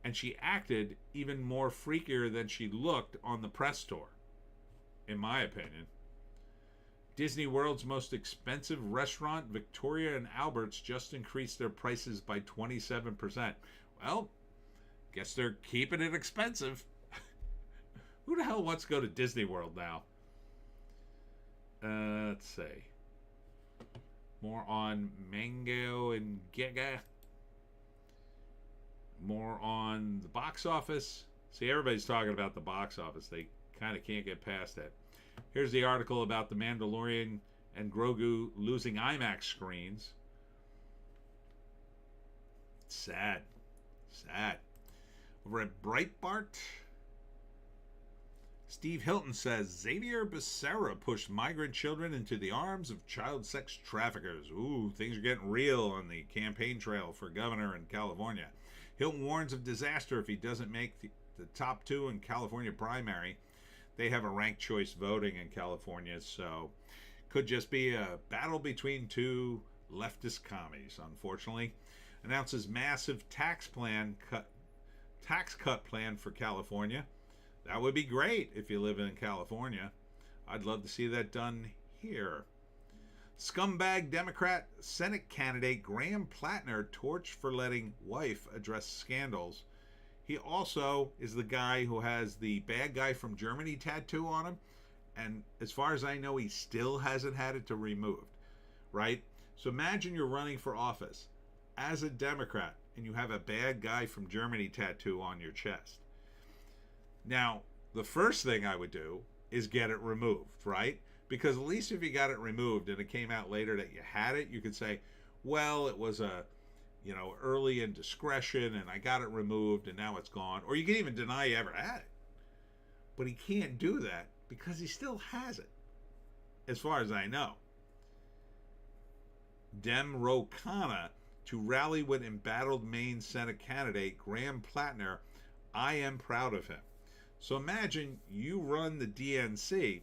And she acted even more freakier than she looked on the press tour, in my opinion. Disney World's most expensive restaurant, Victoria and Albert's, just increased their prices by 27%. Well, guess they're keeping it expensive. Who the hell wants to go to Disney World now? Let's see. More on Mango and Giga. More on the box office. See, everybody's talking about the box office. They kind of can't get past that. Here's the article about the Mandalorian and Grogu losing IMAX screens. It's sad. Sad. Over at Breitbart, Steve Hilton says Xavier Becerra pushed migrant children into the arms of child sex traffickers. Ooh, things are getting real on the campaign trail for governor in California. Hilton warns of disaster if he doesn't make the top two in California primary. They have a ranked choice voting in California, so could just be a battle between two leftist commies, unfortunately. Announces massive tax cut plan for California. That would be great if you live in California. I'd love to see that done here. Scumbag Democrat Senate candidate Graham Plattner torched for letting wife address scandals. He also is the guy who has the bad guy from Germany tattoo on him. And as far as I know, he still hasn't had it removed, right? So imagine you're running for office as a Democrat and you have a bad guy from Germany tattoo on your chest. Now, the first thing I would do is get it removed, right? Because at least if you got it removed and it came out later that you had it, you could say, well, it was early indiscretion and I got it removed and now it's gone. Or you can even deny you ever had it. But he can't do that because he still has it, as far as I know. Dem Ro Khanna to rally with embattled Maine Senate candidate Graham Plattner. I am proud of him. So imagine you run the DNC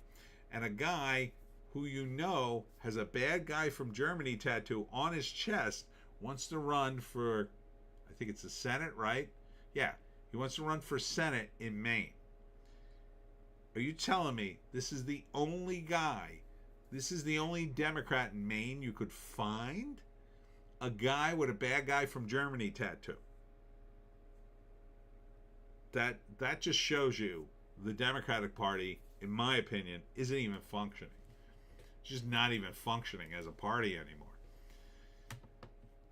and a guy who you know has a bad guy from Germany tattoo on his chest wants to run for, I think it's the Senate, right? Yeah, he wants to run for Senate in Maine. Are you telling me this is the only guy, this is the only Democrat in Maine you could find? A guy with a bad guy from Germany tattoo. That just shows you the Democratic Party, in my opinion, isn't even functioning. It's just not even functioning as a party anymore.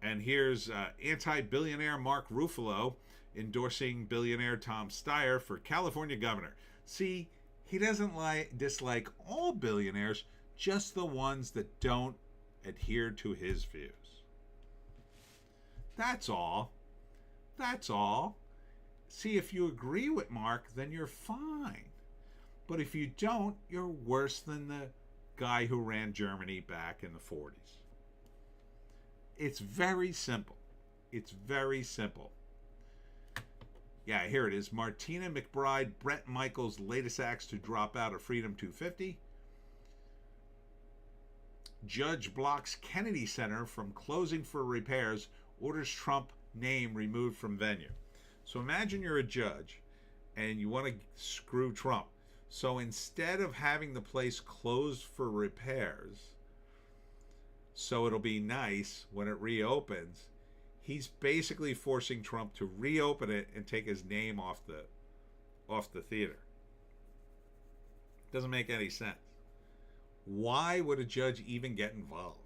And here's anti-billionaire Mark Ruffalo endorsing billionaire Tom Steyer for California governor. See, he doesn't dislike all billionaires, just the ones that don't adhere to his views. That's all. That's all. See, if you agree with Mark, then you're fine. But if you don't, you're worse than the guy who ran Germany back in the 40s. It's very simple. It's very simple. Yeah, here it is. Martina McBride, Brett Michaels' latest acts to drop out of Freedom 250. Judge blocks Kennedy Center from closing for repairs, orders Trump name removed from venue. So imagine you're a judge and you want to screw Trump. So instead of having the place closed for repairs, so it'll be nice when it reopens, he's basically forcing Trump to reopen it and take his name off the theater. Doesn't make any sense. Why would a judge even get involved?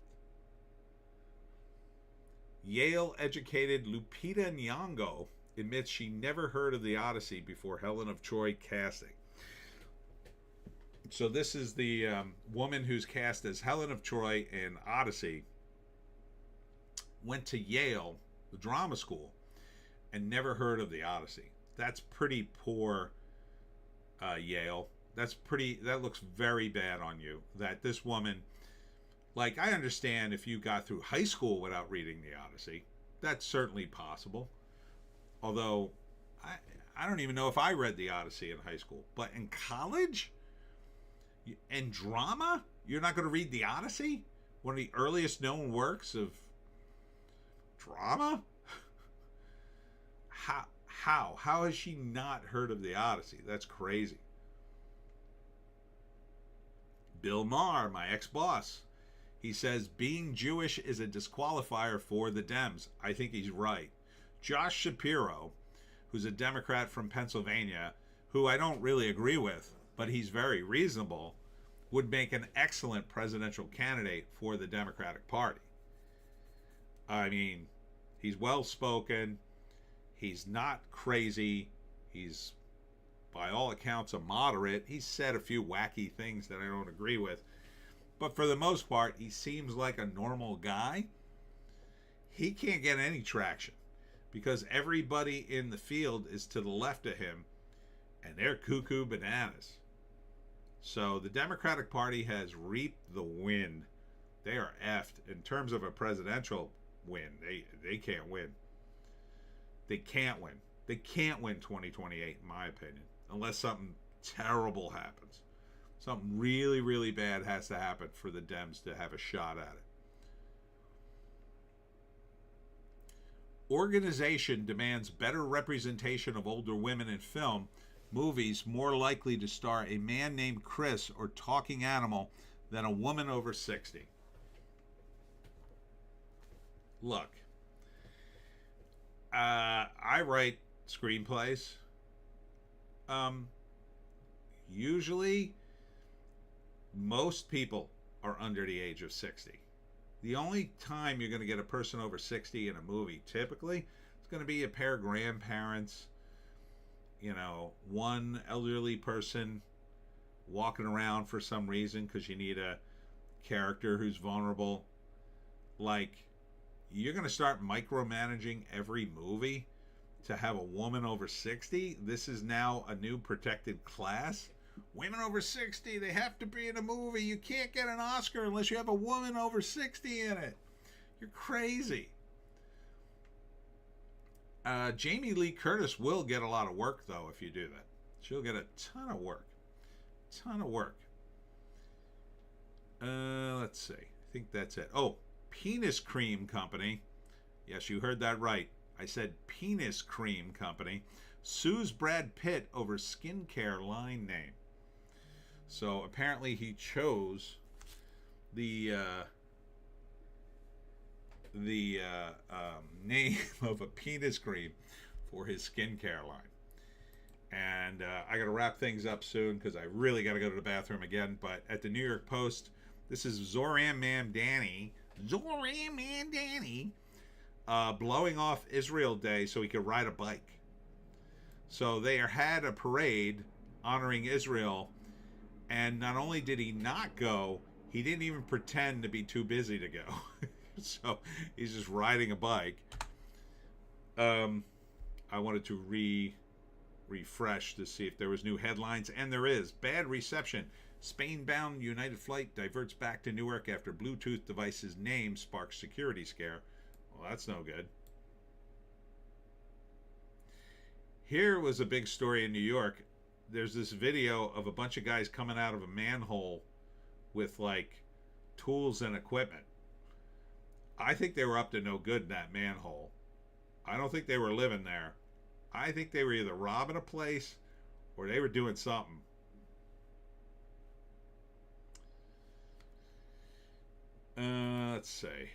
Yale-educated Lupita Nyong'o admits she never heard of the Odysee before Helen of Troy casting. So this is the woman who's cast as Helen of Troy in Odysee. Went to Yale, the drama school, and never heard of the Odysee. That's pretty poor, Yale. That looks very bad on you. That this woman, like, I understand if you got through high school without reading the Odysee. That's certainly possible. Although, I don't even know if I read the Odysee in high school. But in college? And drama? You're not going to read the Odysee? One of the earliest known works of drama? How has she not heard of the Odysee? That's crazy. Bill Maher, my ex-boss, he says being Jewish is a disqualifier for the Dems. I think he's right. Josh Shapiro, who's a Democrat from Pennsylvania, who I don't really agree with, but he's very reasonable, would make an excellent presidential candidate for the Democratic Party. I mean, he's well-spoken. He's not crazy. He's, by all accounts, a moderate. He's said a few wacky things that I don't agree with. But for the most part, he seems like a normal guy. He can't get any traction because everybody in the field is to the left of him, and they're cuckoo bananas. So the Democratic Party has reaped the win. They are effed in terms of a presidential win. They can't win. They can't win. They can't win 2028, in my opinion, unless something terrible happens. Something really, really bad has to happen for the Dems to have a shot at it. Organization demands better representation of older women in film. Movies more likely to star a man named Chris or talking animal than a woman over 60. Look, I write screenplays. Usually, most people are under the age of 60. The only time you're going to get a person over 60 in a movie, typically, it's going to be a pair of grandparents, you know, one elderly person walking around for some reason because you need a character who's vulnerable. Like, you're going to start micromanaging every movie to have a woman over 60? This is now a new protected class? Women over 60, they have to be in a movie. You can't get an Oscar unless you have a woman over 60 in it. You're crazy. Jamie Lee Curtis will get a lot of work, though, if you do that. She'll get a ton of work. Ton of work. Let's see. I think that's it. Oh, Penis Cream Company. Yes, you heard that right. I said Penis Cream Company sues Brad Pitt over skincare line name. So apparently he chose the name of a penis cream for his skincare line. And I got to wrap things up soon because I really got to go to the bathroom again. But at the New York Post, this is Zoran Mamdani, blowing off Israel Day so he could ride a bike. So they had a parade honoring Israel, and not only did he not go, he didn't even pretend to be too busy to go. So he's just riding a bike. I wanted to refresh to see if there was new headlines, and there is. Bad reception. Spain-bound United flight diverts back to Newark after Bluetooth device's name sparks security scare. Well, that's no good. Here was a big story in New York. There's this video of a bunch of guys coming out of a manhole with, like, tools and equipment. I think they were up to no good in that manhole. I don't think they were living there. I think they were either robbing a place or they were doing something. Let's see.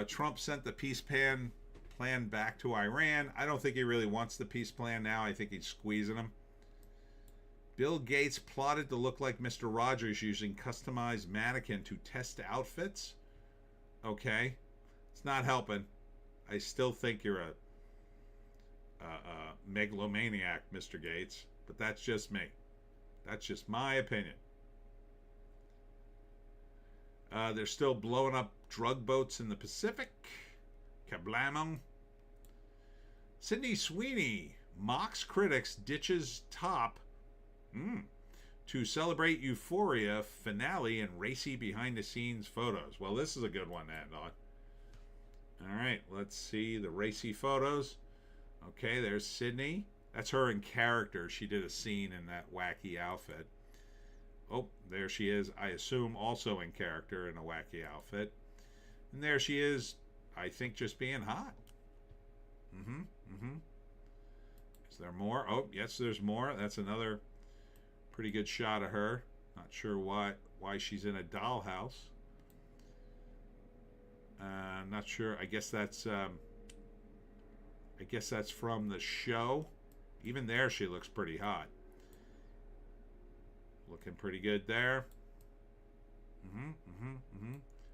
Trump sent the peace plan back to Iran. I don't think he really wants the peace plan now. I think he's squeezing them. Bill Gates plotted to look like Mr. Rogers using customized mannequin to test outfits. Okay. It's not helping. I still think you're a megalomaniac, Mr. Gates. But that's just me. That's just my opinion. They're still blowing up drug boats in the Pacific. Kablamo. Sydney Sweeney mocks critics, ditches top to celebrate Euphoria finale and racy behind-the-scenes photos. Well, this is a good one, that dog. All right, let's see the racy photos. Okay, there's Sydney. That's her in character. She did a scene in that wacky outfit. Oh, there she is, I assume, also in character in a wacky outfit. And there she is, I think, just being hot. Is there more? Oh, yes, there's more. That's another pretty good shot of her. Not sure why why she's in a dollhouse. I'm not sure. I guess that's from the show. Even there, she looks pretty hot. Looking pretty good there.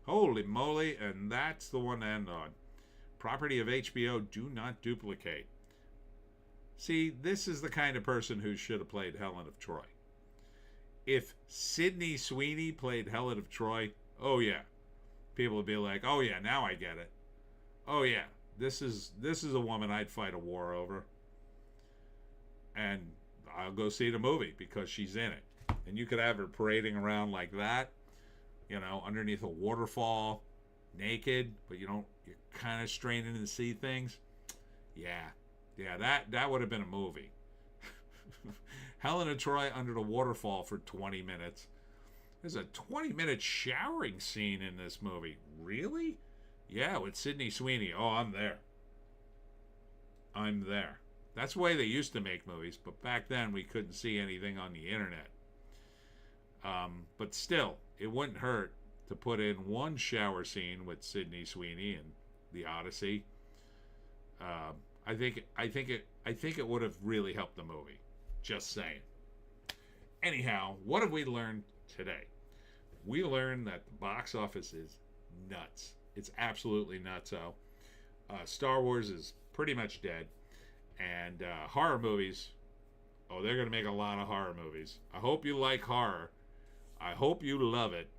Holy moly, and that's the one to end on. Property of HBO, do not duplicate. See, this is the kind of person who should have played Helen of Troy. If Sydney Sweeney played Helen of Troy, oh yeah, people would be like, oh yeah, now I get it. Oh yeah, this is a woman I'd fight a war over. And I'll go see the movie because she's in it. And you could have her parading around like that, you know, underneath a waterfall, naked, but you're kind of straining to see things. Yeah, that would have been a movie. Helen of Troy under the waterfall for 20 minutes. There's a 20-minute showering scene in this movie. Really? Yeah, with Sydney Sweeney. Oh, I'm there. That's the way they used to make movies, but back then we couldn't see anything on the internet. But still, it wouldn't hurt to put in one shower scene with Sydney Sweeney and the Odysee. I think it would have really helped the movie. Just saying. Anyhow, what have we learned today? We learned that the box office is nuts. It's absolutely nutso. Star Wars is pretty much dead. And horror movies, they're going to make a lot of horror movies. I hope you like horror. I hope you love it,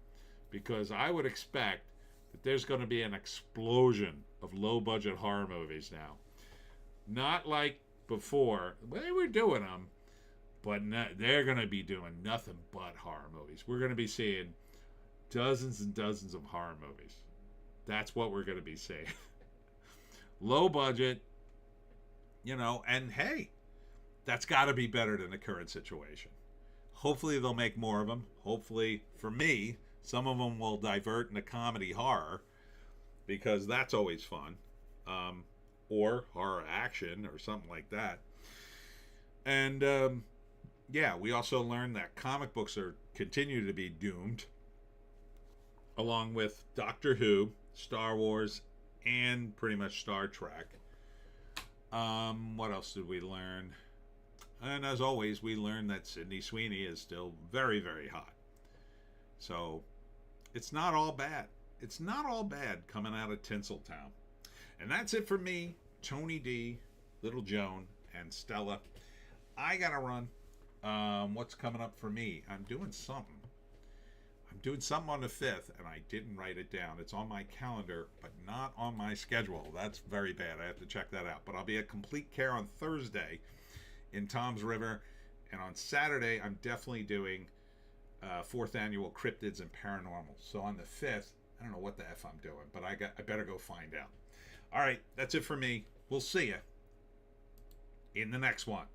because I would expect that there's going to be an explosion of low-budget horror movies now. Not like before. They were doing them, but they're going to be doing nothing but horror movies. We're going to be seeing dozens and dozens of horror movies. That's what we're going to be seeing. Low budget, and hey, that's got to be better than the current situation. Hopefully they'll make more of them. Hopefully, for me, some of them will divert into comedy horror, because that's always fun. Or horror action or something like that. And we also learned that comic books continue to be doomed, along with Doctor Who, Star Wars, and pretty much Star Trek. What else did we learn? And as always, we learned that Sydney Sweeney is still very, very hot. So it's not all bad. It's not all bad coming out of Tinseltown. And that's it for me, Tony D, Little Joan, and Stella. I gotta run. What's coming up for me? I'm doing something. On the 5th, and I didn't write it down. It's on my calendar, but not on my schedule. That's very bad. I have to check that out. But I'll be at Complete Care on Thursday in Toms River. And on Saturday, I'm definitely doing 4th Annual Cryptids and Paranormal. So on the 5th, I don't know what the F I'm doing, but I better go find out. All right, that's it for me. We'll see you in the next one.